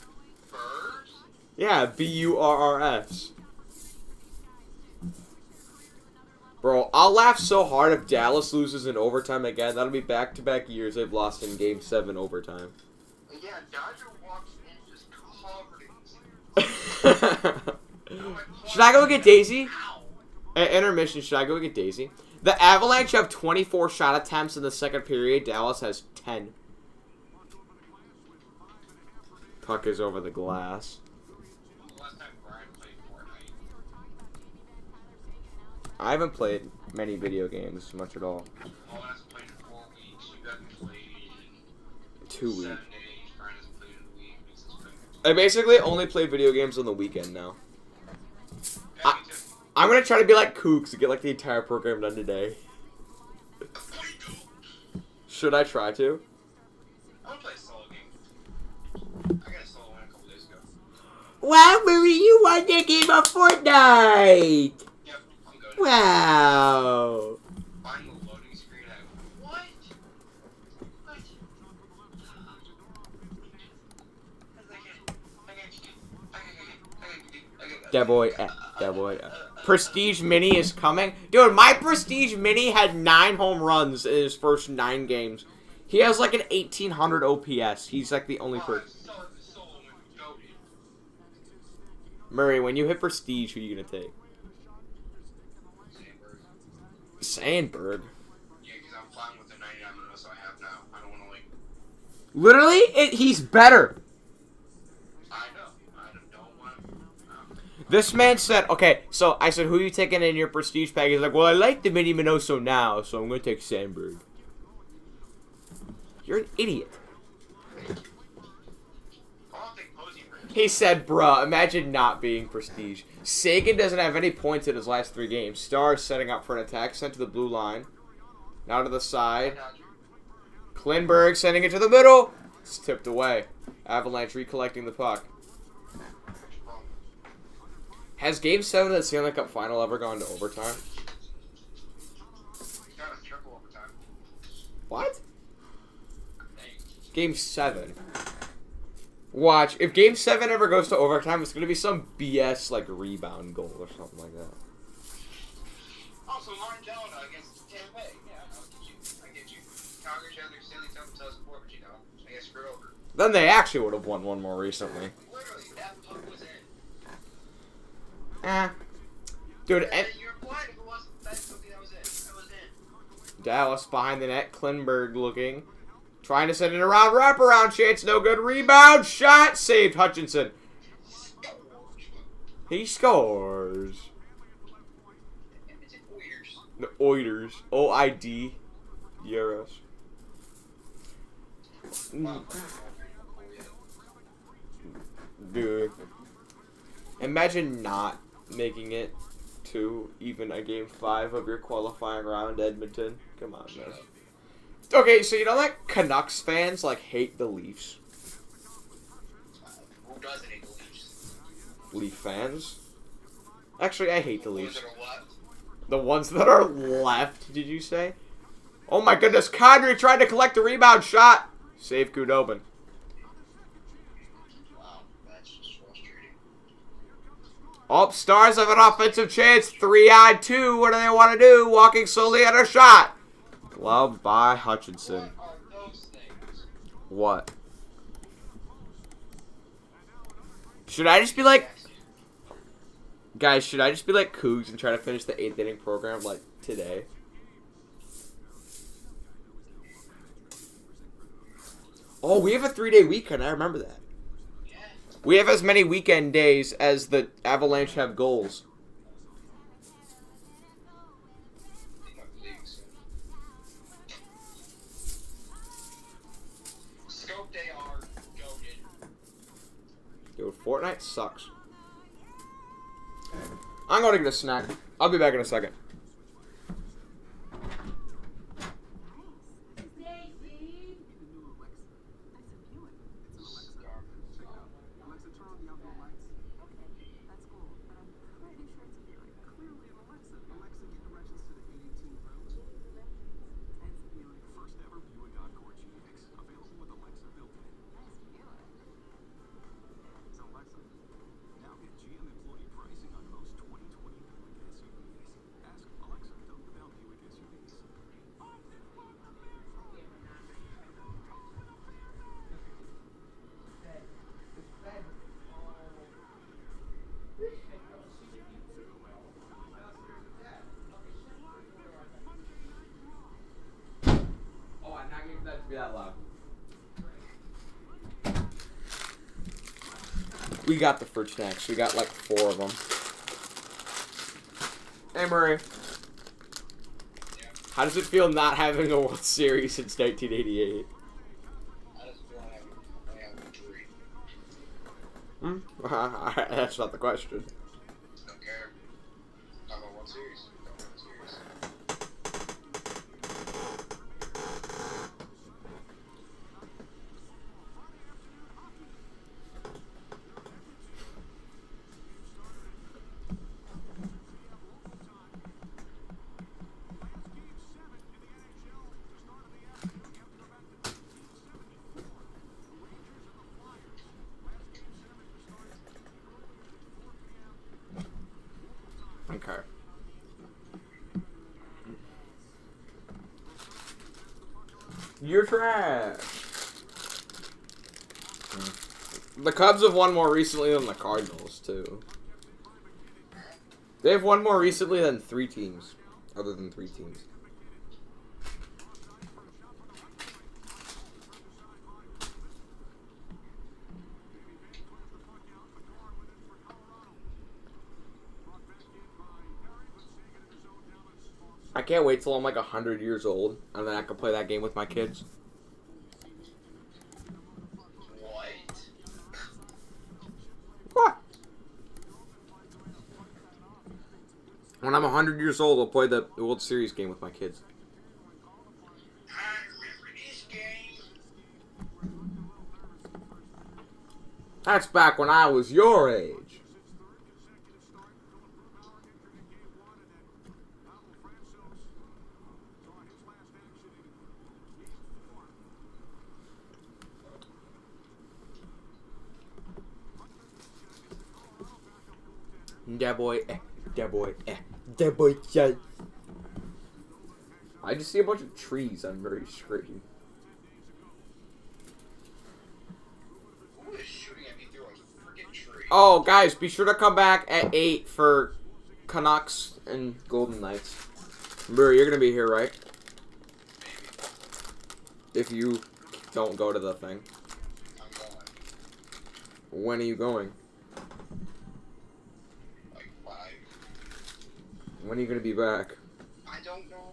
Birds? Yeah, BURRS. Bro, I'll laugh so hard if Dallas loses in overtime again. That'll be back-to-back years they've lost in Game 7 overtime. Yeah, Dodger walks in just covered in. Should I go get Daisy? Ow. At intermission, should I go get Daisy? The Avalanche have 24 shot attempts in the second period. Dallas has 10. Puck is over the glass. Last time Brian played Fortnite. I haven't played many video games much at all. Paul hasn't played in 4 weeks. You haven't played in 2 weeks. 7 days. Brian hasn't played in a week. Because it's been... I basically only play video games on the weekend now. Yeah, me too. I'm gonna try to be like Kooks and get like the entire program done today. Should I try to? I want to play a solo game. I got a solo one a couple days ago. Wow, Marie, you won the game of Fortnite! Yep, I'm good. Wow! Find the loading screen at... What? What? That boy, that boy. Prestige Mini is coming. Dude, my Prestige Mini had 9 home runs in his first 9 games. He has like an 1800 OPS. He's like the only person. Murray, when you hit Prestige, who are you going to take? Sandberg. Yeah, because I'm fine with the 99 minutes I have now. I don't want to, like... Literally, he's better. I know. I don't want to... This man said, okay, so I said, who are you taking in your Prestige pack? He's like, well, I like the Mini Minoso now, so I'm going to take Sandberg. You're an idiot. I'll take Posey for him. He said, bruh, imagine not being Prestige. Sagan doesn't have any points in his last 3 games. Star is setting up for an attack, sent to the blue line. Now to the side. Klinberg sending it to the middle. It's tipped away. Avalanche recollecting the puck. Has Game 7 of the Stanley Cup Final ever gone to overtime? Got a triple overtime. What? Game 7. Watch. If Game 7 ever goes to overtime, it's going to be some BS, like, rebound goal or something like that. Also, Martin Delano against Tampa Bay. Yeah, I get you. Calgary had their Stanley Cup in 2004, but you know, I guess screwed over. Then they actually would have won one more recently. Literally, that puck was in. Dude, And you're blind if it wasn't something that was in. That was in. Dallas behind the net. Klinberg looking. Trying to send it around. Wraparound chance. No good. Rebound. Shot. Saved. Hutchinson. He scores. It's in Oilers. The Oilers. O-I-D. Euros. Dude. Imagine not making it to even a Game 5 of your qualifying round, Edmonton. Come on, man. Okay, so you know that Canucks fans, like, hate the Leafs? Who doesn't hate the Leafs? Leaf fans? Actually, I hate the Who's Leafs. that are left? The ones that are left, did you say? Oh my goodness, Kadri tried to collect the rebound shot. Save Kudobin. Wow, that's just frustrating. Oh, Stars have an offensive chance. 3-on-2. What do they want to do? Walking slowly at a shot. Gloved by Hutchinson. What are those things? What? Should I just be like... Guys, should I just be like Cougs and try to finish the 8th inning program, like, today? Oh, we have a 3-day weekend. I remember that. Yeah. We have as many weekend days as the Avalanche have goals. Scope they are goated. Dude, Fortnite sucks. I'm going to get a snack. I'll be back in a second. We got the fruit snacks. We got like 4 of them. Hey, Murray. Yeah. How does it feel not having a World Series since 1988? How does it feel having a victory? That's not the question. Don't care. Talk about World Series. Talk about World Series. Okay. You're trash. The Cubs have won more recently than the Cardinals, too. They've won more recently than 3 teams. Other than 3 teams. I can't wait till I'm like 100 years old and then I can play that game with my kids. What? What? When I'm 100 years old, I'll play the World Series game with my kids. I remember this game. That's back when I was your age. That boy, that boy, that boy, yeah. I just see a bunch of trees on Murray's screen. Who is shooting at me through a freaking tree? Oh, guys, be sure to come back at 8 for Canucks and Golden Knights. Murray, you're gonna be here, right? Maybe. If you don't go to the thing. I'm going. When are you going? Like 5. When are you gonna be back? I don't know.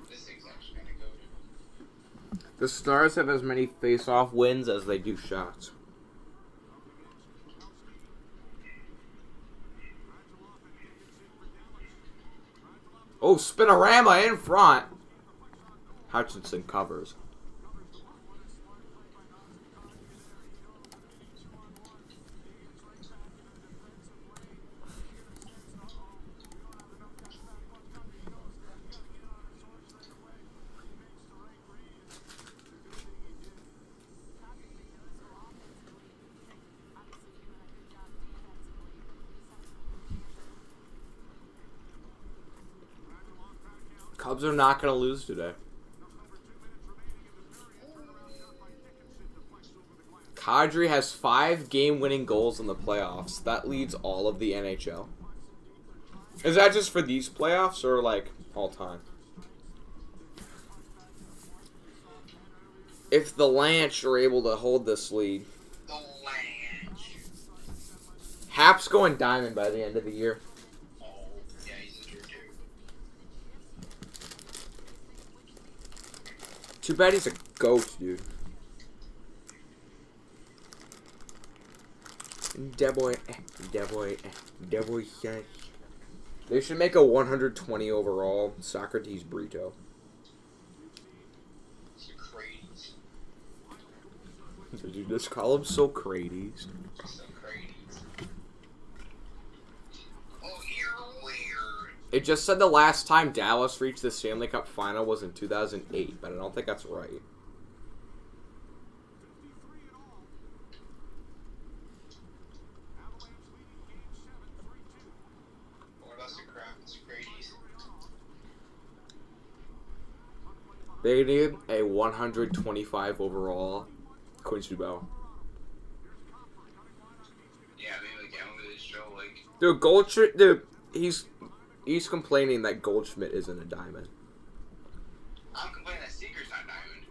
This thing's actually kind of goated. The Stars have as many face-off wins as they do shots. Oh, Spinorama in front. Hutchinson covers. Cubs are not going to lose today. Kadri has 5 game-winning goals in the playoffs. That leads all of the NHL. Is that just for these playoffs or, like, all time? If the Avalanche are able to hold this lead, The Lanch. Hap's going diamond by the end of the year. Oh, yeah, he's injured too. Too bad he's a goat, dude. Da boy, yes. They should make a 120 overall Socrates Brito. Socrates. Did you just call him Socrates? Socrates. Oh, you're weird. It just said the last time Dallas reached the Stanley Cup final was in 2008, but I don't think that's right. What about Socrates? They need a 125 overall Quincy Bell. Yeah, maybe like out of this show, like. Dude, Goldschmidt, dude, he's complaining that Goldschmidt isn't a diamond. Speaker's not diamond.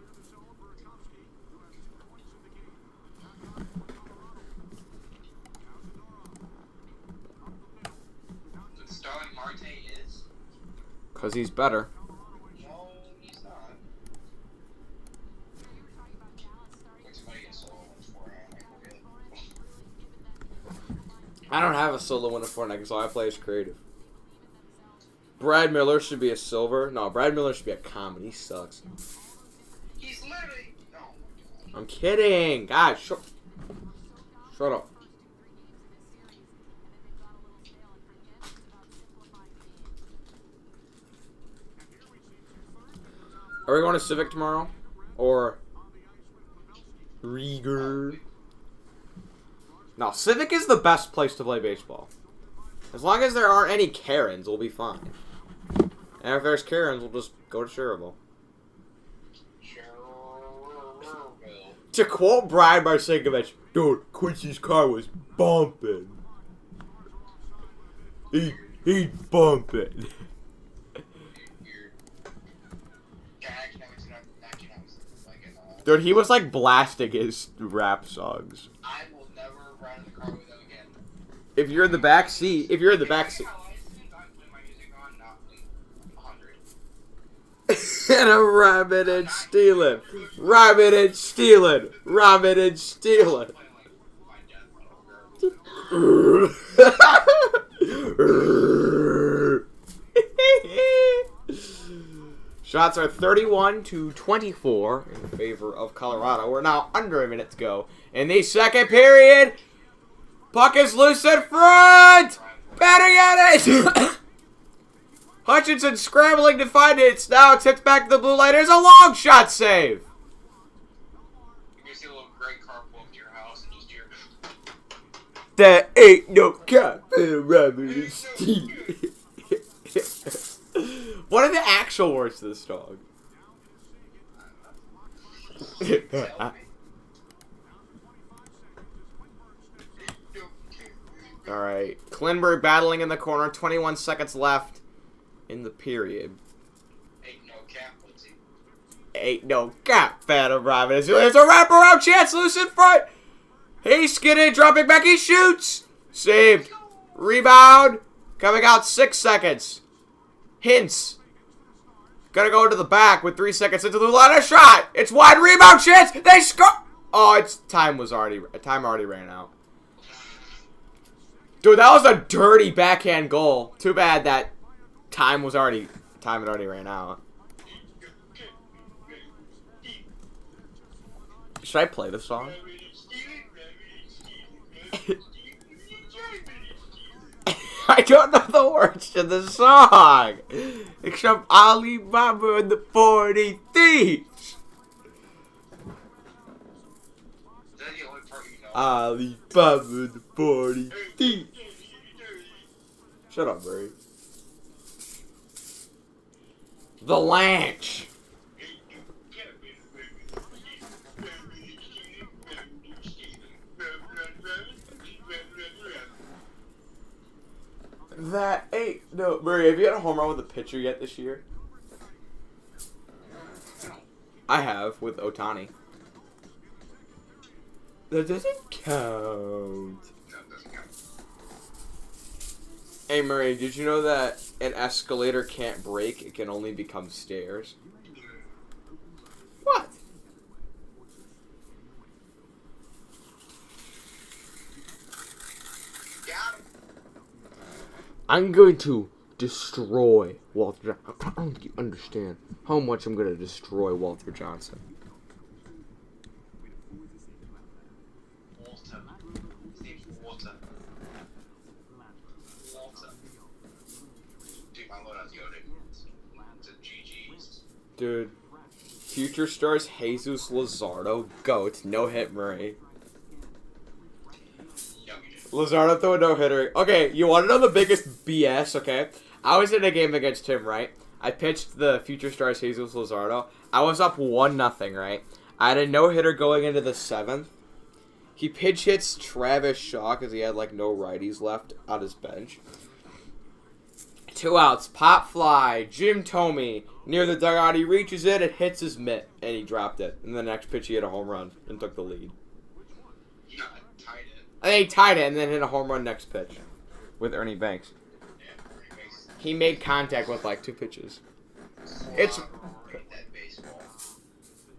But Starling Marte is? Because he's better. No, he's not. Wait, somebody gets solo wins for him. I don't have a solo win of Fortnite, so I play as creative. Brad Miller should be a silver. No, Brad Miller should be a common. He sucks. He's literally. No. I'm kidding. God, shut up. Are we going to Civic tomorrow? Or Rieger? No, Civic is the best place to play baseball. As long as there aren't any Karens, we'll be fine. And if there's Karens, we'll just go to Cherville. To quote Brian Marcinkovich, dude, Quincy's car was bumping. He bumping. Dude, he was like blasting his rap songs. I will never ride in the car with him again. If you're in the back seat, I'm putting my music on, not 100. And I'm robbing and stealing. Robbing and stealing. Robbing and stealing. Shots are 31-24 in favor of Colorado. We're now under a minute to go in the second period. Puck is loose in front. Batting at it. Hutchinson scrambling to find it. It's now tipped back to the blue line. There's a long shot save. You can see a little gray car pull up to your house and just hear. That ain't no cap in a rabbit and steal. What are the actual words to this dog? Alright. Klinberg battling in the corner. 21 seconds left in the period. Ain't no cap, Lindsay. Ain't no cap, Phantom Robin. There's a wraparound chance loose in front. He's skidding, dropping back. He shoots. Saved. Rebound. Coming out 6 seconds. Hints. Gonna go to the back with 3 seconds into the line of shot. It's wide rebound chance. They score. Oh, it's time already ran out. Dude, that was a dirty backhand goal. Too bad that time had already ran out. Should I play the song? I don't know the words to the song, except Alibaba and the 40 Thieves. Is that the only part you know? Alibaba and the 40 Thieves. Shut up, Barry. The Lanch. That ain't no. Murray, have you had a home run with a pitcher yet this year? I have with Ohtani. That doesn't count. No, it doesn't count. Hey Murray, did you know that an escalator can't break? It can only become stairs. What? Got him. I'm going to destroy Walter Johnson. I don't think you understand how much I'm going to destroy Walter Johnson. Walter. His name's Walter. Walter. Dude, my loadout's goated. It's a GG's. Dude, Future Stars Jesus Luzardo, GOAT, no hit Murray. Luzardo threw a no-hitter. Okay, you want to know the biggest BS, okay? I was in a game against him, right? I pitched the Future Stars Jesus Luzardo. I was up 1-0, right? I had a no-hitter going into the 7th. He pitch hits Travis Shaw because he had, like, no righties left on his bench. 2 outs. Pop fly. Jim Tomey. Near the dugout, he reaches it, it hits his mitt, and he dropped it. And the next pitch, he hit a home run and took the lead. No, tied it. I think he tied it and then hit a home run next pitch with Ernie Banks. Yeah, He made contact with like 2 pitches. It's that baseball.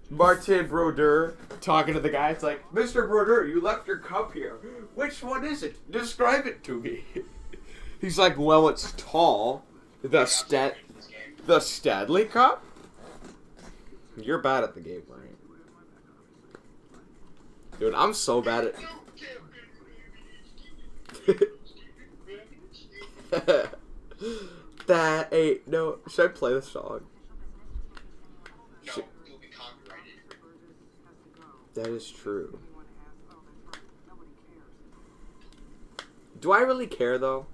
Martin Brodeur talking to the guy. It's like, Mr. Brodeur, you left your cup here. Which one is it? Describe it to me. He's like, well, it's tall. The Stanley Cup? You're bad at the game, right? Dude, I'm so bad at... That ain't no... Should I play the song? No, you'll be copyrighted. That is true. Do I really care, though?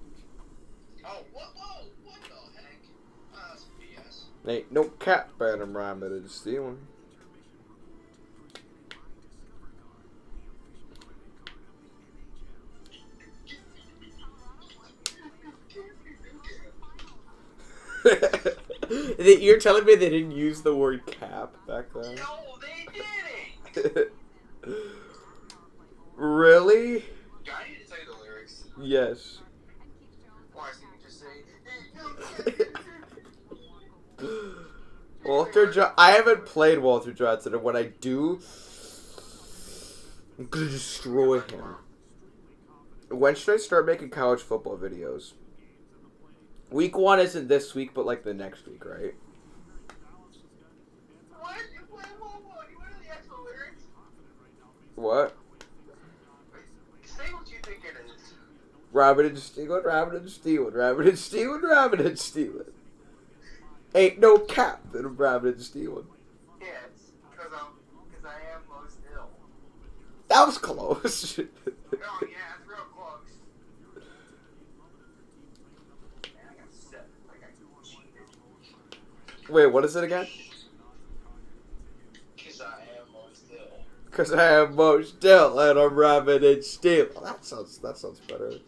Oh, what the heck? That's BS. Ain't no cat bad rhyming and stealing. You're telling me they didn't use the word cap back then? No, they didn't! Really? Do I need to tell you the lyrics? Yes. Or so you can just say, Walter Johnson. I haven't played Walter Johnson, and when I do, I'm gonna destroy him. When should I start making college football videos? Week 1 isn't this week, but like the next week, right? What? You want the actual lyrics? What? Say what you think it is. Rabbit and stealing, rabbit and stealing, rabbit and stealing, rabbit and stealing. Ain't no cap in a rabbit and stealing. Yeah, it's because I am most ill. That was close. Oh yeah, it's real close. Man, I got set. Like I cheated. Wait, what is it again? Because I am most ill. Cause I am most ill and I'm rabbit and stealing. Oh, that sounds better.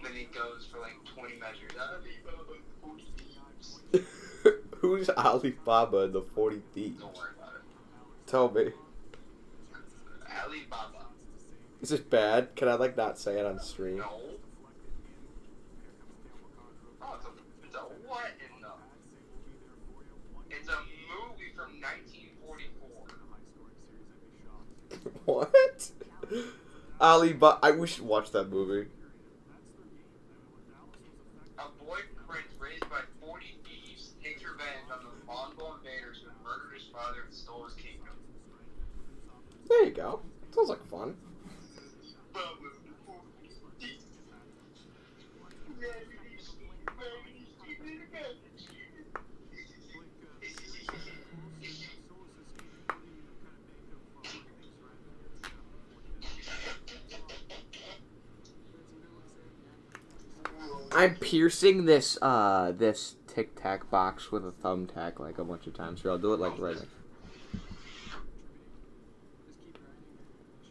Then he goes for like 20 measures. Who's Alibaba and the 40 Thieves? Don't worry about it. Tell me. Alibaba. Is this bad? Can I like not say it on stream? No. Oh, it's a what in the... It's a movie from 1944. What? Alibaba. We should watch that movie. A boy prince raised by 40 thieves takes revenge on the Mongol invaders who murdered his father and stole his kingdom. There you go. Sounds like fun. I'm piercing this Tic Tac box with a thumbtack like a bunch of times. Here, I'll do it like right now.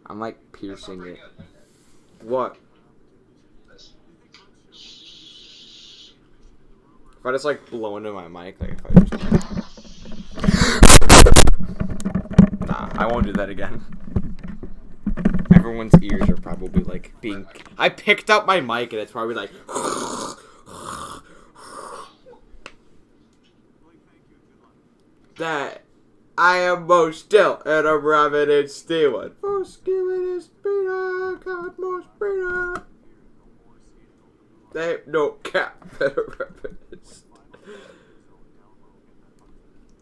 I'm like piercing it. What? If I just like blow into my mic, like if I just... Nah, I won't do that again. Everyone's ears are probably like being... I picked up my mic and it's probably like... That I am most still and I'm rabbit and stealing. Most given is Peter, God most Peter. They ain't no cap at a rabbit.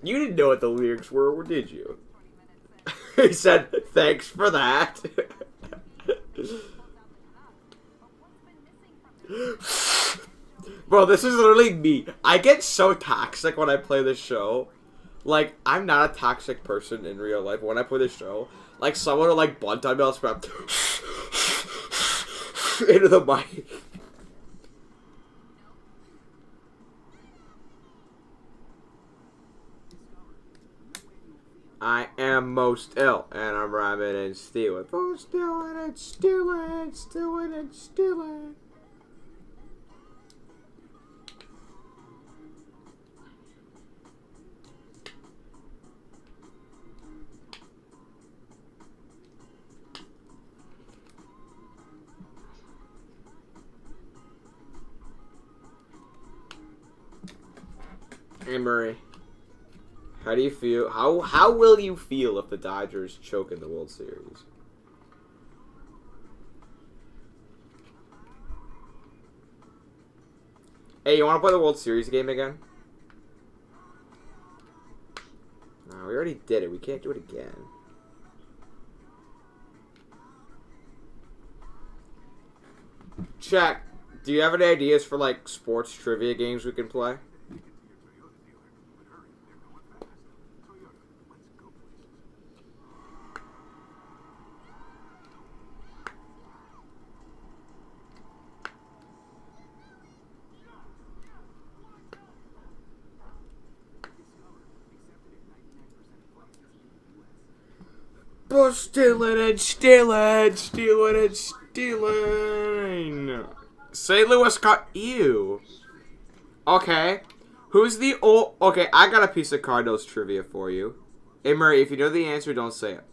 You didn't know what the lyrics were, or did you? He said, thanks for that. Bro, this is literally me. I get so toxic when I play this show. Like, I'm not a toxic person in real life. When I play this show, like, someone will, like, bunt on me, I'll scrap into the mic. I am most ill, and I'm robbing and stealing. Most stealing and stealing, stealing and stealing. Hey Murray, how do you feel? How will you feel if the Dodgers choke in the World Series? Hey, you want to play the World Series game again? No, we already did it. We can't do it again. Check. Do you have any ideas for, like, sports trivia games we can play? Stealing and stealing, stealing and stealing. St. Louis got you. Okay. Who's the old... Okay, I got a piece of Cardinals trivia for you. Hey, Murray, if you know the answer, don't say it.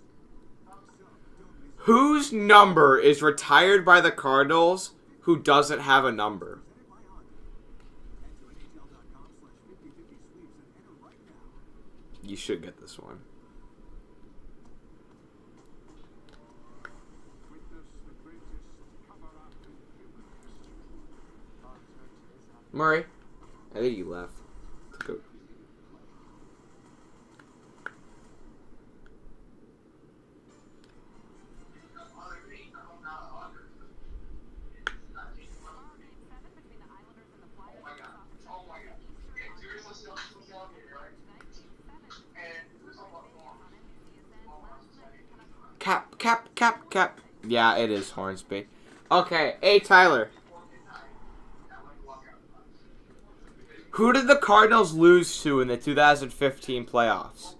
Whose number is retired by the Cardinals who doesn't have a number? You should get this one. Murray, I think you left. Go. Cap. Yeah, it is Hornsby. Okay, hey Tyler. Who did the Cardinals lose to in the 2015 playoffs?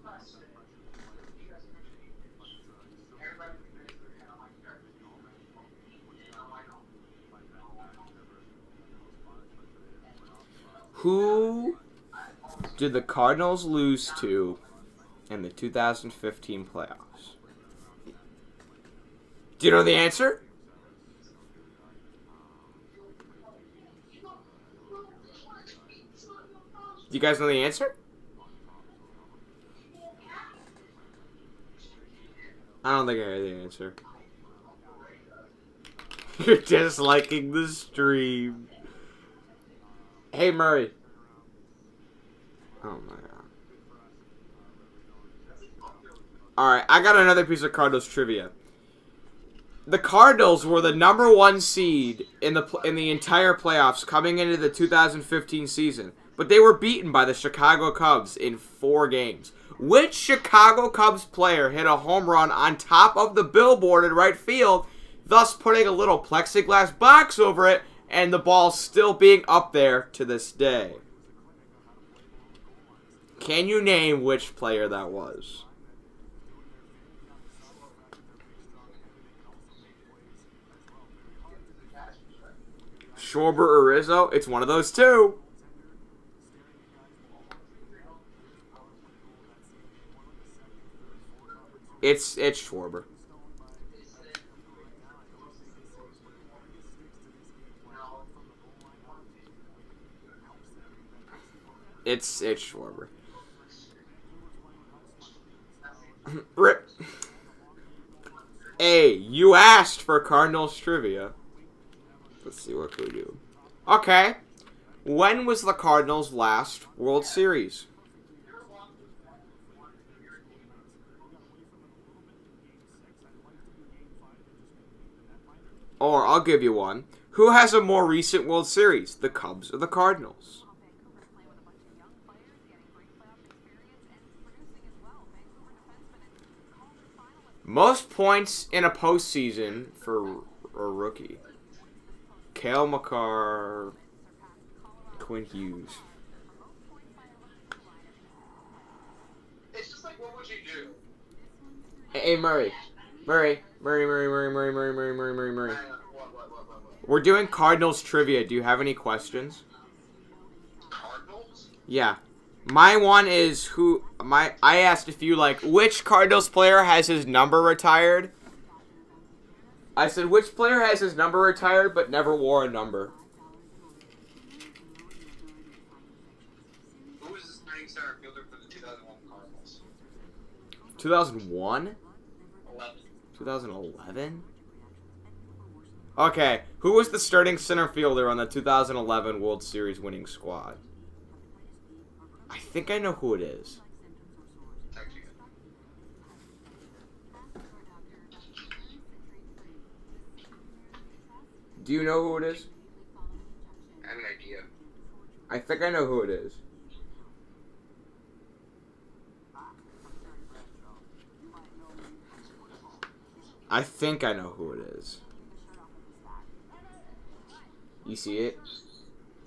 Who did the Cardinals lose to in the 2015 playoffs? Do you know the answer? Do you guys know the answer? I don't think I heard the answer. You're disliking the stream. Hey, Murray. Oh, my God. Alright, I got another piece of Cardinals trivia. The Cardinals were the #1 seed in the entire playoffs coming into the 2015 season, but they were beaten by the Chicago Cubs in 4 games. Which Chicago Cubs player hit a home run on top of the billboard in right field, thus putting a little plexiglass box over it, and the ball still being up there to this day? Can you name which player that was? Schwarber or Rizzo? It's one of those two. It's Schwarber. It's Schwarber. Rip. Hey, you asked for Cardinals trivia. Let's see what we do. Okay. When was the Cardinals' last World Series? Or I'll give you one. Who has a more recent World Series, the Cubs or the Cardinals? Most points in a postseason for a rookie. Cale Makar, Quinn Hughes. It's just like, what would you do? Hey, Murray. Murray. What? We're doing Cardinals trivia. Do you have any questions? Cardinals? Yeah. My one is I asked if you which Cardinals player has his number retired? I said, which player has his number retired but never wore a number? Who was his 31 2001? 11. 2011? Okay, who was the starting center fielder on the 2011 World Series winning squad? I think I know who it is. Text you. Do you know who it is? I have an idea. I think I know who it is. I think I know who it is. You see it?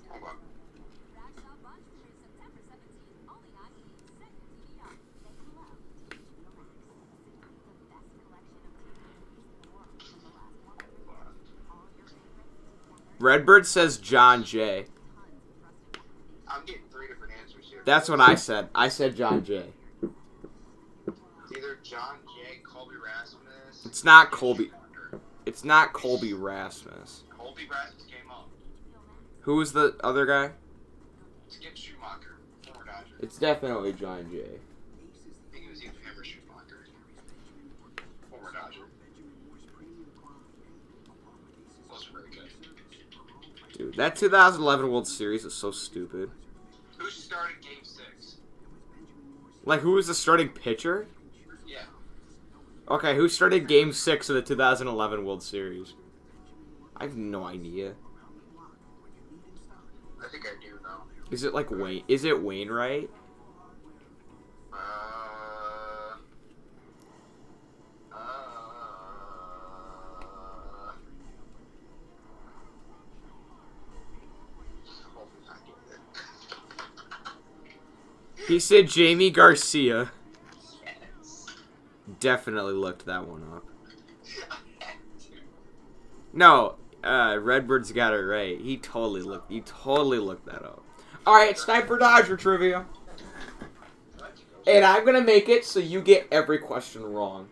Hold on. Redbird says John Jay. I'm getting 3 different answers here. That's what I said. I said John Jay. It's either John Jay, Colby Rasmus. It's not Colby. It's not Colby Rasmus. Colby Rasmus came up. Who was the other guy? Skip Schumacher, former Dodger. It's definitely John Jay. I think it was either him or Schumacher. Former Dodger. Those are really good. Dude, that 2011 World Series is so stupid. Who started Game 6? Like, who was the starting pitcher? Yeah. Okay, who started Game 6 of the 2011 World Series? I have no idea. I think I do know. Is it like Wayne? Is it Wainwright? Uh, hopefully I get it. He said Jamie Garcia. Yes. Definitely looked that one up. No, Redbird's got it right. He totally looked that up. All right, it's time for Dodger trivia, and I'm gonna make it so you get every question wrong.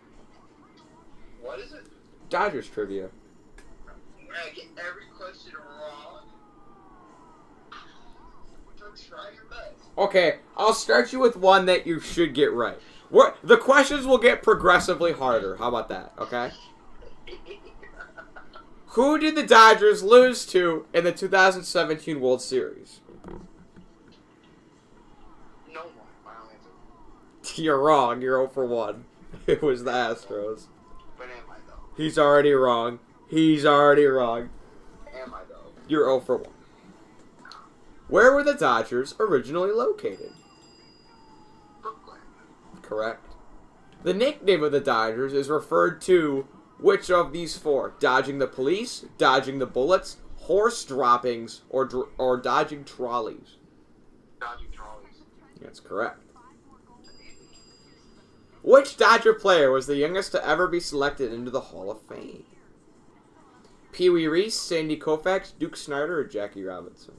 What is it? Dodgers trivia. I get every question wrong. Don't try your best. Okay, I'll start you with one that you should get right. The questions will get progressively harder. How about that? Okay. Who did the Dodgers lose to in the 2017 World Series? No more. Final answer. You're wrong. You're 0 for 1. It was the Astros. But am I though? He's already wrong. He's already wrong. Am I though? You're 0 for 1. Where were the Dodgers originally located? Brooklyn. Correct. The nickname of the Dodgers is referred to which of these four? Dodging the police, dodging the bullets, horse droppings, or dodging trolleys? Dodging trolleys. That's correct. Which Dodger player was the youngest to ever be selected into the Hall of Fame? Pee Wee Reese, Sandy Koufax, Duke Snider, or Jackie Robinson?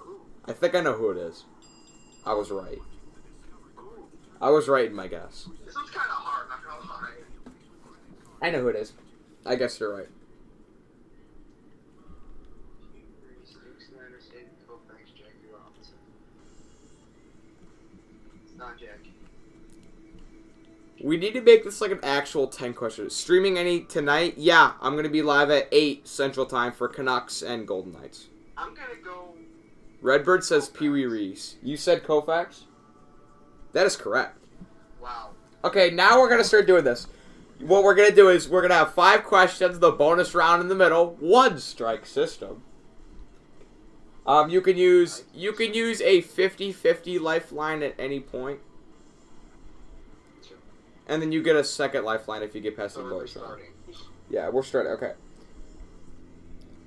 Ooh. I think I know who it is. I was right. Ooh. I was right in my guess. This one's kind of hard, not gonna lie. I know who it is. I guess you're right. Duke Snider, Sandy Koufax, Jackie Robinson. It's not Jackie. We need to make this like an actual 10 questions. Streaming any tonight? Yeah, I'm going to be live at 8 Central Time for Canucks and Golden Knights. I'm gonna go. Redbird says Pee Wee Reese. You said Koufax? That is correct. Wow. Okay, now we're going to start doing this. What we're going to do is we're going to have 5 questions, the bonus round in the middle, 1 strike system. You can use a 50-50 lifeline at any point. And then you get a second lifeline if you get past the So we're bonus round. starting. Yeah, we're starting. Okay.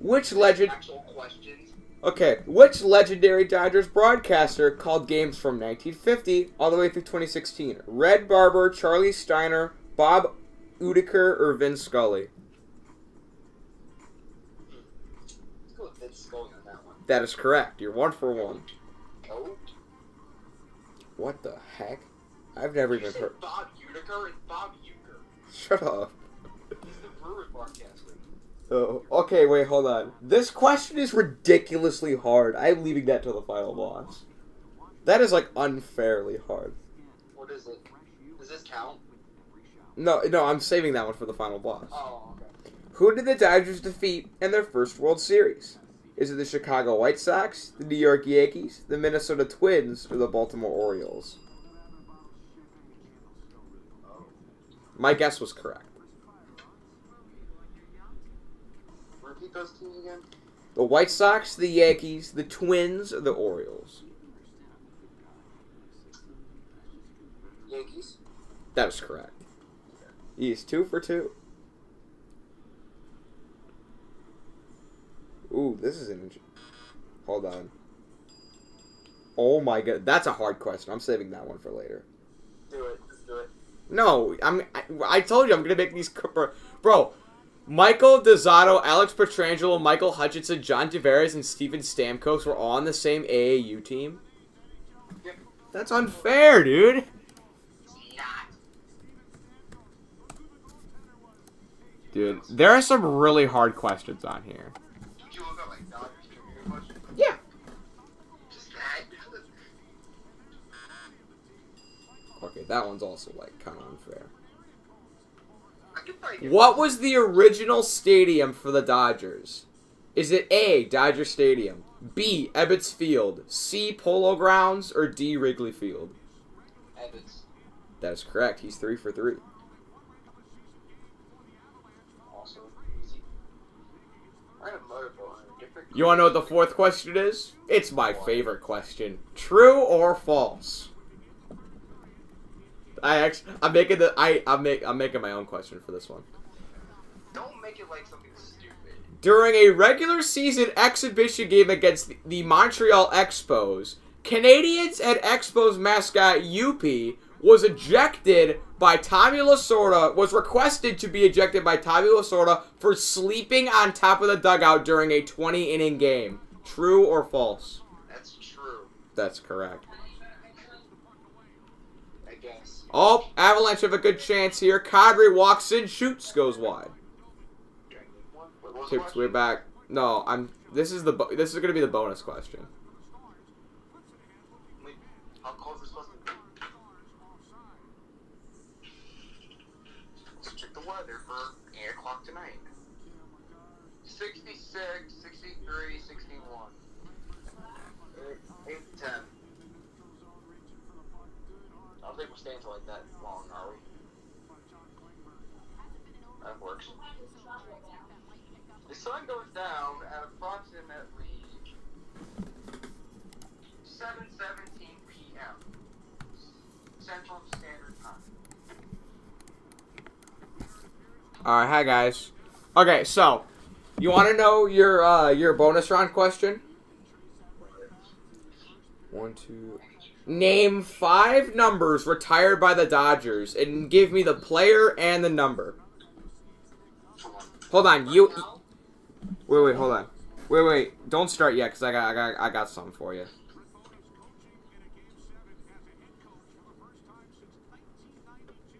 Which legend? Actual questions. Okay, which legendary Dodgers broadcaster called games from 1950 all the way through 2016? Red Barber, Charlie Steiner, Bob Udiker, or Vin Scully? Let's go with Vince Scully on that one. That is correct. You're 1 for 1. Oh. What the heck? I've never Did you even say heard. Bob Udiker? It's Bob Uecker. Shut up. He's the Brewers broadcaster. Oh, okay, wait, hold on. This question is ridiculously hard. I'm leaving that to the final boss. That is like unfairly hard. What is it? Does this count? No, I'm saving that one for the final boss. Oh, okay. Who did the Dodgers defeat in their first World Series? Is it the Chicago White Sox, the New York Yankees, the Minnesota Twins, or the Baltimore Orioles? My guess was correct. Repeat those teams again. The White Sox, the Yankees, the Twins, or the Orioles? Yankees. That is correct. He's 2 for 2. Ooh, this is an Hold on. Oh my god, that's a hard question. I'm saving that one for later. Do it. Just do it. No, I told you I'm gonna make these. Bro, Michael Dozzato, Alex Petrangelo, Michael Hutchinson, John Tavares, and Steven Stamkos were all on the same AAU team. Yep. That's unfair, dude. Dude, there are some really hard questions on here. Did you look up like Dodgers trivia questions? Yeah. Just that. Okay, that one's also like kind of unfair. I could probably get What was the original stadium for the Dodgers? Is it A, Dodger Stadium, B, Ebbets Field, C, Polo Grounds, or D, Wrigley Field? Evans. That is correct. He's 3 for 3. Also easy. I had a motorboat on a different. You want to know what the fourth question is? It's my favorite question. True or false? I'm making my own question for this one. Don't make it like something stupid. During a regular season exhibition game against the Montreal Expos, Canadians and Expos mascot Yuppie was requested to be ejected by Tommy Lasorda for sleeping on top of the dugout during a 20-inning game. True or false? That's true. That's correct. I guess. Oh, Avalanche have a good chance here. Kadri walks in, shoots, goes wide. Do I need one? What was the Tips, we're question? back. No, this is gonna be the bonus question. Wait, how close is this supposed to be? Let's check the weather for 8 o'clock tonight. 66, 63, 61. 8 to 10. I don't think we're staying until like that long, are we? That works. The sun goes down at approximately 7:17 p.m. Central Standard Time. Alright, hi guys. Okay, so you want to know your bonus round question? 1, 2. Name 5 numbers retired by the Dodgers and give me the player and the number. Hold on, Wait, hold on. Wait, don't start yet, cause I got something for you.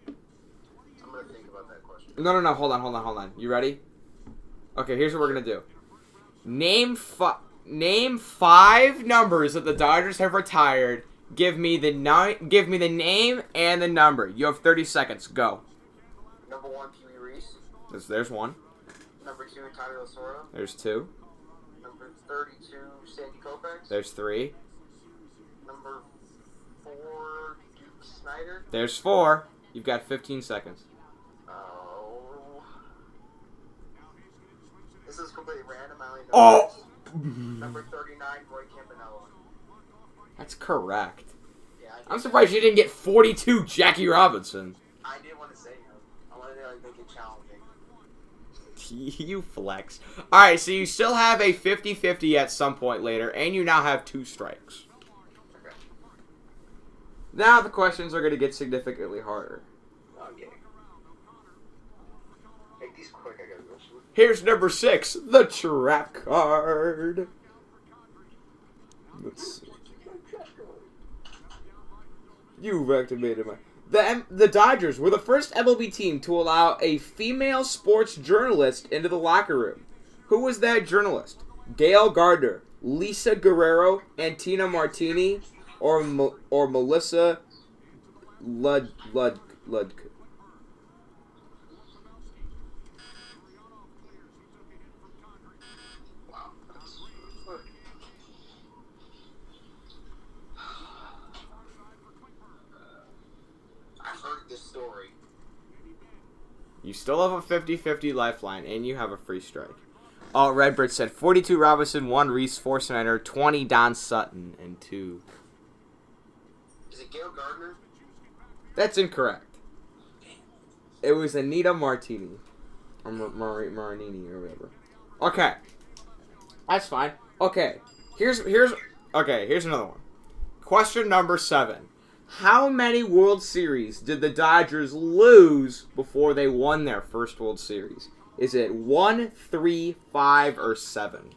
I'm gonna think about that question. No, hold on. You ready? Okay, here's what we're gonna do. Name 5 numbers that the Dodgers have retired. Give me the name and the number. You have 30 seconds. Go. Number 1, Pee Wee Reese. There's 1. Number 2, Tommy Lasorda. There's 2. Number 32, Sandy Koufax. There's 3. Number 4, Duke Snyder. There's 4. You've got 15 seconds. Oh. This is completely random. I only know Oh! this. Number 39, Roy Campanella. That's correct. Yeah, I'm surprised you didn't get 42, Jackie Robinson. I didn't want to say him. I wanted to make it challenging. You flex. Alright, so you still have a 50-50 at some point later, and you now have 2 strikes. Okay. Now the questions are going to get significantly harder. Okay. Make these quick. I gotta go sleep. Here's number 6, the trap card. Let's see. You've activated my... The Dodgers were the first MLB team to allow a female sports journalist into the locker room. Who was that journalist? Gail Gardner, Lisa Guerrero, Antina Martini, or Melissa Ludke? You still have a 50-50 lifeline, and you have a free strike. Oh, Redbird said 42 Robinson, 1 Reese Forsteiner, 20 Don Sutton, and 2. Is it Gail Gardner? That's incorrect. It was Anita Martini. Or Marinini or whatever. Okay. That's fine. Okay. Here's another one. Question number 7. How many World Series did the Dodgers lose before they won their first World Series? Is it 1, 3, 5, or 7?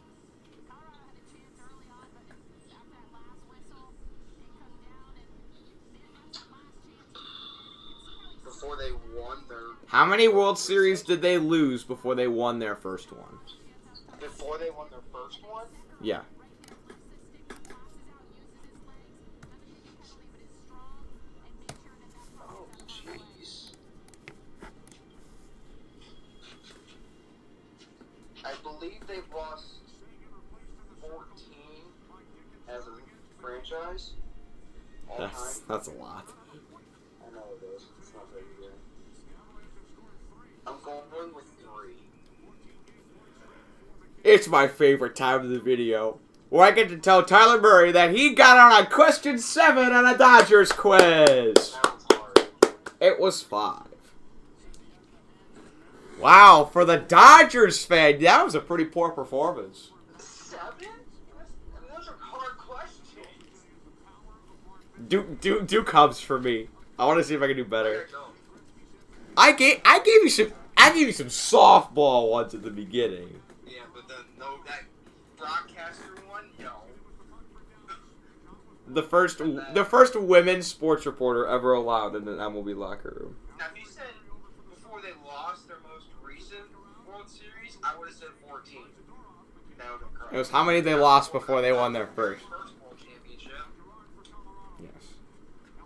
Before they won their... How many World Series did they lose before they won their first one? Before they won their first one? Yeah. Oh, jeez. I believe they've lost 14 as a franchise. All time. That's a lot. I know it is. It's not very good. I'm going with 3. It's my favorite time of the video, where I get to tell Tyler Murray that he got on question 7 on a Dodgers quiz. That was hard. It was 5. Wow, for the Dodgers fan, that was a pretty poor performance. 7? Those are hard questions. Do Cubs for me. I want to see if I can do better. I gotta go. I gave you some softball ones at the beginning. Yeah, but that broadcaster one, no. The first women's sports reporter ever allowed in an MLB locker room. Now, if you said before they lost their most recent World Series, I would have said 14. That would have correct. It was how many they lost before they won their first. First World Championship. Yes.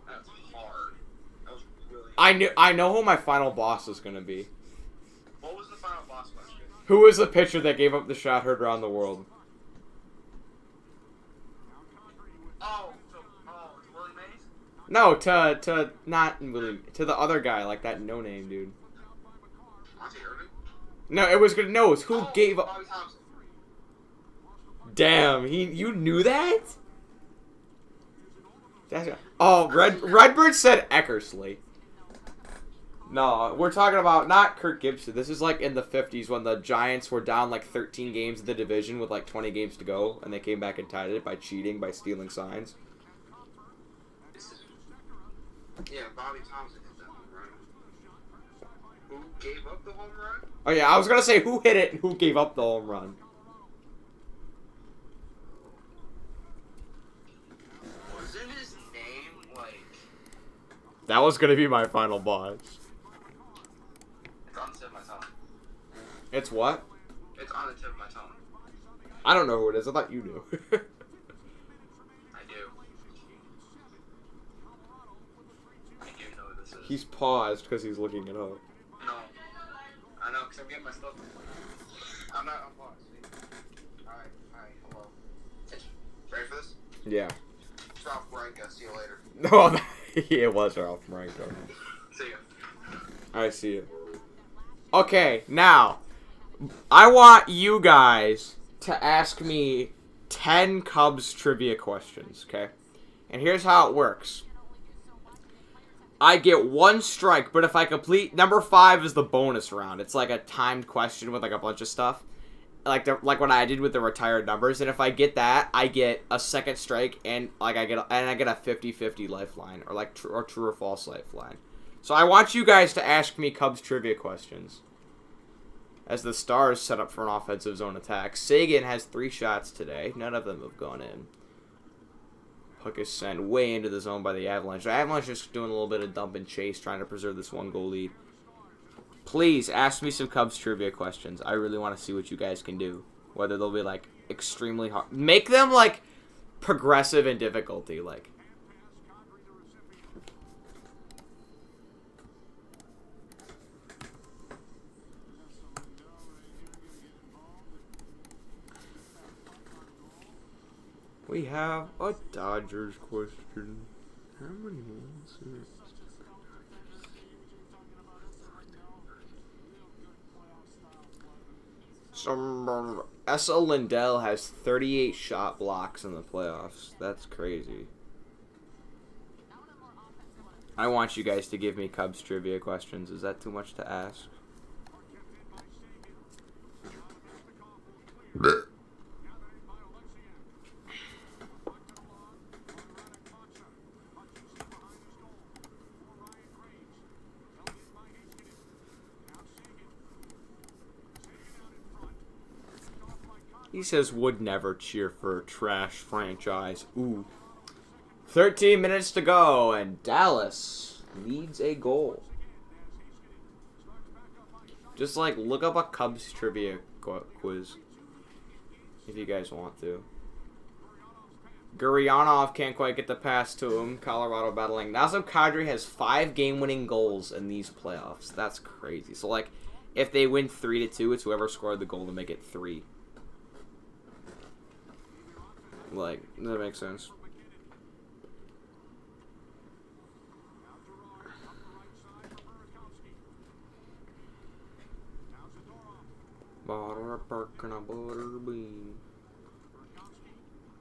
That's hard. That was really. I know who my final boss is gonna be. What was the final boss question? Who was the pitcher that gave up the shot heard around the world? Willie Mays? No, to not Willie, to the other guy, like that no name dude. Monty Irvin? No, it was good. No, it was who gave up. Bobby Thompson. Damn, you knew that? Redbird said Eckersley. No, we're talking about not Kirk Gibson. This is like in the 50s when the Giants were down like 13 games in the division with like 20 games to go, and they came back and tied it by cheating, by stealing signs. Yeah, Bobby Thompson hit that home run. Who gave up the home run? Oh yeah, I was gonna say who hit it and who gave up the home run. Wasn't his name like... That was gonna be my final boss. It's on the tip of my tongue. It's what? It's on the tip of my tongue. I don't know who it is. I thought you knew. I do. I do know who this is. He's paused because he's looking it up. No. I know, because I'm getting my stuff. I'm not on pause. Alright, hello. Ready for this? Yeah. Ralph Branca, see you later. No, it was Ralph Branco. See ya. I see it. Okay, now, I want you guys to ask me 10 Cubs trivia questions, okay? And here's how it works. I get 1 strike, but if I complete... Number 5 is the bonus round. It's like a timed question with like a bunch of stuff. Like what I did with the retired numbers. And if I get that, I get a second strike and like I get a 50-50 lifeline. Or like true or false lifeline. So I want you guys to ask me Cubs trivia questions. As the Stars set up for an offensive zone attack. Sagan has 3 shots today. None of them have gone in. Puck is sent way into the zone by the Avalanche. The Avalanche is doing a little bit of dump and chase, trying to preserve this 1-goal lead. Please ask me some Cubs trivia questions. I really want to see what you guys can do. Whether they'll be like extremely hard. Make them like progressive in difficulty. Like. We have a Dodgers question. How many ones? Essa Lindell has 38 shot blocks in the playoffs. That's crazy. I want you guys to give me Cubs trivia questions. Is that too much to ask? He says would never cheer for a trash franchise. Ooh. 13 minutes to go, and Dallas leads a goal. Just like look up a Cubs trivia quiz if you guys want to. Gurrianov can't quite get the pass to him. Colorado battling. Nazem Kadri has 5 game-winning goals in these playoffs. That's crazy. So like, if they win 3-2, it's whoever scored the goal to make it 3. Like, that makes sense.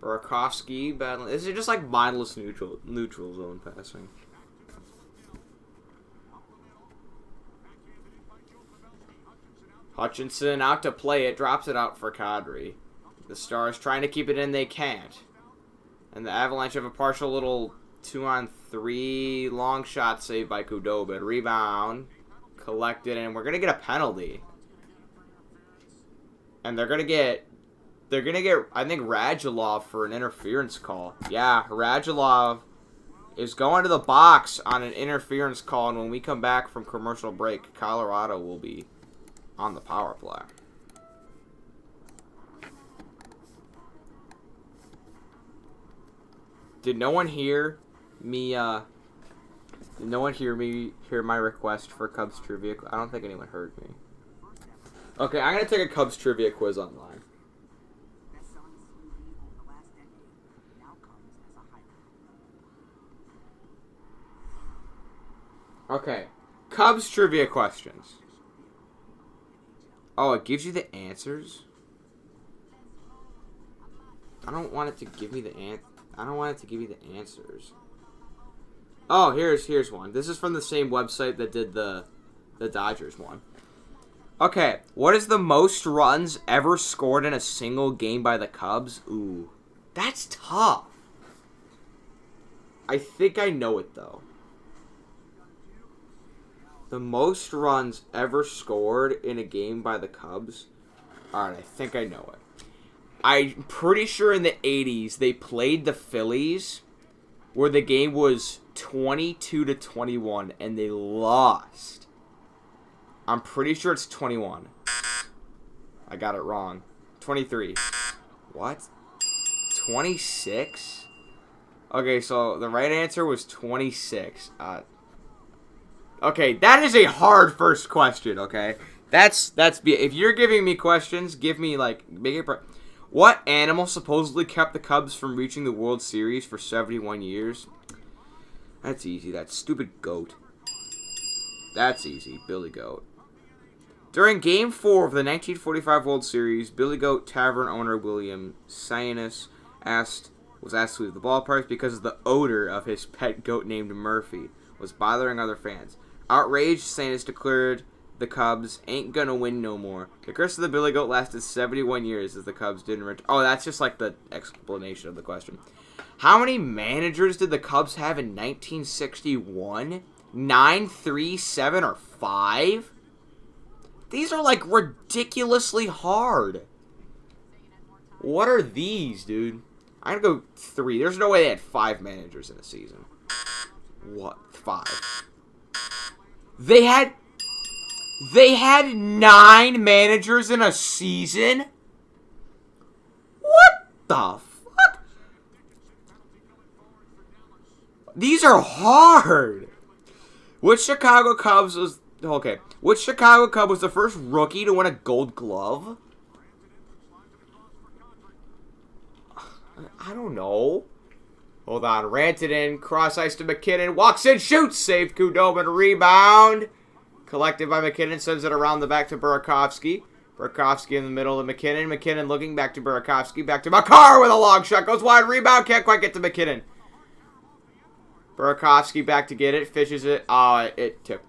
Burakovsky battling. Is it just like mindless neutral zone passing? Hutchinson out to play it, drops it out for Kadri. The Stars trying to keep it in, they can't. And the Avalanche have a partial little 2-on-3 long shot saved by Khudobin. Rebound, collected, and we're gonna get a penalty. And they're gonna get, I think, Radulov for an interference call. Yeah, Radulov is going to the box on an interference call, and when we come back from commercial break, Colorado will be on the power play. Did no one hear me? Did no one hear my request for Cubs trivia? I don't think anyone heard me. Okay, I'm gonna take a Cubs trivia quiz online. Okay, Cubs trivia questions. Oh, it gives you the answers? I don't want it to give me the answers. Oh, here's one. This is from the same website that did the Dodgers one. Okay, what is the most runs ever scored in a single game by the Cubs? Ooh, that's tough. I think I know it, though. The most runs ever scored in a game by the Cubs? Alright, I think I know it. I'm pretty sure in the 80s they played the Phillies where the game was 22-21 and they lost. I'm pretty sure it's 21. I got it wrong. 23. What? 26? Okay, so the right answer was 26. Okay, that is a hard first question, okay? If you're giving me questions, give me, like, what animal supposedly kept the Cubs from reaching the World Series for 71 years? That's easy. That stupid goat. That's easy. Billy Goat. During Game 4 of the 1945 World Series, Billy Goat Tavern owner William Cyanus was asked to leave the ballpark because of the odor of his pet goat named Murphy was bothering other fans. Outraged, Cyanus declared the Cubs ain't gonna win no more. The curse of the Billy Goat lasted 71 years as the Cubs didn't return. Oh, that's just like the explanation of the question. How many managers did the Cubs have in 1961? 9, 3, 7, or 5? These are like ridiculously hard. What are these, dude? I'm gonna go 3. There's no way they had 5 managers in a season. What? 5. They had 9 managers in a season? What the fuck? These are hard. Which Chicago Cub was the first rookie to win a Gold Glove? I don't know. Hold on. Ranted in. Cross ice to McKinnon. Walks in. Shoots. Saved Khudobin. Rebound. Collected by McKinnon. Sends it around the back to Burakovsky. Burakovsky in the middle to McKinnon. McKinnon looking back to Burakovsky. Back to Makar with a long shot. Goes wide. Rebound. Can't quite get to McKinnon. Burakovsky back to get it. Fishes it. Oh, it tipped.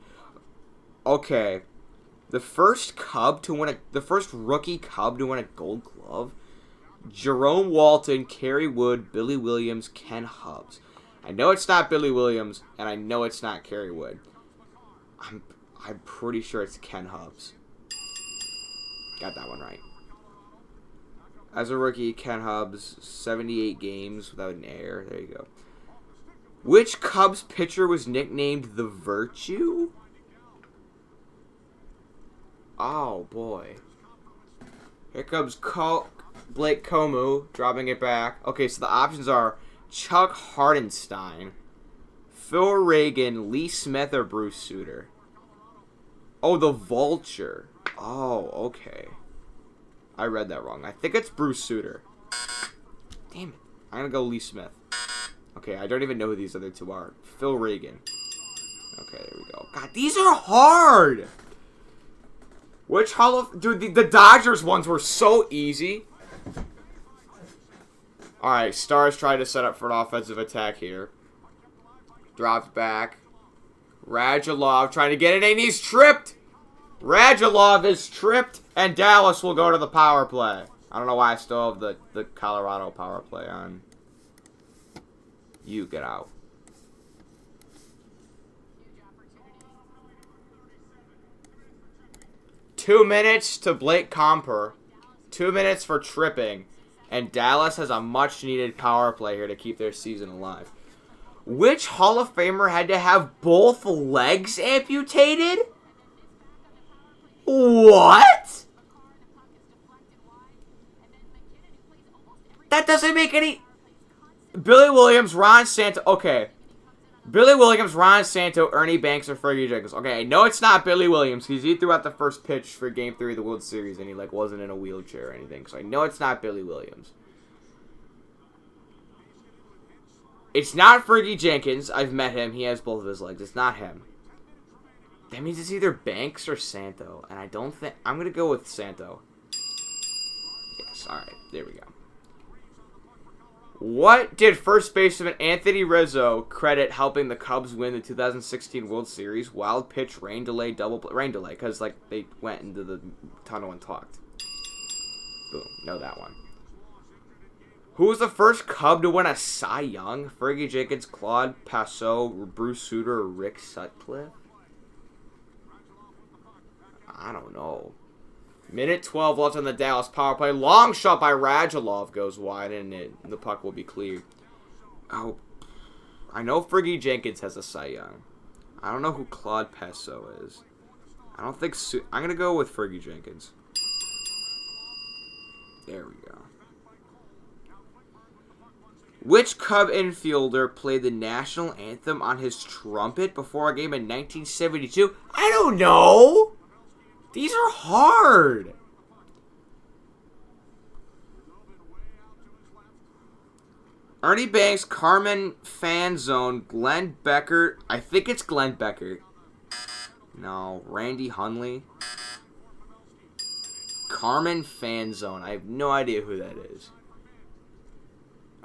Okay. The first rookie Cub to win a Gold Glove. Jerome Walton, Kerry Wood, Billy Williams, Ken Hubbs. I know it's not Billy Williams, and I know it's not Kerry Wood. I'm pretty sure it's Ken Hubbs. Got that one right. As a rookie, Ken Hubbs, 78 games without an error. There you go. Which Cubs pitcher was nicknamed the Virtue? Oh, boy. Here comes Blake Comu dropping it back. Okay, so the options are Chuck Hardenstein, Phil Reagan, Lee Smith, or Bruce Sutter. Oh, the Vulture. Oh, okay. I read that wrong. I think it's Bruce Sutter. Damn it. I'm going to go Lee Smith. Okay, I don't even know who these other two are. Phil Reagan. Okay, there we go. God, these are hard! Which Hall of... Dude, the Dodgers ones were so easy. Alright, Stars trying to set up for an offensive attack here. Drops back. Radulov trying to get it in. He's tripped! Radulov is tripped, and Dallas will go to the power play. I don't know why I still have the Colorado power play on. You get out. Two minutes to Blake Comper. 2 minutes for tripping. And Dallas has a much-needed power play here to keep their season alive. Which Hall of Famer had to have both legs amputated? What? That doesn't make any... Billy Williams, Ron Santo... Okay. Billy Williams, Ron Santo, Ernie Banks, or Fergie Jenkins. Okay, I know it's not Billy Williams because he threw out the first pitch for Game 3 of the World Series and he wasn't in a wheelchair or anything. So I know it's not Billy Williams. It's not Fergie Jenkins. I've met him. He has both of his legs. It's not him. That means it's either Banks or Santo. And I don't think... I'm going to go with Santo. Yes, alright. There we go. What did first baseman Anthony Rizzo credit helping the Cubs win the 2016 World Series? Wild pitch, rain delay, rain delay, because they went into the tunnel and talked. Boom, know that one. Who was the first Cub to win a Cy Young? Fergie Jenkins, Claude Passeau, Bruce Sutter, or Rick Sutcliffe? I don't know. Minute 12 left on the Dallas power play. Long shot by Radulov goes wide, and the puck will be cleared. Oh, I know Fergie Jenkins has a Cy Young. I don't know who Claude Passeau is. I don't think... I'm going to go with Fergie Jenkins. There we go. Which Cub infielder played the national anthem on his trumpet before a game in 1972? I don't know! These are hard. Ernie Banks, Carmen Fanzone, Glenn Becker. I think it's Glenn Becker. No, Randy Hundley. Carmen Fanzone. I have no idea who that is.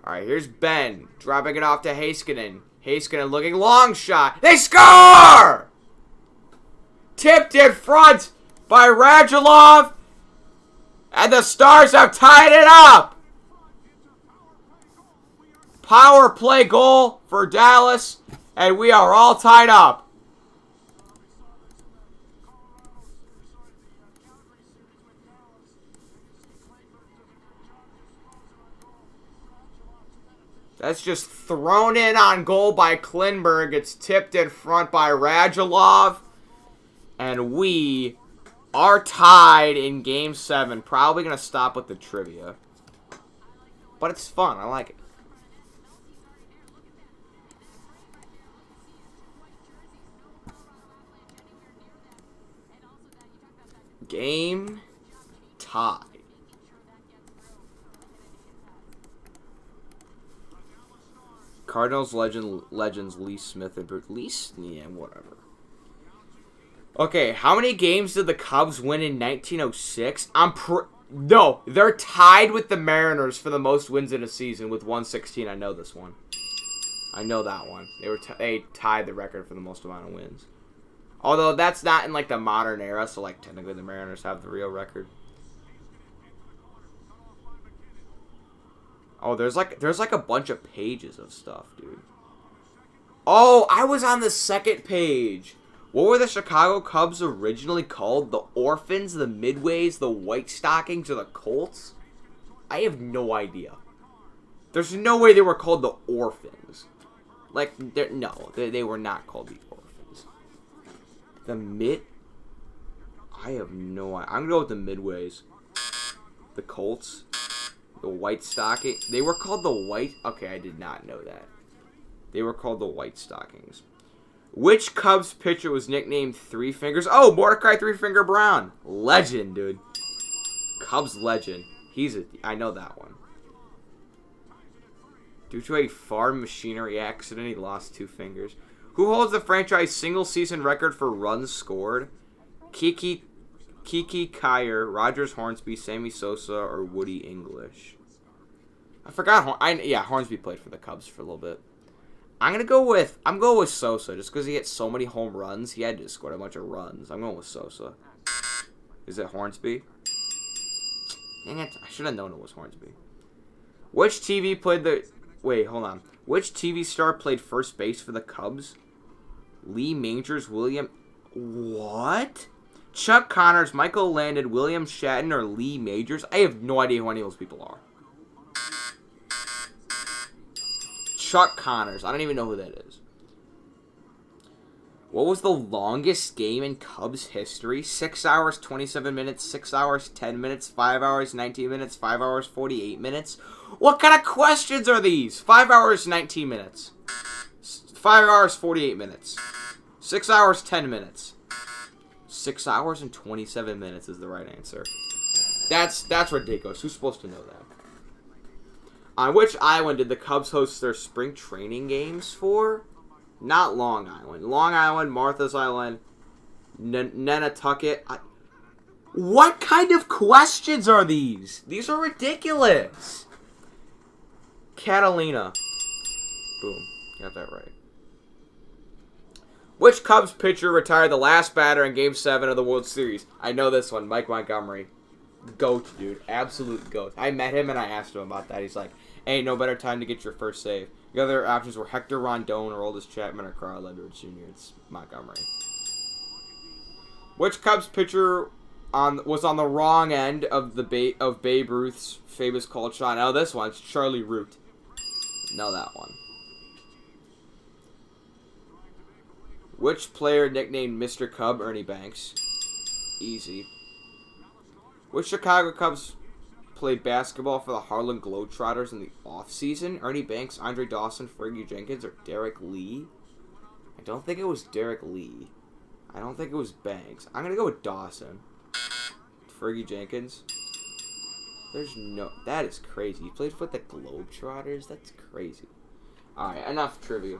Alright, here's Ben. Dropping it off to Heiskanen. Heiskanen looking long shot. They score! Tipped in front by Radulov, and the Stars have tied it up. Power play goal for Dallas, and we are all tied up. That's just thrown in on goal by Klinberg. It's tipped in front by Radulov, and we are tied in Game 7. Probably going to stop with the trivia. But it's fun. I like it. Game tie. Cardinals legends Lee Smith and Lee... Yeah, whatever. Okay, how many games did the Cubs win in 1906? No, they're tied with the Mariners for the most wins in a season with 116. I know this one. I know that one. They tied the record for the most amount of wins. Although that's not in like the modern era, so like technically the Mariners have the real record. Oh, there's like a bunch of pages of stuff, dude. Oh, I was on the second page. What were the Chicago Cubs originally called? The Orphans, the Midways, the White Stockings, or the Colts? I have no idea. There's no way they were called the Orphans. Like, no, they were not called the Orphans. I have no idea. I'm going to go with the Midways. The Colts. The White Stocking. They were called the White... Okay, I did not know that. They were called the White Stockings. Which Cubs pitcher was nicknamed Three Fingers? Oh, Mordecai Three Finger Brown. Legend, dude. Cubs legend. I know that one. Due to a farm machinery accident, he lost 2 fingers. Who holds the franchise single-season record for runs scored? Kiki Kyer, Rogers Hornsby, Sammy Sosa, or Woody English? I forgot. Hornsby played for the Cubs for a little bit. I'm going with Sosa just because he hit so many home runs. He had to score a bunch of runs. I'm going with Sosa. Is it Hornsby? Dang it! I should have known it was Hornsby. Which TV star played first base for the Cubs? Lee Majors, What? Chuck Connors, Michael Landon, William Shatton, or Lee Majors? I have no idea who any of those people are. Chuck Connors. I don't even know who that is. What was the longest game in Cubs history? 6 hours, 27 minutes, 6 hours, 10 minutes, 5 hours, 19 minutes, 5 hours, 48 minutes? What kind of questions are these? 5 hours, 19 minutes. 5 hours, 48 minutes. 6 hours, 10 minutes. 6 hours and 27 minutes is the right answer. That's ridiculous. Who's supposed to know that? On which island did the Cubs host their spring training games for? Not Long Island. Long Island, Martha's Island, Nantucket. What kind of questions are these? These are ridiculous. Catalina. Boom. Got that right. Which Cubs pitcher retired the last batter in Game 7 of the World Series? I know this one. Mike Montgomery. Goat, dude. Absolute goat. I met him and I asked him about that. He's like, ain't no better time to get your first save. The other options were Hector Rondon, or Oldest Chapman, or Carl Edwards Jr. It's Montgomery. Which Cubs pitcher was on the wrong end of Babe Ruth's famous cold shot? Now this one, it's Charlie Root. Know that one. Which player nicknamed Mr. Cub? Ernie Banks. Easy. Which Chicago Cubs played basketball for the Harlem Globetrotters in the offseason? Ernie Banks, Andre Dawson, Fergie Jenkins, or Derek Lee? I don't think it was Derek Lee. I don't think it was Banks. I'm going to go with Dawson. Fergie Jenkins. That is crazy. He played for the Globetrotters? That's crazy. Alright, enough trivia.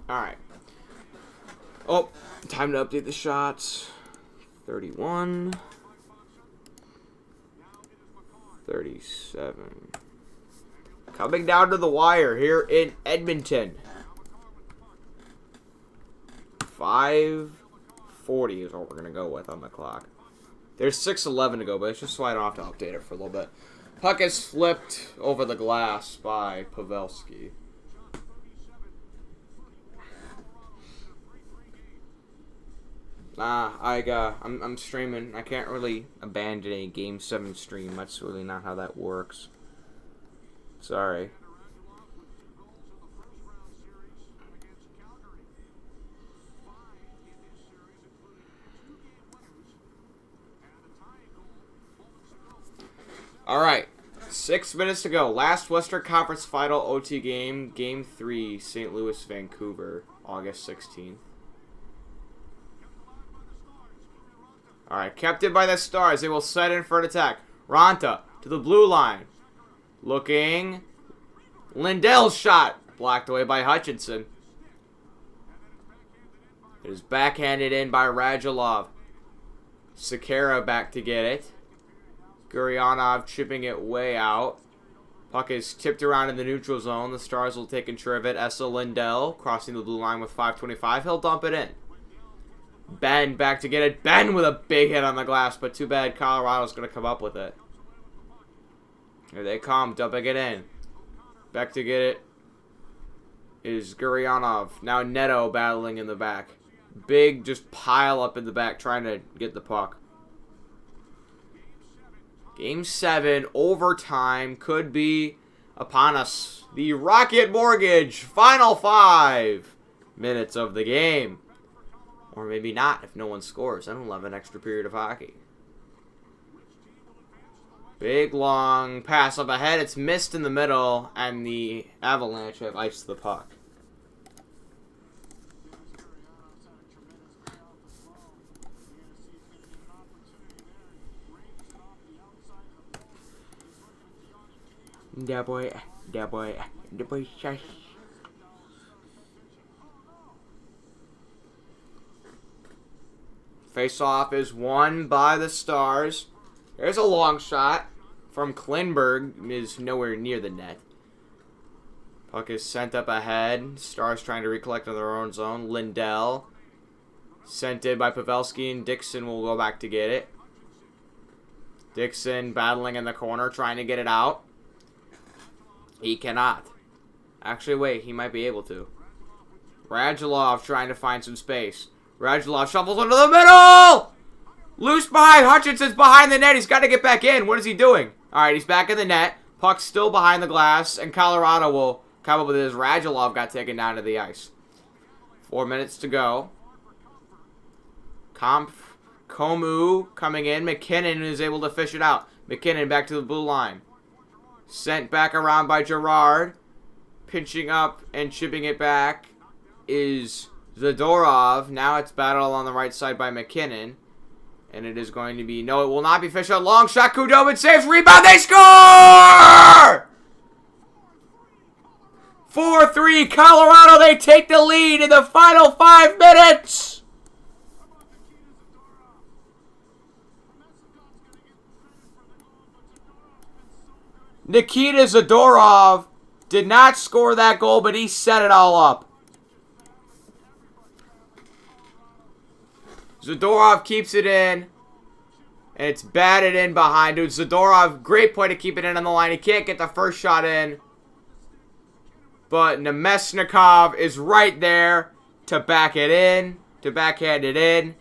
Alright. Oh, time to update the shots. 31. 37. Coming down to the wire here in Edmonton. 5:40 is what we're going to go with on the clock. There's 6:11 to go, but it's just so I don't have to update it for a little bit. Puck is flipped over the glass by Pavelski. I'm streaming. I can't really abandon a Game 7 stream. That's really not how that works. Sorry. All right. 6 minutes to go. Last Western Conference Final OT game. Game 3, St. Louis, Vancouver, August 16th. All right. Kept in by the Stars. They will set in for an attack. Ronta to the blue line. Looking. Lindell's shot. Blocked away by Hutchinson. It is backhanded in by Radulov. Sekera back to get it. Guryanov chipping it way out. Puck is tipped around in the neutral zone. The Stars will take control of it. Essa Lindell crossing the blue line with 5:25. He'll dump it in. Ben back to get it. Ben with a big hit on the glass, but too bad Colorado's going to come up with it. Here they come, dumping it in. Back to get it is Guryanov. Now Neto battling in the back. Big just pile up in the back trying to get the puck. Game 7, overtime, could be upon us. The Rocket Mortgage, final 5 minutes of the game. Or maybe not if no one scores. Then we'll have an extra period of hockey. Big, long pass up ahead. It's missed in the middle, and the Avalanche have iced the puck. Da boy, shush. Face-off is won by the Stars. There's a long shot from Klinberg. Is nowhere near the net. Puck is sent up ahead. Stars trying to recollect in their own zone. Lindell. Sent in by Pavelski, and Dixon will go back to get it. Dixon battling in the corner, trying to get it out. He cannot. Actually, wait, he might be able to. Radulov trying to find some space. Radulov shuffles into the middle! Loose behind. Hutchinson's behind the net. He's got to get back in. What is he doing? All right, he's back in the net. Puck's still behind the glass, and Colorado will come up with his. Radulov got taken down to the ice. 4 minutes to go. Komu coming in. McKinnon is able to fish it out. McKinnon back to the blue line. Sent back around by Gerard. Pinching up and chipping it back is Zadorov. Now it's battled on the right side by McKinnon. And it is going to be... No, it will not be fished out. Long shot. Kudobin saves. Rebound. They score! 4-3. Colorado. They take the lead in the final 5 minutes. Nikita Zadorov did not score that goal, but he set it all up. Zadorov keeps it in. And it's batted in behind. Dude, Zadorov, great play to keep it in on the line. He can't get the first shot in. But Nemesnikov is right there to back it in. To backhand it in.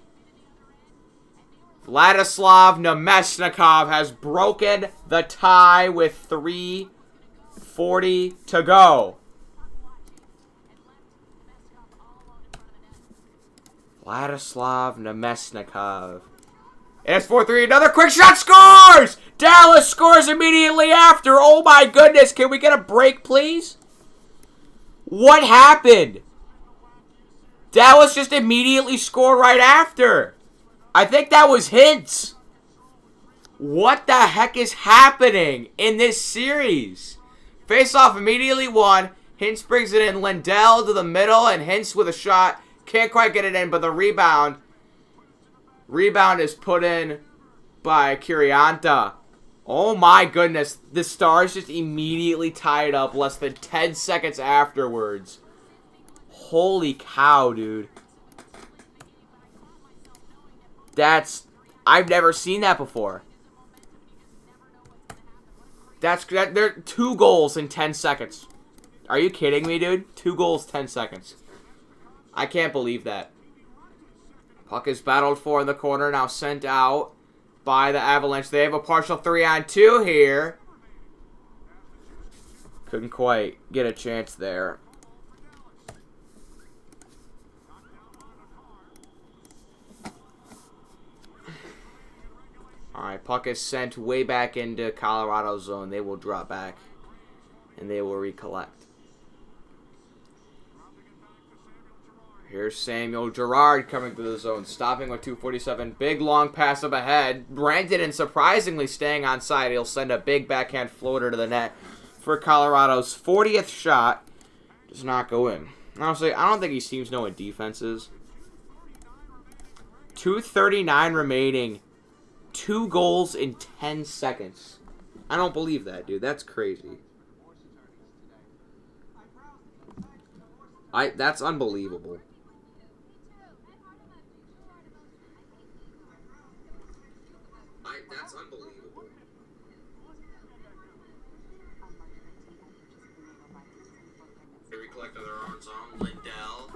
Vladislav Nemesnikov has broken the tie with 3:40 to go. Vladislav Nemesnikov. And it's 4-3. Another quick shot scores! Dallas scores immediately after. Oh my goodness. Can we get a break, please? What happened? Dallas just immediately scored right after. I think that was Hintz. What the heck is happening in this series? Face-off immediately won. Hintz brings it in. Lindell to the middle, and Hintz with a shot. Can't quite get it in, but the rebound is put in by Kirianta. Oh my goodness. The Stars just immediately tied up less than 10 seconds afterwards. Holy cow, dude. I've never seen that before. They're 2 goals in 10 seconds. Are you kidding me, dude? 2 goals, 10 seconds. I can't believe that. Puck is battled for in the corner, now sent out by the Avalanche. They have a partial 3-on-2 here. Couldn't quite get a chance there. Alright, puck is sent way back into Colorado's zone. They will drop back. And they will recollect. Here's Samuel Girard coming through the zone, stopping with 2:47. Big long pass up ahead. Brandon surprisingly staying on side. He'll send a big backhand floater to the net for Colorado's 40th shot. Does not go in. Honestly, I don't think he seems to know what defense is. 2:39 remaining. 2 goals in 10 seconds. I don't believe that, dude. That's crazy. That's unbelievable. That's unbelievable. They recollect on their own zone. Lindell.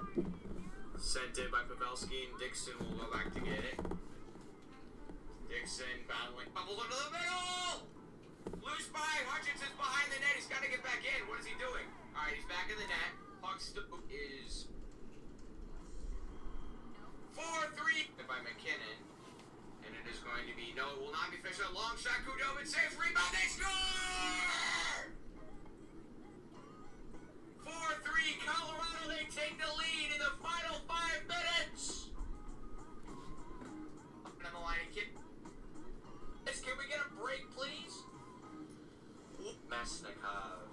Sent in by Pavelski, and Dixon will go back to get it. Dixon battling. Bubbles under the middle! Loose by. Hutchinson's behind the net. He's got to get back in. What is he doing? Alright, he's back in the net. Puck is 4-3 by McKinnon. And it is going to be, no, it will not be finished. A long shot, Kudobin saves, rebound, they score! 4-3, Colorado, they take the lead in the final 5 minutes. Up on the line, kid. Can we get a break, please? Mesnikov.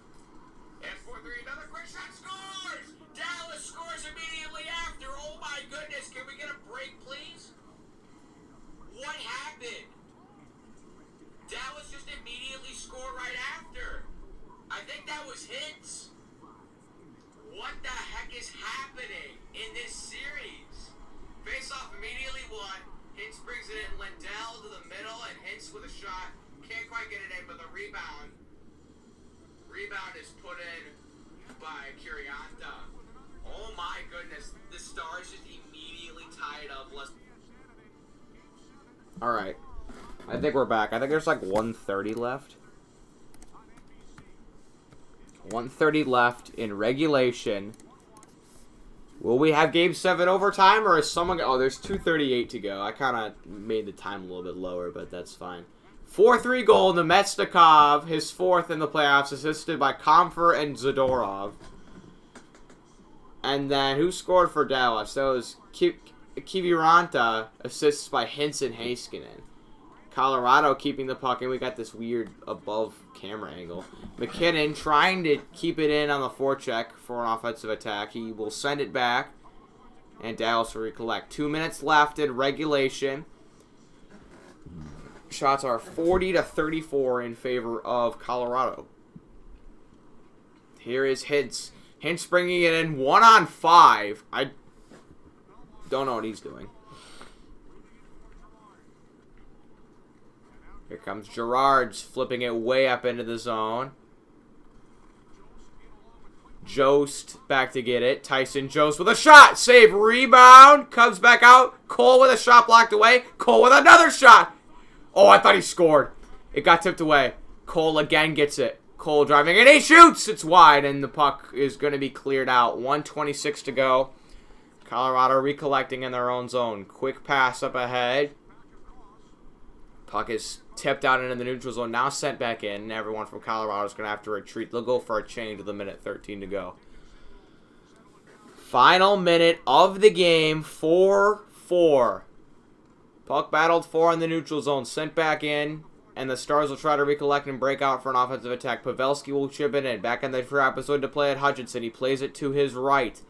And 4-3, another quick shot, scores! Dallas scores immediately after. Oh my goodness, can we get a break, please? What happened? Dallas just immediately scored right after. I think that was Hintz. What the heck is happening in this series? Face off immediately won. Hintz brings it in. Lindell to the middle, and Hintz with a shot. Can't quite get it in, but the rebound is put in by Kirianta. Oh my goodness. The Stars just immediately tie it up. Alright. I think we're back. I think there's like 1:30 left. 1:30 left in regulation. Will we have Game 7 overtime, or is someone... Oh, there's 2:38 to go. I kind of made the time a little bit lower, but that's fine. 4-3 goal, Nemesnikov, his 4th in the playoffs, assisted by Comfer and Zadorov. And then, who scored for Dallas? That was Kiviranta, assists by Hintz and Heiskanen. Colorado keeping the puck, and we got this weird above camera angle. McKinnon trying to keep it in on the forecheck for an offensive attack. He will send it back, and Dallas will recollect. 2 minutes left in regulation. Shots are 40-34 in favor of Colorado. Here is Hintz. Hintz bringing it in 1-on-5. I don't know what he's doing. Here comes Girard's flipping it way up into the zone. Jost back to get it. Tyson Jost with a shot. Save. Rebound. Comes back out. Cole with a shot blocked away. Cole with another shot. Oh, I thought he scored. It got tipped away. Cole again gets it. Cole driving and he shoots. It's wide and the puck is going to be cleared out. 1:26 to go. Colorado recollecting in their own zone. Quick pass up ahead. Puck is tipped out into the neutral zone. Now sent back in. Everyone from Colorado is going to have to retreat. They'll go for a change with 1:13 to go. Final minute of the game. 4-4. Puck battled 4 in the neutral zone. Sent back in. And the Stars will try to recollect and break out for an offensive attack. Pavelski will chip it in. Back in the episode to play at Hutchinson. He plays it to his right.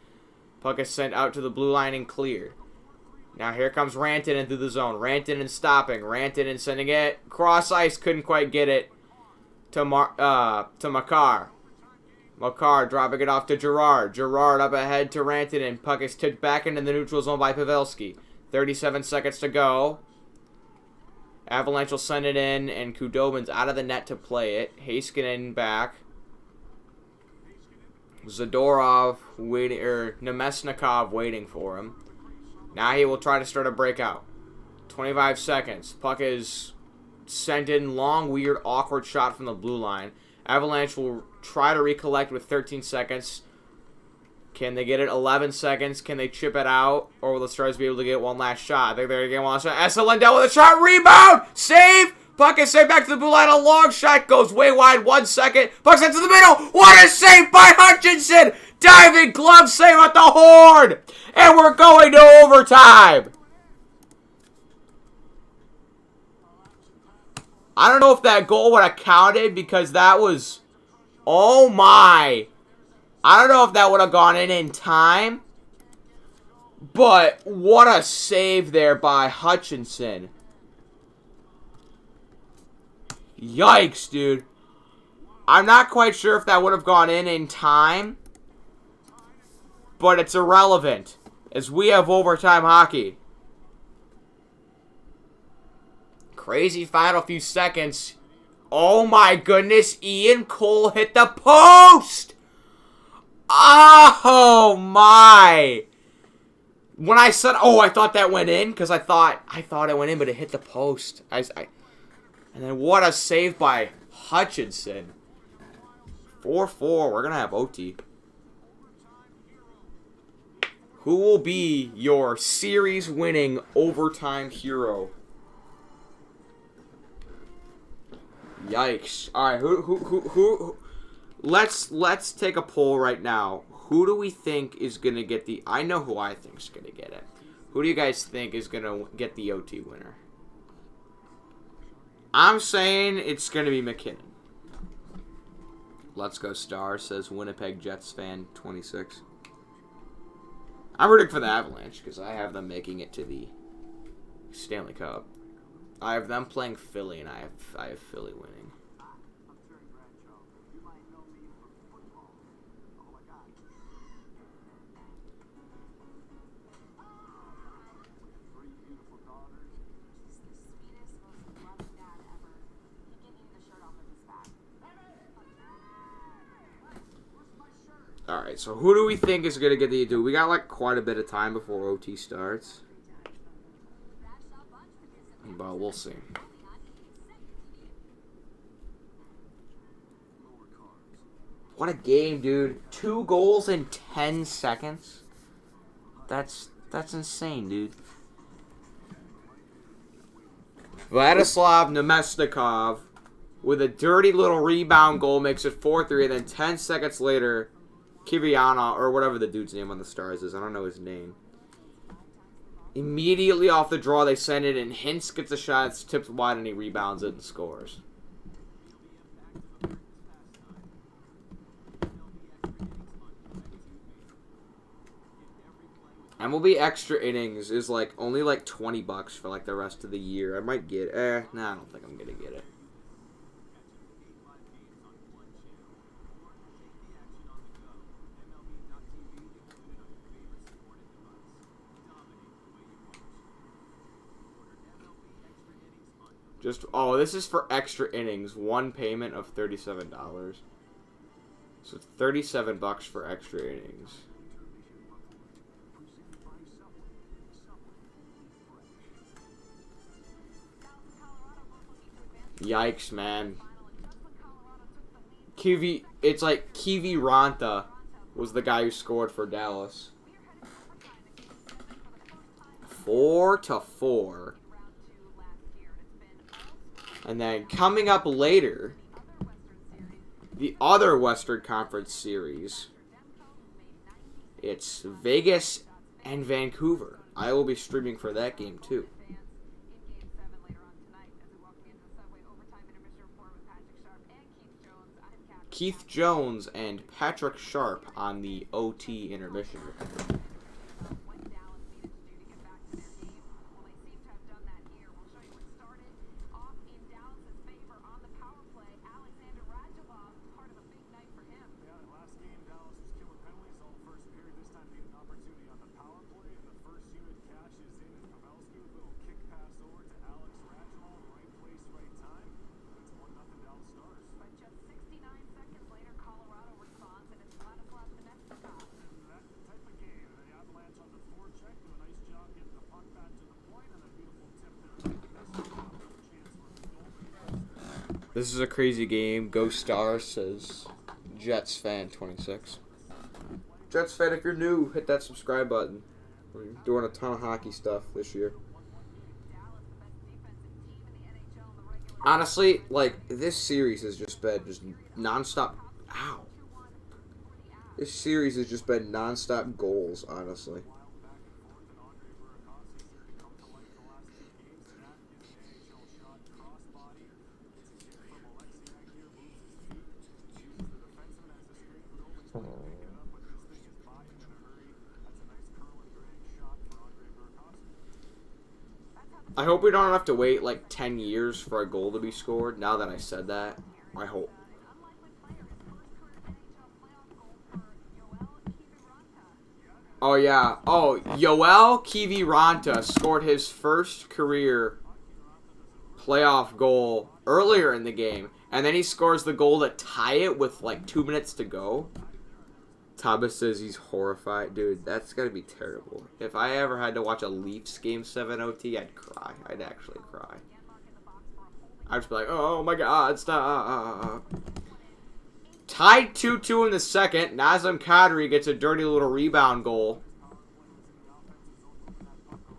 Puck is sent out to the blue line and cleared. Now here comes Rantanen through the zone. Rantanen stopping. Rantanen sending it cross ice. Couldn't quite get it to Makar. Makar dropping it off to Girard. Girard up ahead to Rantanen. Puck is tipped back into the neutral zone by Pavelski. 37 seconds to go. Avalanche will send it in, and Kudobin's out of the net to play it. Heiskanen back. Zadorov waiting, or Nemesnikov waiting for him. Now he will try to start a breakout. 25 seconds. Puck is sent in. Long, weird, awkward shot from the blue line. Avalanche will try to recollect with 13 seconds. Can they get it 11 seconds? Can they chip it out? Or will the Stars be able to get one last shot? I think they're going to get one last shot. Esa Lindell with a shot. Rebound! Save! Puck is saved back to the blue line. A long shot goes way wide. 1 second. Puck sent to the middle. What a save by Hutchinson! Diving glove save at the horn! And we're going to overtime! I don't know if that goal would have counted because that was... Oh my! I don't know if that would have gone in time. But what a save there by Hutchinson. Yikes, dude. I'm not quite sure if that would have gone in time. But it's irrelevant, as we have overtime hockey. Crazy final few seconds. Oh my goodness, Ian Cole hit the post! Oh my! When I said, oh, I thought that went in, because I thought it went in, but it hit the post. And then what a save by Hutchinson. 4-4, we're going to have OT. Who will be your series-winning overtime hero? Yikes! All right, who? Let's take a poll right now. Who do we think is gonna get the? I know who I think is gonna get it. Who do you guys think is gonna get the OT winner? I'm saying it's gonna be McKinnon. Let's go Stars, says Winnipeg Jets fan 26. I'm rooting for the Avalanche because I have them making it to the Stanley Cup. I have them playing Philly, and I have Philly winning. Alright, so who do we think is going to get the do? We got like quite a bit of time before OT starts. But we'll see. What a game, dude. 2 goals in 10 seconds. That's insane, dude. Vladislav Nemesnikov with a dirty little rebound goal makes it 4-3, and then 10 seconds later, Kiviana, or whatever the dude's name on the Stars is, I don't know his name. Immediately off the draw, they send it, and Hintz gets a shot, it's tipped wide, and he rebounds it and scores. MLB extra innings is like only like $20 for like the rest of the year. I might get nah, I don't think I'm gonna get it. This is for extra innings. One payment of $37. So it's $37 for extra innings. Yikes, man. It's like Kivi Ranta was the guy who scored for Dallas. 4-4. And then coming up later, the other Western Conference series, it's Vegas and Vancouver. I will be streaming for that game too. Keith Jones and Patrick Sharp on the OT intermission. This is a crazy game. Go Stars, says Jets fan 26. Jets fan, if you're new, hit that subscribe button. We're doing a ton of hockey stuff this year. Honestly, like, this series has just been just nonstop. Ow. This series has just been nonstop goals, honestly. I hope we don't have to wait like 10 years for a goal to be scored. Now that I said that, I hope. Oh, yeah. Oh, Yoel Kiviranta scored his first career playoff goal earlier in the game. And then he scores the goal to tie it with like 2 minutes to go. Thomas says he's horrified. Dude, that's got to be terrible. If I ever had to watch a Leafs Game 7 OT, I'd cry. I'd actually cry. I'd just be like, oh my god, stop. Tied 2-2 in the second. Nazem Kadri gets a dirty little rebound goal.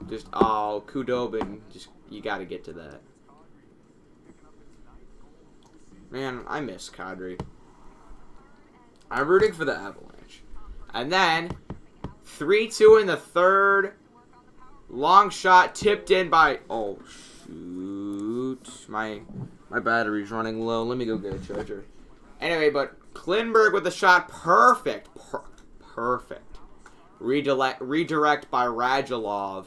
Just, oh, Kudobin. Just, you got to get to that. Man, I miss Kadri. I'm rooting for the Avalanche. And then, 3-2 in the third. Long shot tipped in by... Oh, shoot. My battery's running low. Let me go get a charger. Anyway, but Klinberg with the shot. Perfect. Perfect. Redirect by Radulov.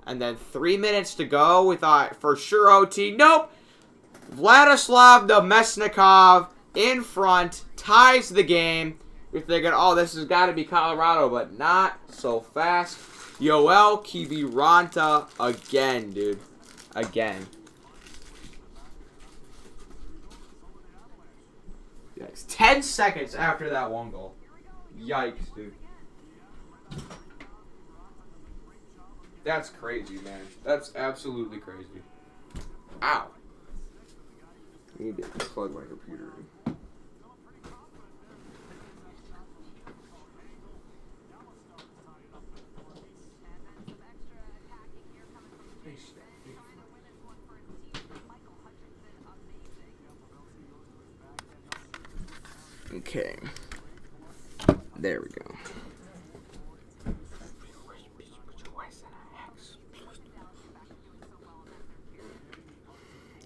And then 3 minutes to go. We thought for sure OT. Nope. Vladislav Nemesnikov in front. Ties the game. You're thinking, oh, this has got to be Colorado, but not so fast. Yoel Kiviranta again, dude. Again. Yikes. 10 seconds after that one goal. Yikes, dude. That's crazy, man. That's absolutely crazy. Ow. I need to plug my computer in. Okay. There we go.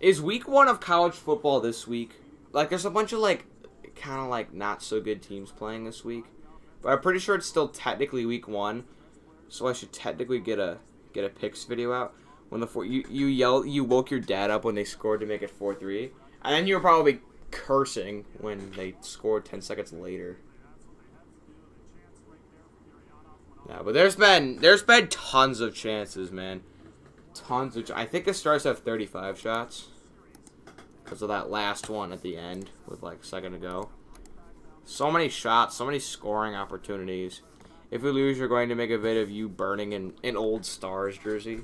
Is week 1 of college football this week? Like, there's a bunch of, like, kind of, like, not so good teams playing this week. But I'm pretty sure it's still technically week 1. So I should technically get a picks video out. When the you woke your dad up when they scored to make it 4-3. And then you were probably cursing when they scored 10 seconds later. Yeah, but there's been tons of chances, man. Tons of. I think the Stars have 35 shots because of that last one at the end with like a second to go. So many shots, so many scoring opportunities. If we lose, you're going to make a vid of you burning an old Stars jersey,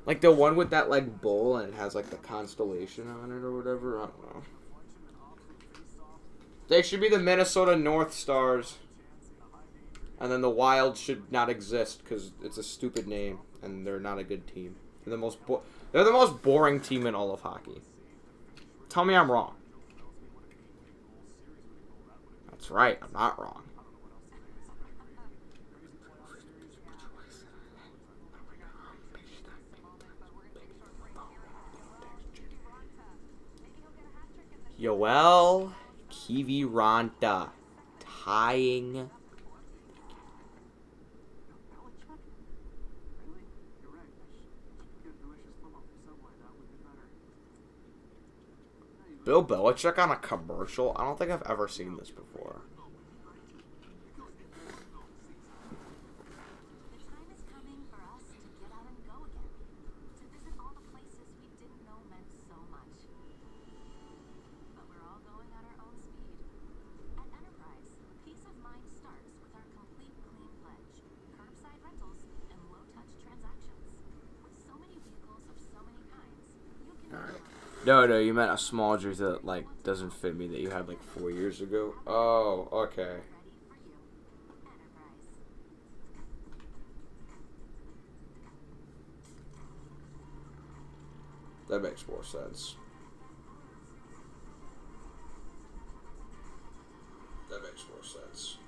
like the one with that like bull and it has like the constellation on it or whatever. I don't know. They should be the Minnesota North Stars. And then the Wild should not exist because it's a stupid name and they're not a good team. They're the most boring team in all of hockey. Tell me I'm wrong. That's right, I'm not wrong. Yoel Kiviranta tying. Bill Belichick on a commercial? I don't think I've ever seen this before. No, you meant a small jersey that, like, doesn't fit me that you had, like, 4 years ago? Oh, okay. That makes more sense. That makes more sense.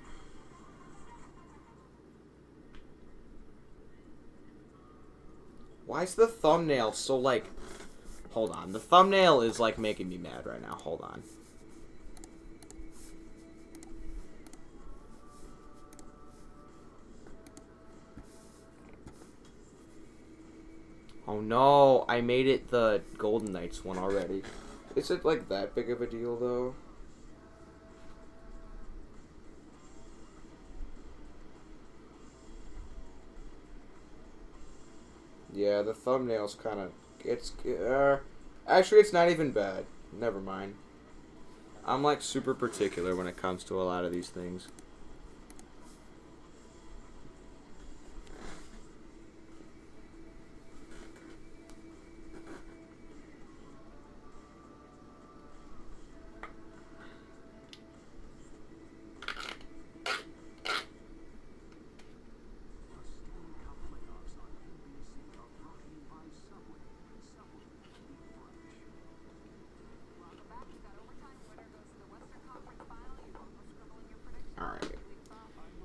Why is the thumbnail so, like... Hold on. The thumbnail is, like, making me mad right now. Hold on. Oh, no. I made it the Golden Knights one already. Is it, like, that big of a deal, though? Yeah, the thumbnail's kind of... actually, it's not even bad. Never mind. I'm, like, super particular when it comes to a lot of these things.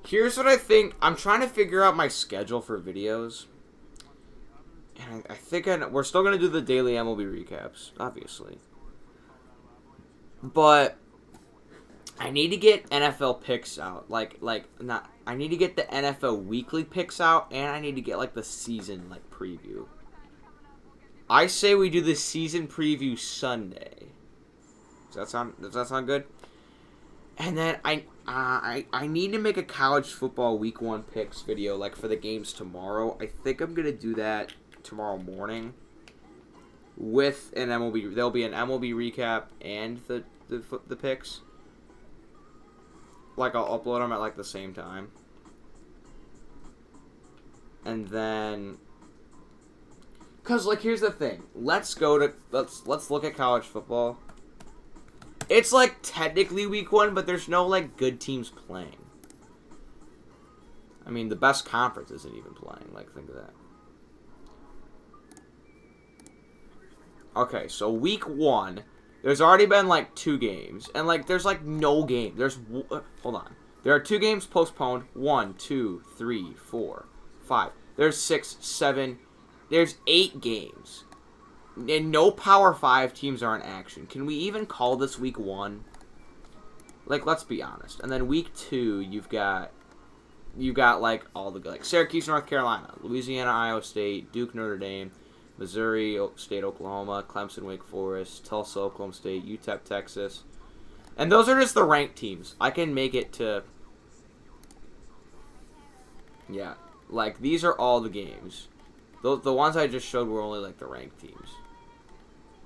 Here's what I think. I'm trying to figure out my schedule for videos. And I think we're still going to do the daily MLB recaps, obviously. But I need to get NFL picks out. I need to get the NFL weekly picks out, and I need to get, like, the season, like, preview. I say we do the season preview Sunday. Does that sound good? And then I need to make a college football week 1 picks video, like, for the games tomorrow. I think I'm gonna do that tomorrow morning with an MLB. There'll be an MLB recap and the picks. Like, I'll upload them at, like, the same time. And then, cause, like, here's the thing. Let's look at college football. It's, like, technically week 1, but there's no, like, good teams playing. I mean, the best conference isn't even playing. Like, think of that. Okay, so week 1, there's already been, like, 2 games. And, like, there's, like, no game. Hold on. There are 2 games postponed. 1, 2, 3, 4, 5. There's 6, 7. There's 8 games. And no Power 5 teams are in action. Can we even call this week 1? Like, let's be honest. And then week 2, you've got like all the, like, Syracuse, North Carolina, Louisiana, Iowa State, Duke, Notre Dame, Missouri State, Oklahoma, Clemson, Wake Forest, Tulsa, Oklahoma State, UTEP, Texas. And those are just the ranked teams. I can make it to, yeah, like, these are all the games. The ones I just showed were only, like, the ranked teams.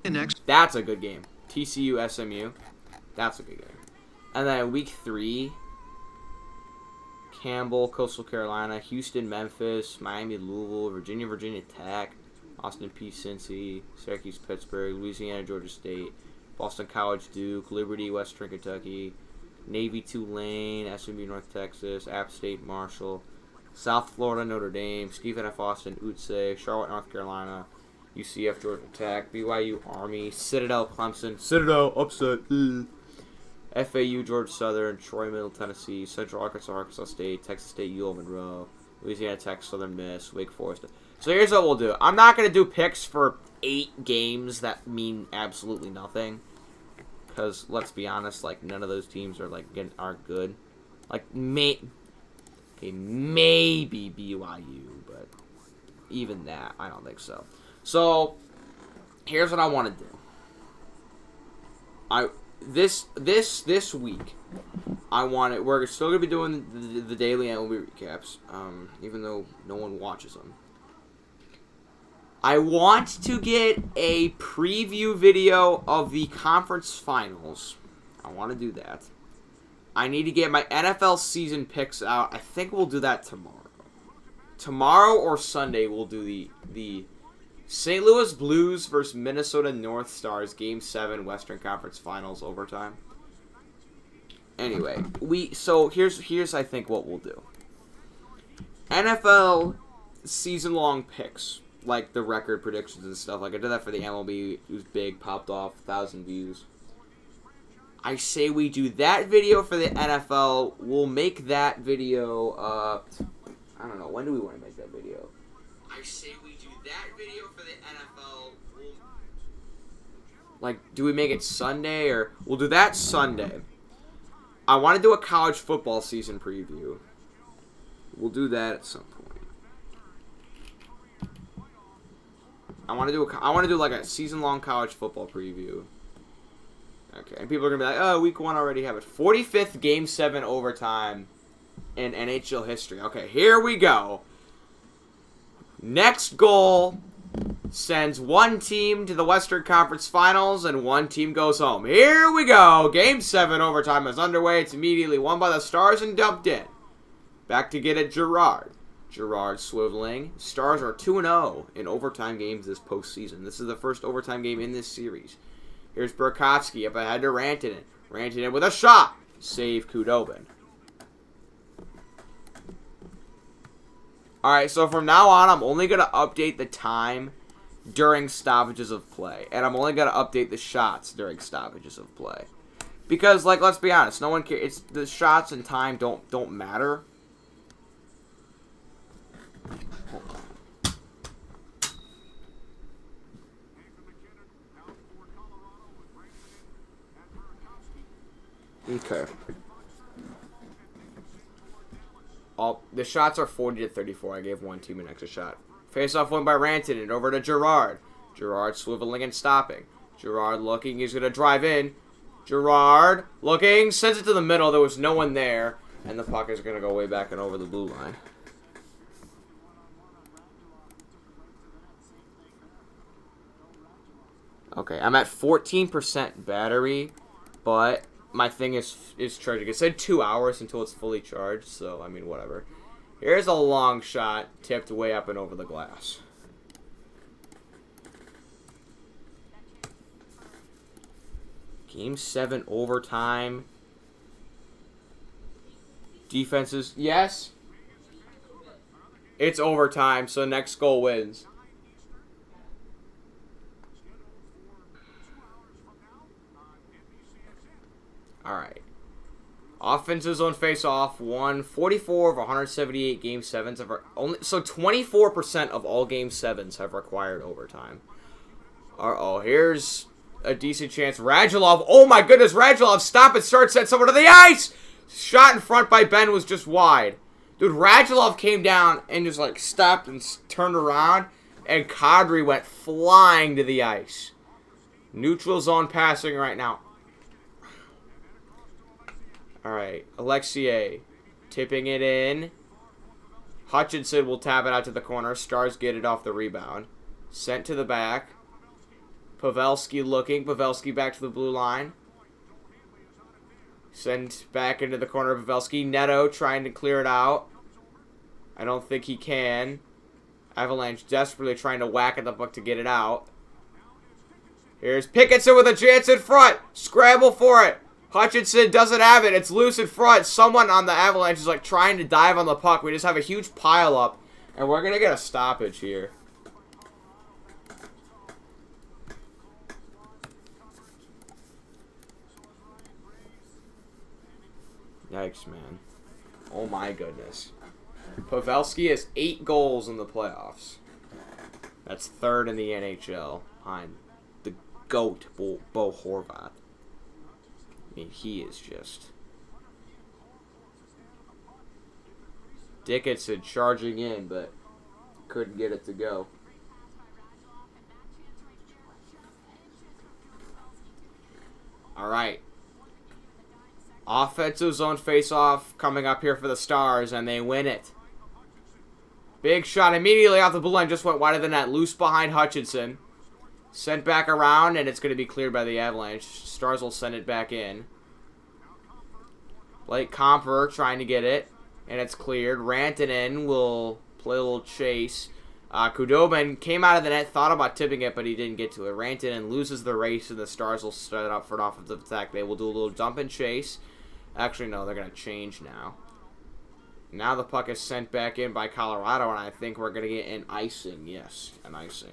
Next. That's a good game. TCU, SMU. That's a good game. And then week 3, Campbell, Coastal Carolina, Houston, Memphis, Miami, Louisville, Virginia, Virginia Tech, Austin Peay, Cincy, Syracuse, Pittsburgh, Louisiana, Georgia State, Boston College, Duke, Liberty, Western Kentucky, Navy, Tulane, SMU, North Texas, App State, Marshall, South Florida, Notre Dame, Stephen F. Austin, Utse, Charlotte, North Carolina, UCF, Georgia Tech, BYU, Army, Citadel, Clemson, Citadel, upset, FAU, Georgia Southern, Troy, Middle Tennessee, Central Arkansas, Arkansas State, Texas State, UL Monroe, Louisiana Tech, Southern Miss, Wake Forest. So here's what we'll do. I'm not going to do picks for 8 games that mean absolutely nothing. Because, let's be honest, like, none of those teams are, like, are good. Like, maybe BYU, but even that, I don't think so. So, here's what I want to do. This week, we're still gonna be doing the daily MLB recaps, even though no one watches them. I want to get a preview video of the conference finals. I want to do that. I need to get my NFL season picks out. I think we'll do that tomorrow. Tomorrow or Sunday, we'll do the St. Louis Blues versus Minnesota North Stars Game 7 Western Conference Finals overtime. Anyway, here's I think what we'll do. NFL season-long picks. like the record predictions and stuff. Like I did that for the MLB. It was big, popped off, 1,000 views. I say we do that video for the NFL. We'll make that video. I don't know. When do we want to make that video? I say we do that video for the NFL. Like, do we make it Sunday or we'll do that Sunday? I want to do a college football season preview. We'll do that at some point. I want to do like a season-long college football preview. Okay, and people are gonna be like, "Oh, week 1 already have it." 45th Game 7 overtime in NHL history. Okay, here we go. Next goal sends one team to the Western Conference Finals, and one team goes home. Here we go. Game 7 overtime is underway. It's immediately won by the Stars and dumped in. Back to get it, Girard. Girard swiveling. Stars are 2-0 in overtime games this postseason. This is the first overtime game in this series. Here's Burakovsky up ahead to Rantanen. Rantanen with a shot. Save Khudobin. Alright, so from now on, I'm only going to update the time during stoppages of play. And I'm only going to update the shots during stoppages of play. Because, like, let's be honest, no one cares. It's the shots and time don't matter. Okay. The shots are 40-34. I gave one team an extra shot. Face-off win by Rantanen. Over to Girard. Girard swiveling and stopping. Girard looking. He's going to drive in. Girard looking. Sends it to the middle. There was no one there. And the puck is going to go way back and over the blue line. Okay, I'm at 14% battery, but my thing is charging. It said 2 hours until it's fully charged, so, I mean, whatever. Here's a long shot, tipped way up and over the glass. Game 7 overtime. Defenses, yes. It's overtime, so next goal wins. Alright. Offensive zone face-off won 44 of 178 Game 7s. So 24% of all Game 7s have required overtime. Uh-oh, here's a decent chance. Radulov, oh my goodness, Radulov, stop and start, sent someone to the ice! Shot in front by Ben was just wide. Dude, Radulov came down and just, like, stopped and turned around, and Kadri went flying to the ice. Neutral zone passing right now. Alright, Alexei tipping it in. Hutchinson will tap it out to the corner. Stars get it off the rebound. Sent to the back. Pavelski looking. Pavelski back to the blue line. Sent back into the corner of Pavelski. Neto trying to clear it out. I don't think he can. Avalanche desperately trying to whack at the puck to get it out. Here's Pickinson with a chance in front. Scramble for it. Hutchinson doesn't have it. It's loose in front. Someone on the Avalanche is like trying to dive on the puck. We just have a huge pile up. And we're going to get a stoppage here. Yikes, man. Oh my goodness. Pavelski has 8 goals in the playoffs. That's 3rd in the NHL behind the GOAT, Bo Horvat. I mean, he is just... Dickinson charging in, but couldn't get it to go. Alright. Offensive zone face-off coming up here for the Stars, and they win it. Big shot immediately off the blue line, just went wide of the net. Loose behind Hutchinson. Sent back around, and it's going to be cleared by the Avalanche. Stars will send it back in. Blake Comper trying to get it, and it's cleared. Rantanen will play a little chase. Khudobin came out of the net, thought about tipping it, but he didn't get to it. Rantanen loses the race, and the Stars will start up for an offensive attack. They will do a little dump and chase. Actually, no, they're going to change now. Now the puck is sent back in by Colorado, and I think we're going to get an icing. Yes, an icing.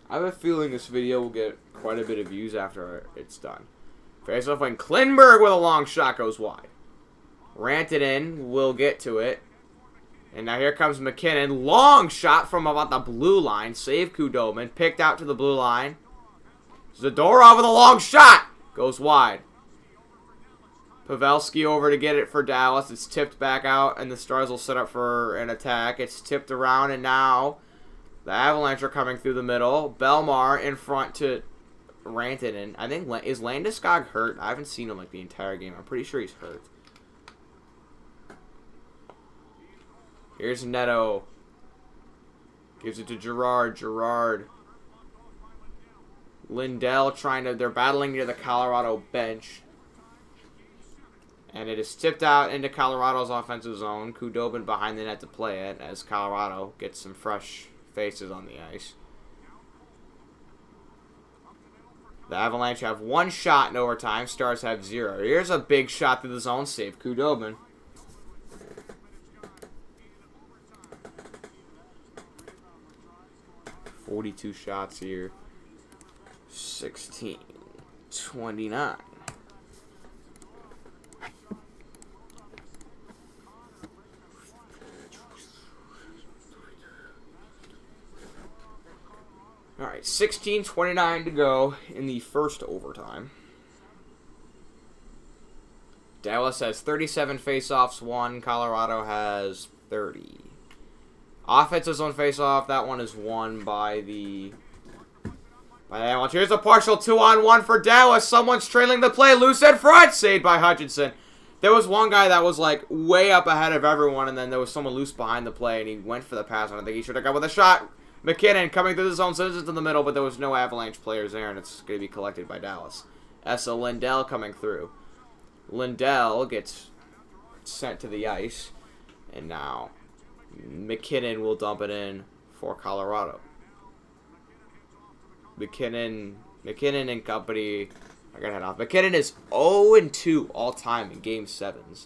I have a feeling this video will get quite a bit of views after it's done. Face off when Klinberg with a long shot goes wide. Rantanen will get to it. And now here comes McKinnon. Long shot from about the blue line. Save Kudobin. Picked out to the blue line. Zadorov with a long shot. Goes wide. Pavelski over to get it for Dallas. It's tipped back out, and the Stars will set up for an attack. It's tipped around, and now the Avalanche are coming through the middle. Belmar in front to Rantanen. I think, is Landeskog hurt? I haven't seen him like the entire game. I'm pretty sure he's hurt. Here's Neto. Gives it to Girard. Girard. Lindell trying to... They're battling near the Colorado bench. And it is tipped out into Colorado's offensive zone. Kudobin behind the net to play it as Colorado gets some fresh faces on the ice. The Avalanche have one shot in overtime. Stars have 0. Here's a big shot through the zone. Save Kudobin. .42 shots here. 16-29. All right, 16:29 to go in the first overtime. Dallas has 37 faceoffs won. Colorado has 30. Offensive zone faceoff. That one is won by the Avalanche. Here's a partial 2-on-1 for Dallas. Someone's trailing the play. Loose in front. Saved by Hutchinson. There was one guy that was like way up ahead of everyone, and then there was someone loose behind the play, and he went for the pass. And I think he should have got with a shot. McKinnon coming through the zone, sends it to the middle, but there was no Avalanche players there, and it's going to be collected by Dallas. Essa Lindell coming through. Lindell gets sent to the ice, and now McKinnon will dump it in for Colorado. McKinnon and company are going to head off. McKinnon is 0-2 all-time in Game 7s.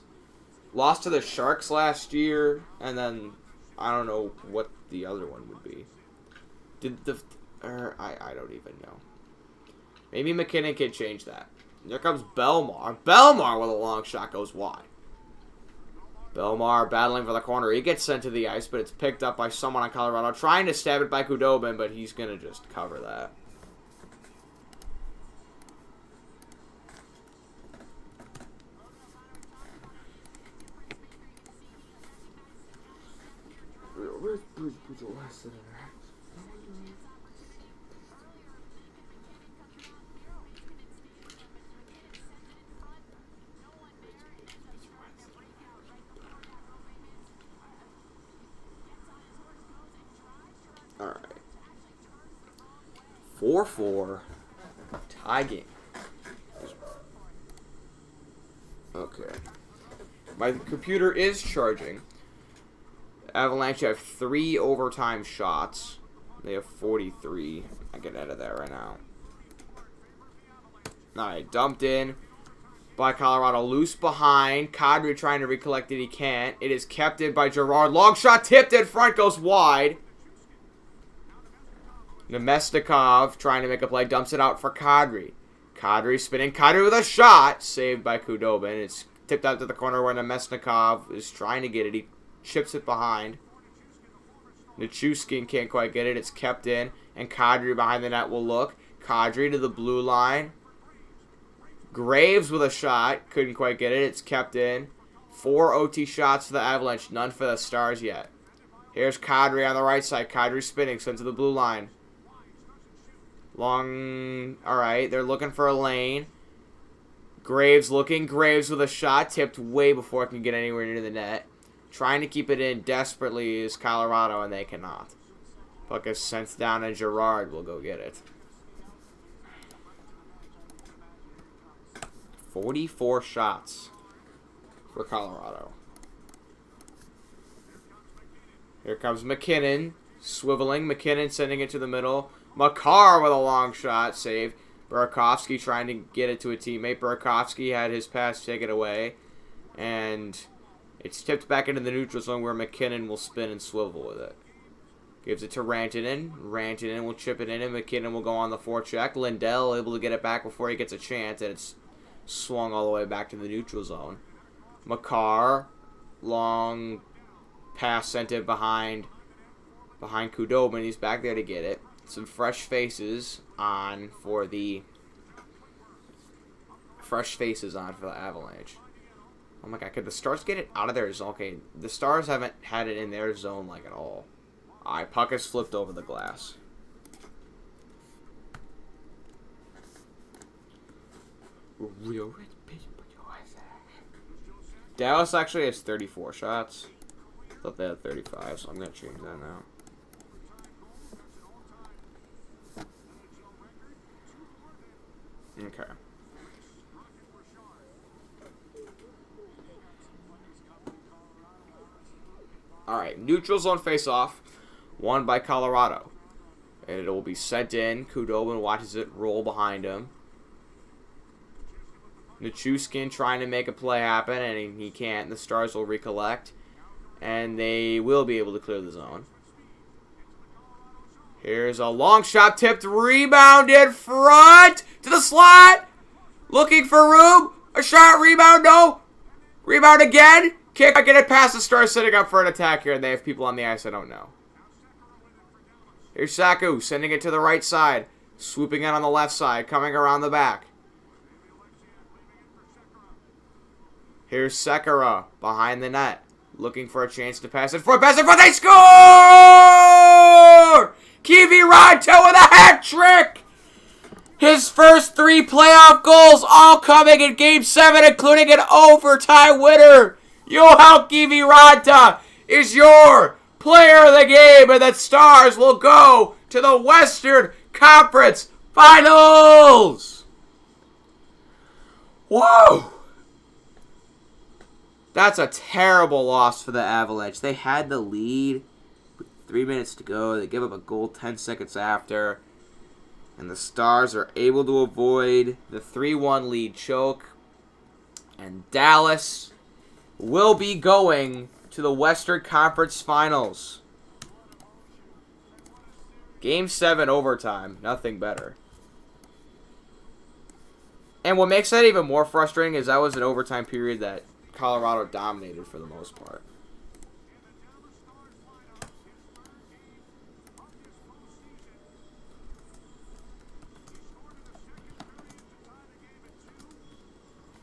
Lost to the Sharks last year, and then I don't know what the other one would be. I don't even know. Maybe McKinnon can change that. Here comes Belmar. Belmar with a long shot goes wide. Belmar battling for the corner. He gets sent to the ice, but it's picked up by someone on Colorado. Trying to stab it by Kudobin, but he's going to just cover that. Where's Bruce Weston? All right. 4-4 tie game. Okay. My computer is charging. Avalanche have 3 overtime shots. They have 43. I can edit that right now. Alright, dumped in by Colorado. Loose behind. Kadri trying to recollect it. He can't. It is kept in by Girard. Long shot tipped in front. Goes wide. Nemestikov trying to make a play. Dumps it out for Kadri. Kadri spinning. Kadri with a shot. Saved by Kudobin. It's tipped out to the corner where Nemestikov is trying to get it. He chips it behind. Nichushkin can't quite get it. It's kept in. And Kadri behind the net will look. Kadri to the blue line. Graves with a shot. Couldn't quite get it. It's kept in. 4 OT shots for the Avalanche. None for the Stars yet. Here's Kadri on the right side. Kadri spinning. Sent to the blue line. Long. Alright. They're looking for a lane. Graves looking. Graves with a shot. Tipped way before it can get anywhere near the net. Trying to keep it in desperately is Colorado, and they cannot. Puck is sent down, and Girard will go get it. 44 shots for Colorado. Here comes McKinnon, swiveling. McKinnon sending it to the middle. Makar with a long shot, save. Burakovsky trying to get it to a teammate. Burakovsky had his pass taken away. And it's tipped back into the neutral zone where McKinnon will spin and swivel with it. Gives it to Rantanen. Rantanen will chip it in, and McKinnon will go on the forecheck. Lindell able to get it back before he gets a chance, and it's swung all the way back to the neutral zone. Makar, long pass sent it behind Khudobin. He's back there to get it. Some fresh faces on for the Avalanche. Oh my god, could the Stars get it out of their zone? Okay, the Stars haven't had it in their zone like at all. Alright, puck is flipped over the glass. Dallas actually has 34 shots. I thought they had 35, so I'm going to change that now. Okay. Alright, neutral zone face-off. Won by Colorado. And it will be sent in. Khudobin watches it roll behind him. Nichushkin trying to make a play happen, and he can't. The Stars will recollect. And they will be able to clear the zone. Here's a long shot, tipped, rebound in front to the slot. Looking for room. A shot, rebound, no. Rebound again. Kick, I get it past the Stars setting up for an attack here, and they have people on the ice, I don't know. Here's Saku, sending it to the right side. Swooping in on the left side, coming around the back. Here's Sekera, behind the net. Looking for a chance to pass it for they score! Kiviranta with a hat trick! His first 3 playoff goals all coming in Game 7, including an overtime winner. Johan Kiviranta is your player of the game, and the Stars will go to the Western Conference Finals. Whoa! That's a terrible loss for the Avalanche. They had the lead with 3 minutes to go. They give up a goal 10 seconds after. And the Stars are able to avoid the 3-1 lead choke. And Dallas will be going to the Western Conference Finals. Game 7 overtime. Nothing better. And what makes that even more frustrating is that was an overtime period that Colorado dominated for the most part.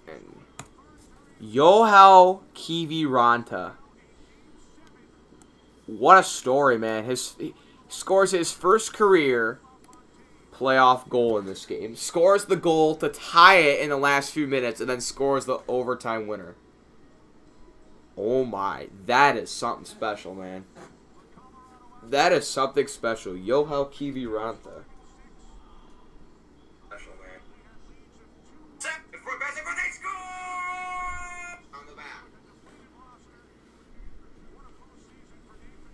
And Johan Kiviranta. What a story, man. He scores his first career playoff goal in this game. Scores the goal to tie it in the last few minutes, and then scores the overtime winner. Oh my, that is something special, man. That is something special. Johan Kiviranta. Special, man. Set for they score! On the back.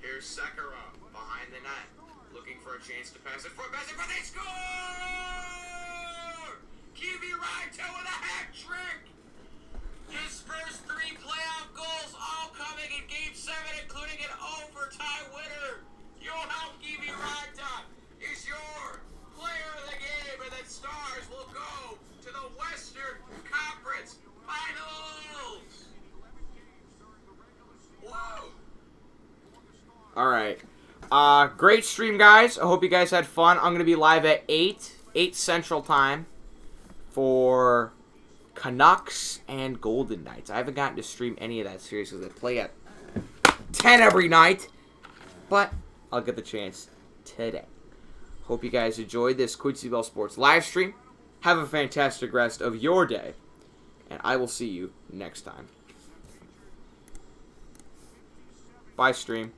Here's Sekera behind the net. Looking for a chance to pass it for they score! Kiviranta with a hat trick! His first 3 playoff goals all coming in Game 7, including an overtime winner. Johan Kiviranta is your player of the game, and the Stars will go to the Western Conference Finals. Whoa. All right. Great stream, guys. I hope you guys had fun. I'm going to be live at 8 Central Time for Canucks and Golden Knights. I haven't gotten to stream any of that series because they play at 10 every night. But I'll get the chance today. Hope you guys enjoyed this Quincy Bell Sports live stream. Have a fantastic rest of your day. And I will see you next time. Bye, stream.